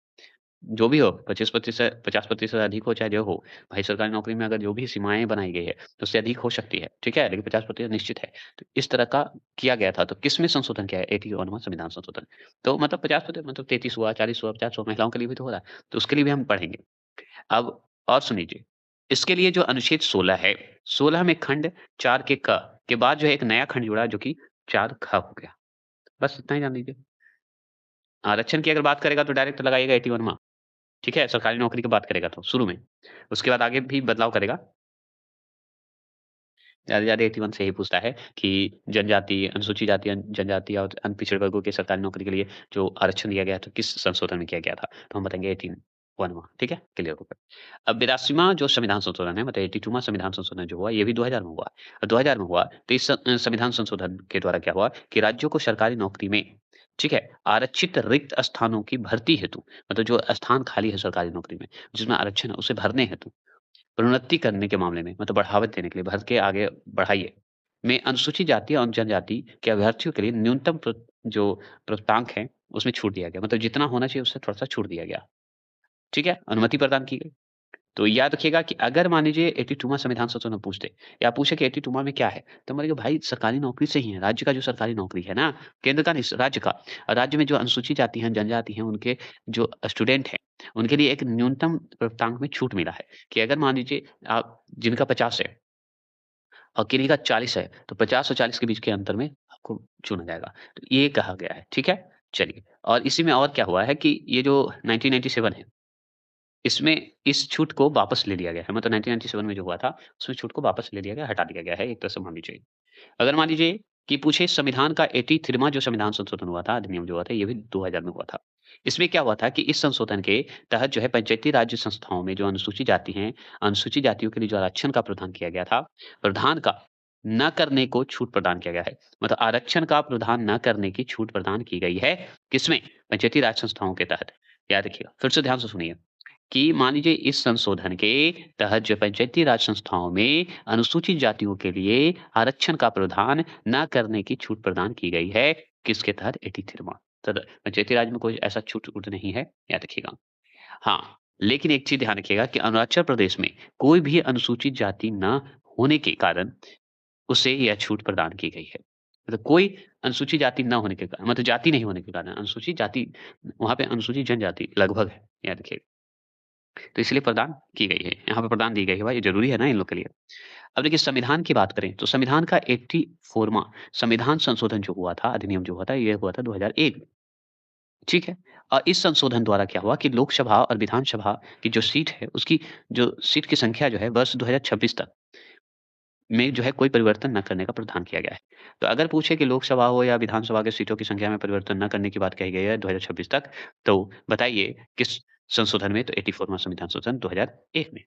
जो भी हो 25% 50% अधिक हो चाहे जो हो, भाई सरकारी नौकरी में अगर जो भी सीमाएँ बनाई गई है, तो उससे अधिक हो सकती है, ठीक है? लेकिन 50% निश्चित है। तो इस तरह का किया गया था, तो किसमें संशोधन किया है? 81वां संविधान संशोधन। तो मतलब 50% मतलब 33 हुआ, 40 हुआ, 50 हुआ, महिलाओं के लिए भी तो हो रहा है, तो उसके लिए भी हम पढ़ेंगे। अब और सुन लीजिए, इसके लिए जो अनुच्छेद 16 है, 16 में खंड 4 के क के बाद जो है एक नया खंड जुड़ा जो कि 4 ख हो गया। बस इतना ही जान लीजिए। आरक्षण की अगर बात करेगा तो डायरेक्ट लगाइएगा 81वां। ठीक है? सरकारी नौकरी की बात करेगा तो शुरू में। उसके बाद आगे भी बदलाव करेगा। ज़्यादा से ज़्यादा 81 से यही पूछता है कि जनजाति, अनुसूचित जाति, जनजाति और अन्य पिछड़े वर्गों के सरकारी नौकरी के लिए जो आरक्षण दिया गया है, तो किस संशोधन में किया गया था? तो हम बताएँगे 81वां, ठीक है? क्लियर हो गया। अब 82वां जो संविधान संशोधन है, मतलब 82वां संविधान संशोधन जो हुआ, ये भी 2000 में हुआ। 2000 में हुआ, तो इस संविधान संशोधन के द्वारा क्या हुआ कि राज्यों को सरकारी नौकरी में, ठीक है? आरक्षित रिक्त स्थानों की भर्ती हेतु, मतलब जो स्थान खाली है सरकारी नौकरी में, जिसमें आरक्षण है, उसे भरने हेतु प्रोन्नति करने के मामले में मतलब बढ़ावा देने के लिए भर के आगे बढ़ाइए, में अनुसूचित जाति और जनजाति के अभ्यर्थियों के लिए न्यूनतम जो प्राप्तांक है, उसमें छूट दिया गया। मतलब जितना होना चाहिए उससे थोड़ा-सा छूट दिया गया। ठीक है? अनुमति प्रदान की गई। तो याद रखिएगा कि अगर मान लीजिए 82वां संविधान संशोधन पूछते या पूछे कि 82वां में क्या है? तो बोलेंगे भाई सरकारी नौकरी से ही है, राज्य का जो सरकारी नौकरी है ना, केंद्र का नहीं राज्य का। राज्य में जो अनुसूचित जाति हैं, जनजाति हैं, उनके जो स्टूडेंट हैं, उनके लिए एक न्यूनतम प्राप्तांक में छूट मिला है कि अगर मान लीजिए आप जिनका 50 है और किन्हीं का 40 है, तो 50 और 40 के बीच के अंतर में आपको चुना जाएगा। तो ये कहा गया है, ठीक है? चलिए और इसी में और क्या हुआ है कि ये जो 1997 है इसमें इस छूट को वापस ले लिया गया है। मतलब 1997 में जो हुआ था, उसमें छूट को वापस ले लिया गया, हटा दिया गया है, एक तरह से मान लीजिए। अगर मान लीजिए कि पूछे संविधान का 83वां जो संविधान संशोधन हुआ था, अधिनियम जो हुआ था, ये भी 2000 में हुआ था। इसमें क्या हुआ था कि इस संशोधन के तहत जो है पंचायती राज्य संस्थाओं में जो अनुसूचित जाति हैं, अनुसूचित जातियों के लिए जो आरक्षण का प्रावधान किया गया था, प्रावधान का न करने को छूट प्रदान किया गया है। मतलब आरक्षण का प्रावधान न करने की छूट प्रदान की गई है, किसमें? पंचायती राज संस्थाओं के तहत। याद रखिएगा, फिर से ध्यान से सुनिए। कि मान लीजिए इस संशोधन के तहत जो पंचायती राज संस्थाओं में अनुसूचित जातियों के लिए आरक्षण का प्रावधान न करने की छूट प्रदान की गई है किसके तहत 83वां तो पंचायती राज में कोई ऐसा छूट नहीं है याद रखिएगा हाँ लेकिन एक चीज ध्यान रखिएगा कि अरुणाचल प्रदेश में कोई भी अनुसूचित जाति न होने के कारण उसे यह छूट प्रदान की गई है मतलब कोई अनुसूचित जाति न होने के कारण मतलब जाति नहीं होने के कारण अनुसूचित जाति वहां पे अनुसूचित जनजाति लगभग है याद रखिएगा तो इसलिए प्रदान की गई है। यहाँ पे प्रदान दी गई है भाई, ये ज़रूरी है ना इन लोग के लिए। अब देखिए संविधान की बात करें, तो संविधान का 84वां संविधान संशोधन जो हुआ था, अधिनियम जो हुआ था, ये हुआ था 2001 ठीक है? इस संशोधन द्वारा क्या हुआ कि लोकसभा और विधानसभा की जो सीट है, उसकी जो सीट की संख्या जो है वर्ष 2026 तक में जो है कोई परिवर्तन न करने का प्रावधान किया गया है। तो अगर पूछे कि लोकसभा हो या विधानसभा की सीटों की संख्या में परिवर्तन न करने की बात कही गई है 2026 तक, तो बताइए किस संशोधन में? तो 84वाँ संविधान संशोधन 2001 में।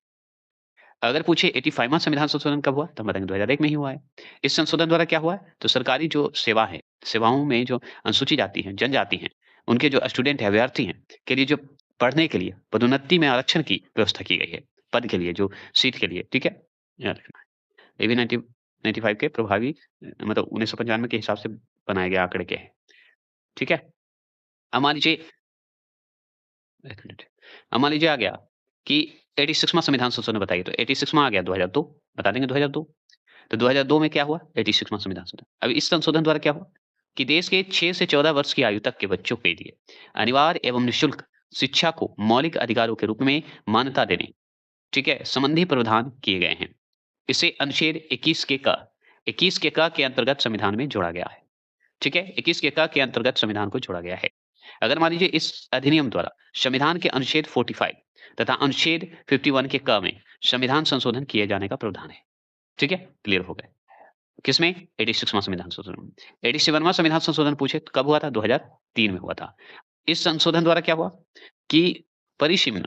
अगर पूछे 85वाँ संविधान संशोधन कब हुआ? तो हम बताएँगे 2001 में ही हुआ है। इस संशोधन द्वारा क्या हुआ है? तो सरकारी जो सेवा है, सेवाओं में जो अनुसूचित जाति हैं, जनजाति हैं, उनके जो स्टूडेंट हैं, विद्यार्थी हैं, के लिए जो पढ़ने के लिए पदोन्नति में आरक्षण की व्यवस्था की गई है। पद के लिए जो सीट के लिए, ठीक है? याद रखना। ये भी 1995 के प्रभावी मतलब 1995 के हिसाब से बनाए गए आंकड़े के हैं। ठीक है? अब मान लीजिए 1 मिनट। अब मान लीजिए आ गया कि 86वाँ संविधान संशोधन बताइए, तो 86वाँ आ गया 2002 बता देंगे 2002। तो 2002 में क्या हुआ? 86वाँ संविधान संशोधन। अब इस संशोधन द्वारा क्या हुआ कि देश के 6 से 14 वर्ष की आयु तक के बच्चों के लिए अनिवार्य एवं निःशुल्क शिक्षा को मौलिक अधिकारों के रूप में मान्यता देने, ठीक है, संबंधी प्रावधान किए गए हैं। इसे अनुच्छेद 21 के क के अंतर्गत संविधान में जोड़ा गया है। ठीक है? 21 के क के अंतर्गत संविधान को जोड़ा गया है। अगर मान लीजिए इस अधिनियम द्वारा संविधान के अनुच्छेद 45 तथा अनुच्छेद 51 के क में संविधान संशोधन किए जाने का प्रावधान है। ठीक है? क्लियर हो गया। किसमें? 86वाँ संविधान संशोधन में। 87वाँ संविधान संशोधन पूछे तो कब हुआ था? 2003 में हुआ था। इस संशोधन द्वारा क्या हुआ कि परिसीमन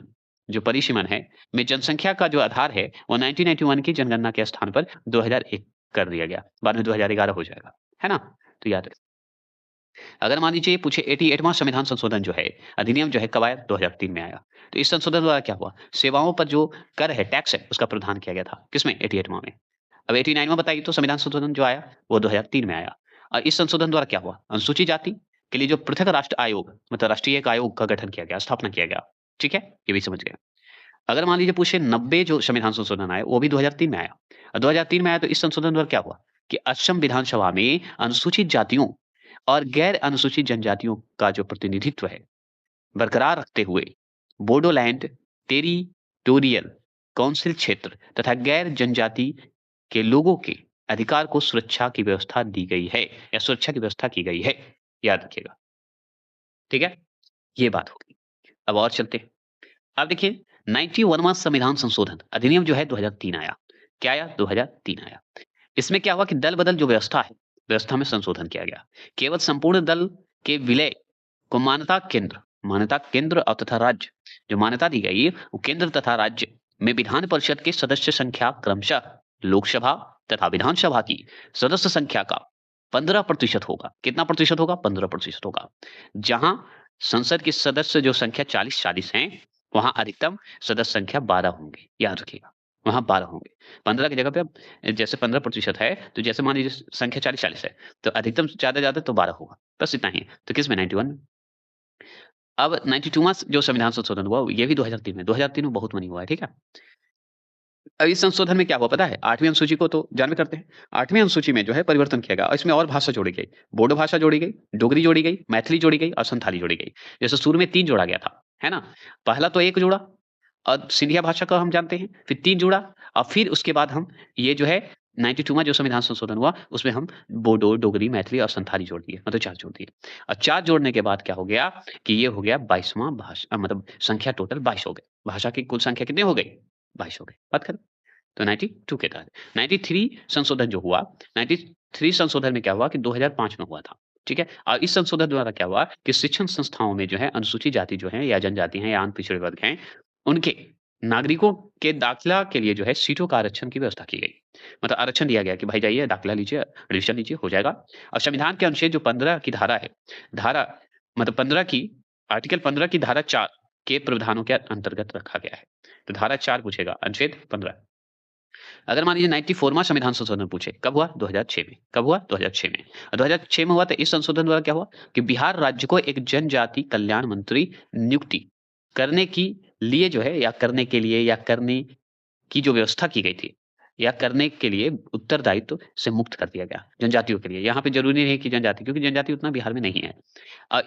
जो परिसीमन है में जनसंख्या का जो आधार है वो 1991 की जनगणना के स्थान पर 2001 कर दिया गया। बाद में 2011 हो जाएगा। है ना? तो याद रखें। अगर मान लीजिए पूछे 88वाँ संविधान संशोधन जो है, अधिनियम जो है कब आया? 2003 में आया। तो इस संशोधन द्वारा क्या हुआ? सेवाओं पर जो कर है, टैक्स है, उसका प्रावधान किया गया था। किसमें? 88वाँ में। अब 89वाँ बताइए तो संविधान संशोधन जो आया, वो 2003 में आया। और इस संशोधन द्वारा क्या हुआ? अनुसूचित जाति के लिए जो पृथक राष्ट्र आयोग मतलब राष्ट्रीय एक आयोग का गठन किया गया, स्थापना किया गया। ठीक है? ये भी समझ गए। अगर मान लीजिए पूछे 90 जो संविधान संशोधन आया, वो भी 2003 में आया। 2003 में आया तो इस संशोधन द्वारा क्या हुआ कि असम विधानसभा में अनुसूचित जातियों और गैर अनुसूचित जनजातियों का जो प्रतिनिधित्व है, बरकरार रखते हुए बोडोलैंड टेरिटोरियल काउंसिल क्षेत्र तथा गैर जनजाति के लोगों के अधिकार को सुरक्षा की व्यवस्था दी गई है या सुरक्षा की व्यवस्था की गई है। याद रखिएगा। ठीक है? ये बात होगी। अब और चलते हैं। अब देखिए 91वां संविधान संशोधन अधिनियम जो है 2003 आया। क्या आया? 2003 आया। इसमें क्या हुआ कि दल-बदल जो व्यवस्था है, व्यवस्था में संशोधन किया गया। केवल संपूर्ण दल के विलय को मान्यता केंद्र और तथा राज्य जो मान्यता दी गई, वो केंद्र तथा राज्य में विधान परिषद के सदस्य संख्या क्रमशः लोकसभा तथा विधानसभा की सदस्य संख्या का 15% होगा। कितना प्रतिशत होगा? 15% होगा। जहां संसद की सदस्य जो संख्या 40-40 हैं, वहां अधिकतम सदस्य संख्या 12 होंगे। याद रखिएगा, वहां 12 होंगे। 15 की जगह पे अब जैसे 15% है, तो जैसे मान लीजिए संख्या 40-40 है, तो अधिकतम ज़्यादा तो 12 होगा। बस इतना ही है। तो किसमें? 91 में। अब 92वां जो संविधान संशोधन हुआ, ये भी 2003 में। 2003 में बहुत मनी हुआ है, ठीक है? अब इस संशोधन में क्या हुआ पता है? 8वीं अनुसूची को तो जानबे करते हैं। 8वीं अनुसूची में जो है परिवर्तन किया गया और इसमें और भाषा जोड़ी गई। बोडो भाषा जोड़ी गई, डोगरी जोड़ी गई, मैथिली जोड़ी गई और संथाली जोड़ी गई। जैसे शुरू में 3 जोड़ा गया था, है ना? पहला तो 1 जोड़ा और सिंधिया भाषा का हम जानते हैं, फिर 3 जोड़ा और फिर उसके बाद हम ये जो है 92वां जो संविधान संशोधन हुआ, उसमें हम बोडो, डोगरी, मैथिली और संथाली जोड़ दिए, मतलब 4 जोड़ दिए। और 4 जोड़ने के बाद क्या हो गया कि ये हो गया 22वां मतलब संख्या टोटल 22 हो गए। भाषा की कुल संख्या कितनी हो गई? 22 हो गई। बात खत्म। तो 92 के तहत 93 संशोधन जो हुआ, 93 संशोधन में क्या हुआ कि 2005 में हुआ था। ठीक है? और इस संशोधन द्वारा क्या हुआ कि शिक्षण संस्थाओं में जो है अनुसूचित जाति जो है या जनजाति हैं या अन्य पिछड़े वर्ग हैं, उनके नागरिकों के दाखिला के लिए जो है सीटों का आरक्षण की व्यवस्था की गई। मतलब आरक्षण दिया गया कि भाई जाइए दाखिला लीजिए, एडमिशन लीजिए, हो जाएगा। और संविधान के अनुच्छेद जो 15 की धारा है, धारा मतलब 15 की आर्टिकल 15 की धारा 4 के प्रावधानों के अंतर्गत रखा गया है। तो धारा 4 पूछेगा, अनुच्छेद 15। अगर मान लीजिए 94वां संविधान संशोधन पूछे, कब हुआ? 2006 में। कब हुआ? 2006 में। और 2006 में हुआ तो इस संशोधन द्वारा क्या हुआ कि बिहार राज्य को एक जनजाति कल्याण मंत्री नियुक्ति करने की लिए जो है या करने के लिए या करने की जो व्यवस्था की गई थी या करने के लिए उत्तरदायित्व से मुक्त कर दिया गया जनजातियों के लिए। यहाँ पे ज़रूरी नहीं है कि जनजाति क्योंकि जनजाति उतना बिहार में नहीं है।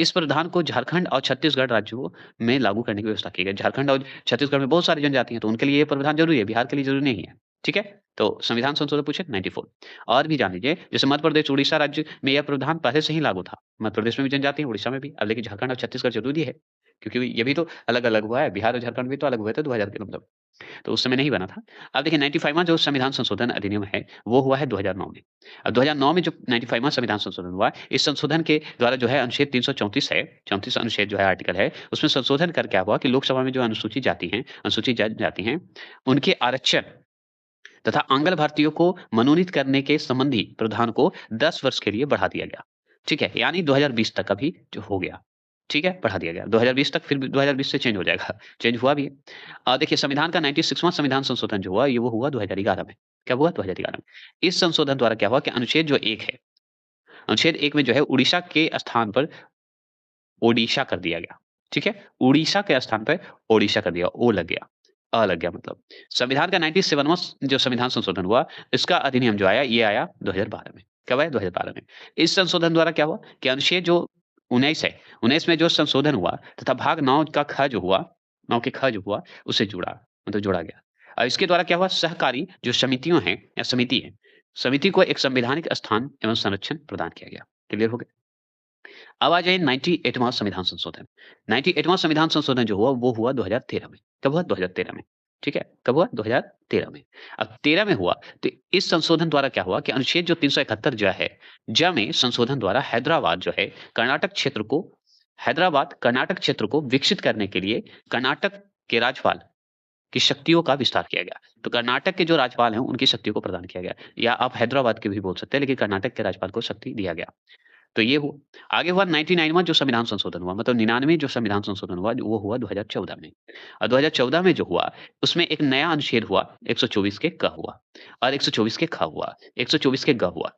इस प्रावधान को झारखंड और छत्तीसगढ़ राज्यों में लागू करने की व्यवस्था की गई। झारखंड और छत्तीसगढ़ में बहुत सारी जनजाति हैं, तो उनके लिए ये प्रावधान ज़रूरी है, बिहार के लिए ज़रूरी नहीं है। ठीक है? तो संविधान संशोधन पूछे 94। और भी जान लीजिए, जैसे मध्य प्रदेश, उड़ीसा राज्य में यह प्रावधान पहले से ही लागू था। मध्य प्रदेश में भी जनजाति है, उड़ीसा में भी। अब देखिए झारखंड और छत्तीसगढ़ ज़रूरी है, क्योंकि ये भी तो अलग-अलग हुआ है। बिहार और झारखंड भी तो अलग हुए थे 2000 के मतलब, तो उस समय नहीं बना था। अब देखिए 95वां जो संविधान संशोधन अधिनियम है, वो हुआ है 2009 में। अब 2009 में जो 95वां संविधान संशोधन हुआ, इस संशोधन के द्वारा जो है अनुच्छेद 334 है, 34 अनुच्छेद जो है आर्टिकल है, उसमें संशोधन कर क्या हुआ कि लोकसभा में जो अनुसूचित जाति हैं, अनुसूचित जनजाति हैं, उनके आरक्षण तथा आंग्ल भारतीयों को मनोनीत करने के संबंधी प्रावधान को 10 वर्ष के लिए बढ़ा दिया गया। ठीक है? यानी 2020 तक अभी जो हो गया। ठीक है? बढ़ा दिया गया। 2020 तक, फिर भी 2020 से चेंज हो जाएगा। चेंज हुआ भी है। देखिए संविधान का 96वां संविधान संशोधन जो हुआ, ये वो हुआ 2011 में। कब हुआ? 2011 में। इस संशोधन द्वारा क्या हुआ कि अनुच्छेद जो 1 है, अनुच्छेद 1 में जो है उड़ीसा के स्थान पर ओडिशा कर दिया गया। ठीक है? उड़ीसा के स्थान पे ओडिशा कर दिया, ओ लग गया, अ लग गया मतलब। संविधान का 97वां जो संविधान संशोधन हुआ, इसका अधिनियम जो आया, ये आया 2012 में। कब आया? 2012 में। इस संशोधन द्वारा क्या हुआ कि अनुच्छेद जो 19 है, 19 में जो संशोधन हुआ तथा भाग 9 का ख जो हुआ, 9 के ख जो हुआ, उसे जुड़ा, मतलब जोड़ा गया। इसके द्वारा क्या हुआ, सहकारी जो समितियों हैं या समिति है, समिति को एक संवैधानिक स्थान एवं संरक्षण प्रदान किया गया। क्लियर हो गया? अब आ जाइए 98वां संविधान संशोधन। 98वां संविधान संशोधन जो हुआ, वो हुआ 2013 में। कब हुआ? 2013 में। ठीक है? कब हुआ? 2013 में। अब 13 में हुआ, तो इस संशोधन द्वारा क्या हुआ कि अनुच्छेद जो 371 जो है, ज में संशोधन द्वारा हैदराबाद जो है, हैदराबाद कर्नाटक क्षेत्र को विकसित करने के लिए कर्नाटक के राज्यपाल की शक्तियों का विस्तार किया गया। तो कर्नाटक के जो राज्यपाल हैं, उनकी शक्तियों को प्रदान किया गया, या आप हैदराबाद के भी बोल सकते हैं, लेकिन कर्नाटक के राज्यपाल को शक्ति दिया गया। तो ये हुआ। आगे हुआ 99वां जो संविधान संशोधन हुआ, मतलब 99 जो संविधान संशोधन हुआ, वो हुआ 2014 में। और 2014 में जो हुआ, उसमें एक नया अनुच्छेद हुआ, 124 के क हुआ और 124 के ख हुआ, 124 के ग हुआ।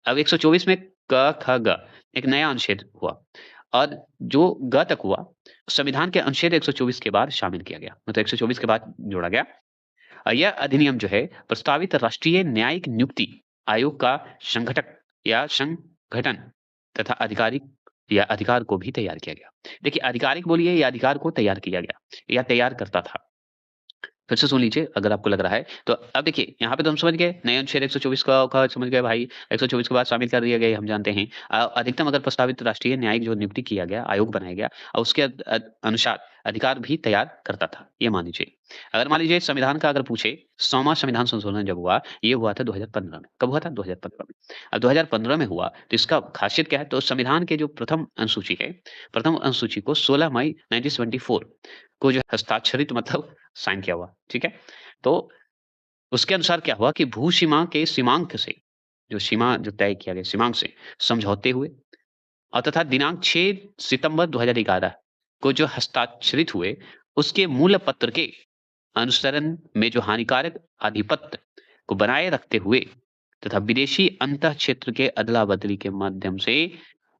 अब 124 में क, ख, ग एक नया अनुच्छेद हुआ, और जो ग तक हुआ, संविधान के अनुच्छेद 124 के बाद शामिल किया गया, मतलब 124 के बाद जोड़ा गया। यह अधिनियम जो है प्रस्तावित राष्ट्रीय न्यायिक नियुक्ति आयोग का संघटक या संगठन तथा आधिकारिक या अधिकार को भी तैयार किया गया। देखिए आधिकारिक बोलिए या अधिकार को तैयार किया गया या तैयार करता था। फिर से सुन लीजिए अगर आपको लग रहा है। तो अब देखिए यहाँ पे तो हम समझ गए नए अनुच्छेद 124 का समझ गए भाई। 124 के बाद शामिल कर दिए गए हम जानते हैं। अधिकतम अगर प्रस्तावित राष्ट्रीय न्यायिक जो नियुक्ति किया गया, आयोग बनाया गया और उसके अनुसार अधिकार भी तैयार करता था, ये मान लीजिए। अगर मान लीजिए संविधान का अगर पूछे 100वां संविधान संशोधन जब हुआ, ये हुआ था 2015 में। कब हुआ था? 2015 में। अब 2015 में हुआ तो इसका खासियत क्या है? तो संविधान के जो प्रथम अनुसूची है, प्रथम अनुसूची को 16 मई 1974 को जो हस्ताक्षरित मतलब साइन किया हुआ, ठीक है? तो उसके अनुसार क्या हुआ कि भू-सीमा के सीमांक से, जो सीमा जो तय किया गया सीमांक से समझौते हुए और तथा दिनांक 6 सितंबर 2011 को जो हस्ताक्षरित हुए, उसके मूल पत्र के अनुसरण में जो हानिकारक आधिपत्य को बनाए रखते हुए तथा विदेशी अंतः क्षेत्र के अदला-बदली के माध्यम से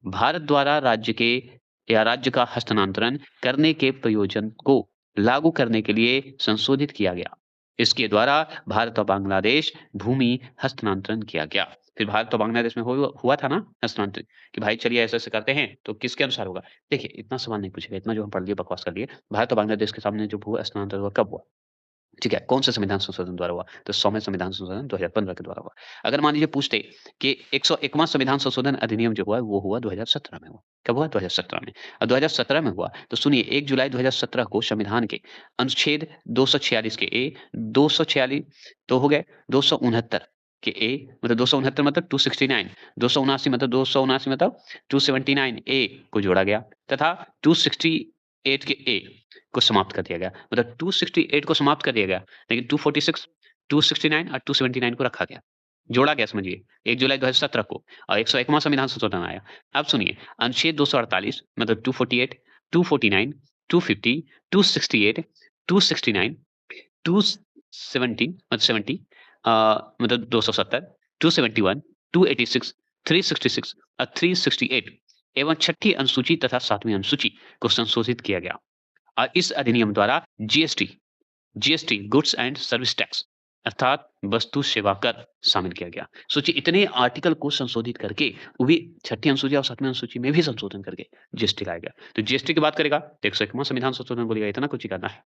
भारत द्वारा राज्य का हस्तांतरण करने के प्रयोजन को लागू करने के लिए संशोधित किया गया। इसके द्वारा भारत और बांग्लादेश भूमि हस्तांतरण किया गया। फिर भारत और बांग्लादेश में हुआ था ना हस्तांतरण कि भाई चलिए ऐसे-ऐसे करते हैं, तो किसके अनुसार होगा? देखिए इतना सवाल नहीं पूछेगा, इतना जो हम पढ़ लिए बकवास कर लिए। भारत और बांग्लादेश के सामने जो भू हस्तांतरण हुआ कब हुआ? ठीक है, कौन से संविधान संशोधन द्वारा हुआ? तो 100वें संविधान संशोधन 2015 के द्वारा हुआ। अगर मान लीजिए पूछते कि 101वां संविधान संशोधन अधिनियम जो हुआ, वो हुआ 2017 में हुआ। कब हुआ? 2017 में। 2017 में हुआ, तो सुनिए 1 जुलाई 2017 को संविधान के अनुच्छेद 246 के ए, 246 तो हो गए, 269 के ए मतलब 269 मतलब 269, 279 मतलब 279 मतलब 279 ए को जोड़ा गया तथा 268 के ए को समाप्त कर दिया गया। मतलब 268 को समाप्त कर दिया गया, लेकिन 246, 269 और 279 को रखा गया। जोड़ा गया समझिए 1 जुलाई 2017 को और 101वां संविधान संशोधन आया। अब सुनिए अनुच्छेद 248 मतलब 248, 249, 250, 268, 269, 270 मतलब 70 मतलब 270, 271, 286, 366 और 368 एवं छठी अनुसूची तथा 7वीं अनुसूची को संशोधित किया गया। इस अधिनियम द्वारा GST goods and service tax अर्थात वस्तु सेवा कर शामिल किया गया। सोचिए इतने आर्टिकल को संशोधित करके, वो भी छठी अनुसूची और 7वीं अनुसूची में भी संशोधन करके जीएसटी लाया गया। तो जीएसटी की बात करेगा तो 101वां संविधान संशोधन बोलेगा, इतना कुछ ही करना है।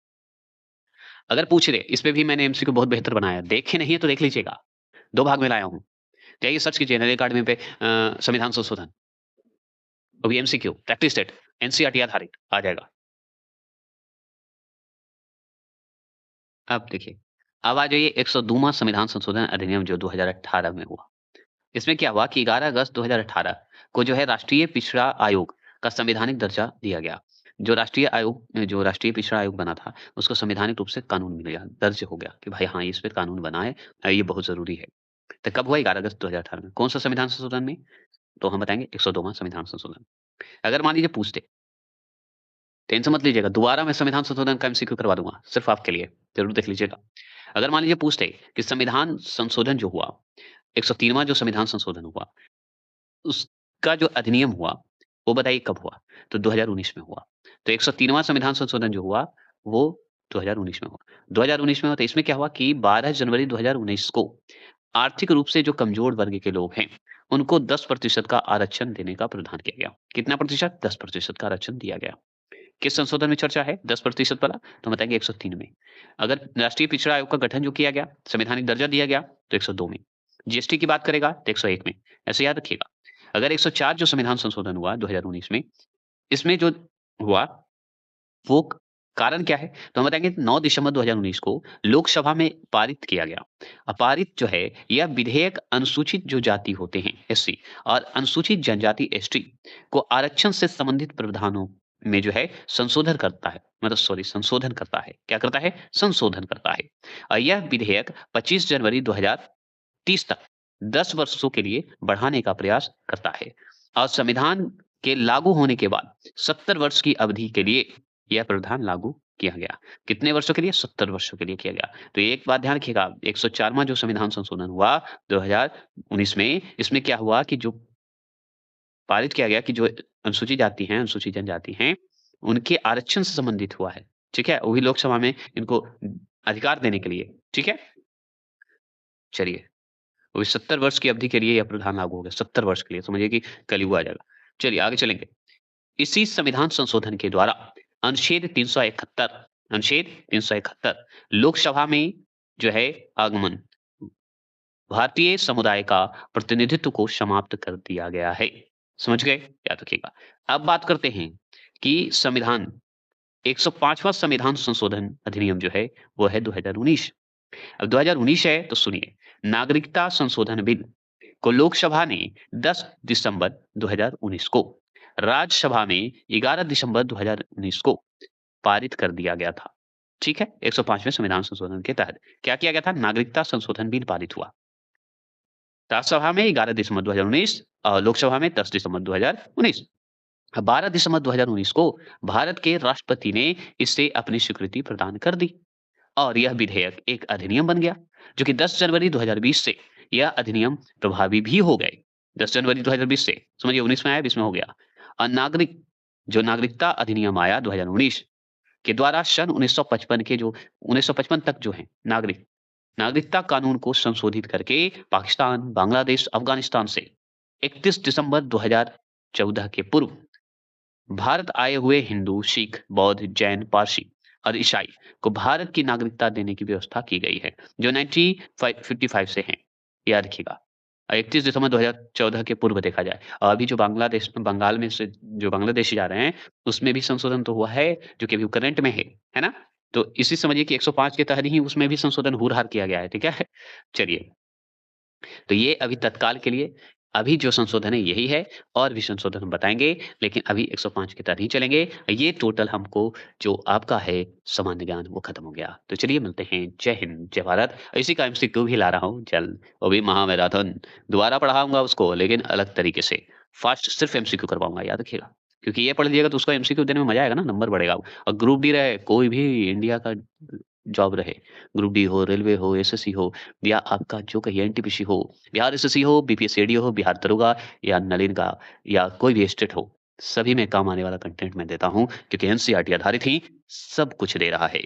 अगर पूछ रहे, इस पे भी मैंने एमसीक्यू बहुत बेहतर बनाया है। देखे नहीं है तो देख लीजिएगा। 2 भाग में लाया हूँ। जाइए सर्च कीजिए नरेगा अकाडमी पे संविधान संशोधन। वो भी एमसीक्यू, प्रैक्टिस सेट, एनसीईआरटी आधारित आ जाएगा। अब देखिए, अब आ जाइए 102वां संविधान संशोधन अधिनियम जो 2018 में हुआ। इसमें क्या हुआ कि 11 अगस्त 2018 को जो है राष्ट्रीय पिछड़ा आयोग का संवैधानिक दर्जा दिया गया। जो राष्ट्रीय पिछड़ा आयोग बना था, उसको संवैधानिक रूप से कानून मिल गया, दर्ज हो गया कि भाई हाँ, इस पे कानून बना है ये बहुत ज़रूरी है। तो कब हुआ 11 अगस्त 2018 में। कौन-सा संविधान संशोधन में? तो हम बताएँगे 102वां संविधान संशोधन। अगर मान लीजिए पूछते, टेंशन मत लीजिएगा, दोबारा मैं संविधान संशोधन का एमसीक्यू करवा दूँगा, सिर्फ़ आपके लिए, ज़रूर देख लीजिएगा। अगर मान लीजिए पूछते कि संविधान संशोधन जो हुआ, 103वां जो संविधान संशोधन हुआ, उसका जो अधिनियम हुआ, वो बताइए कब हुआ? तो 2019 में हुआ। तो 103वां संविधान संशोधन जो हुआ, वो 2019 में हुआ। 2019 में हुआ तो इसमें क्या हुआ कि 12 जनवरी 2019 को आर्थिक रूप से जो कमज़ोर वर्ग के लोग हैं, उनको 10% का आरक्षण देने का प्रावधान किया गया। कितना प्रतिशत? 10% का आरक्षण दिया गया। किस संशोधन में चर्चा है 10% वाला? तो हम बताएँगे 103 में। अगर राष्ट्रीय पिछड़ा आयोग का गठन जो किया गया, संवैधानिक दर्जा दिया गया, तो 102 में। जीएसटी की बात करेगा तो 101 में। ऐसे याद रखिएगा। अगर 104 जो संविधान संशोधन हुआ 2019 में, इसमें जो हुआ वो कारण क्या है? तो हम बताएँगे 9 दिसंबर 2019 को लोकसभा में पारित किया गया। पारित जो है यह विधेयक अनुसूचित जो जाति होते हैं एससी और अनुसूचित जनजाति एसटी को आरक्षण से संबंधित प्रावधानों में जो है संशोधन करता है। मतलब सॉरी संशोधन करता है। क्या करता है? संशोधन करता है। यह विधेयक 25 जनवरी 2030 तक 10 वर्षों के लिए बढ़ाने का प्रयास करता है और संविधान के लागू होने के बाद 70 वर्ष की अवधि के लिए यह प्रावधान लागू किया गया। कितने वर्षों के लिए? 70 वर्षों के लिए किया गया। तो एक बात ध्यान रखिएगा 104वां जो संविधान संशोधन हुआ 2019 में, इसमें क्या हुआ कि जो पारित किया गया कि जो अनुसूचित जाति हैं, अनुसूचित जनजाति हैं, उनके आरक्षण से संबंधित हुआ है। ठीक है? वही लोकसभा में इनको अधिकार देने के लिए। ठीक है? चलिए, वो 70 वर्ष की अवधि के लिए यह प्रावधान लागू हो गया, 70 वर्ष के लिए। समझिए कि कलयुग आ जाएगा। चलिए आगे चलेंगे। इसी संविधान संशोधन के द्वारा अनुच्छेद 371 लोकसभा में जो है आगमन भारतीय समुदाय का प्रतिनिधित्व को समाप्त कर दिया गया है। समझ गए? याद रखिएगा। अब बात करते हैं कि संविधान 105वां संविधान संशोधन अधिनियम जो है, वो है 2019। अब 2019 है तो सुनिए, नागरिकता संशोधन बिल को लोकसभा ने 10 दिसंबर 2019 को, राज्यसभा में 11 दिसंबर 2019 को पारित कर दिया गया था। ठीक है? 105वें संविधान संशोधन के तहत क्या किया गया था? नागरिकता संशोधन बिल पारित हुआ। राज्यसभा में 11 दिसंबर 2019 और लोकसभा में 10 दिसंबर 2019। 12 दिसंबर 2019 को भारत के राष्ट्रपति ने इसे अपनी स्वीकृति प्रदान कर दी और यह विधेयक एक अधिनियम बन गया, जो कि 10 जनवरी 2020 से यह अधिनियम प्रभावी भी हो गए। 10 जनवरी 2020 से समझिए 19 में आया, 20 में हो गया। और नागरिकता अधिनियम आया 2019 के द्वारा सन 1955 के जो 1955 तक जो है नागरिकता कानून को संशोधित करके पाकिस्तान, बांग्लादेश, अफ़गानिस्तान से 31 दिसंबर 2014 के पूर्व भारत आए हुए हिंदू, सिख, बौद्ध, जैन, पारसी और ईसाई को भारत की नागरिकता देने की व्यवस्था की गई है, जो 1955 से हैं, याद रखिएगा। 31 दिसंबर 2014 के पूर्व देखा जाए। और अभी जो बंगाल में से जो बांग्लादेशी जा रहे हैं, उसमें भी संशोधन तो हुआ है, जो कि अभी करंट में है ना? तो इसी समझिए कि 105 के तहत ही उसमें भी संशोधन हुरहार किया गया है, ठीक है? चलिए, तो ये अभी तत्काल के लिए अभी जो संशोधन है यही है और भी संशोधन हम बताएँगे, लेकिन अभी 105 के तहत ही चलेंगे। ये टोटल हमको जो आपका है सामान्य ज्ञान वो खत्म हो गया। तो चलिए मिलते हैं। जय हिंद, जय भारत। इसी का एमसीक्यू भी ला रहा हूँ जल्द, वो भी महामैराथन। दोबारा पढ़ाऊँगा उसको लेकिन अलग तरीके से। फास्ट सिर्फ़ एमसीक्यू करवाऊँगा, याद रखिएगा। क्योंकि ये पढ़ लीजिएगा तो उसको एमसीक्यू देने में मज़ा आएगा ना, नंबर बढ़ेगा। और ग्रुप डी रहे, कोई भी इंडिया का जॉब रहे, ग्रुप डी हो, रेलवे हो, एसएससी हो या आपका जो कहिए एनटीपीसी हो, बिहार एसएससी हो, बीपीएससी हो, बिहार दरोगा या नलिन का या कोई भी स्टेट हो, सभी में काम आने वाला कंटेंट मैं देता हूँ क्योंकि एनसीईआरटी आधारित ही सब कुछ दे रहा है।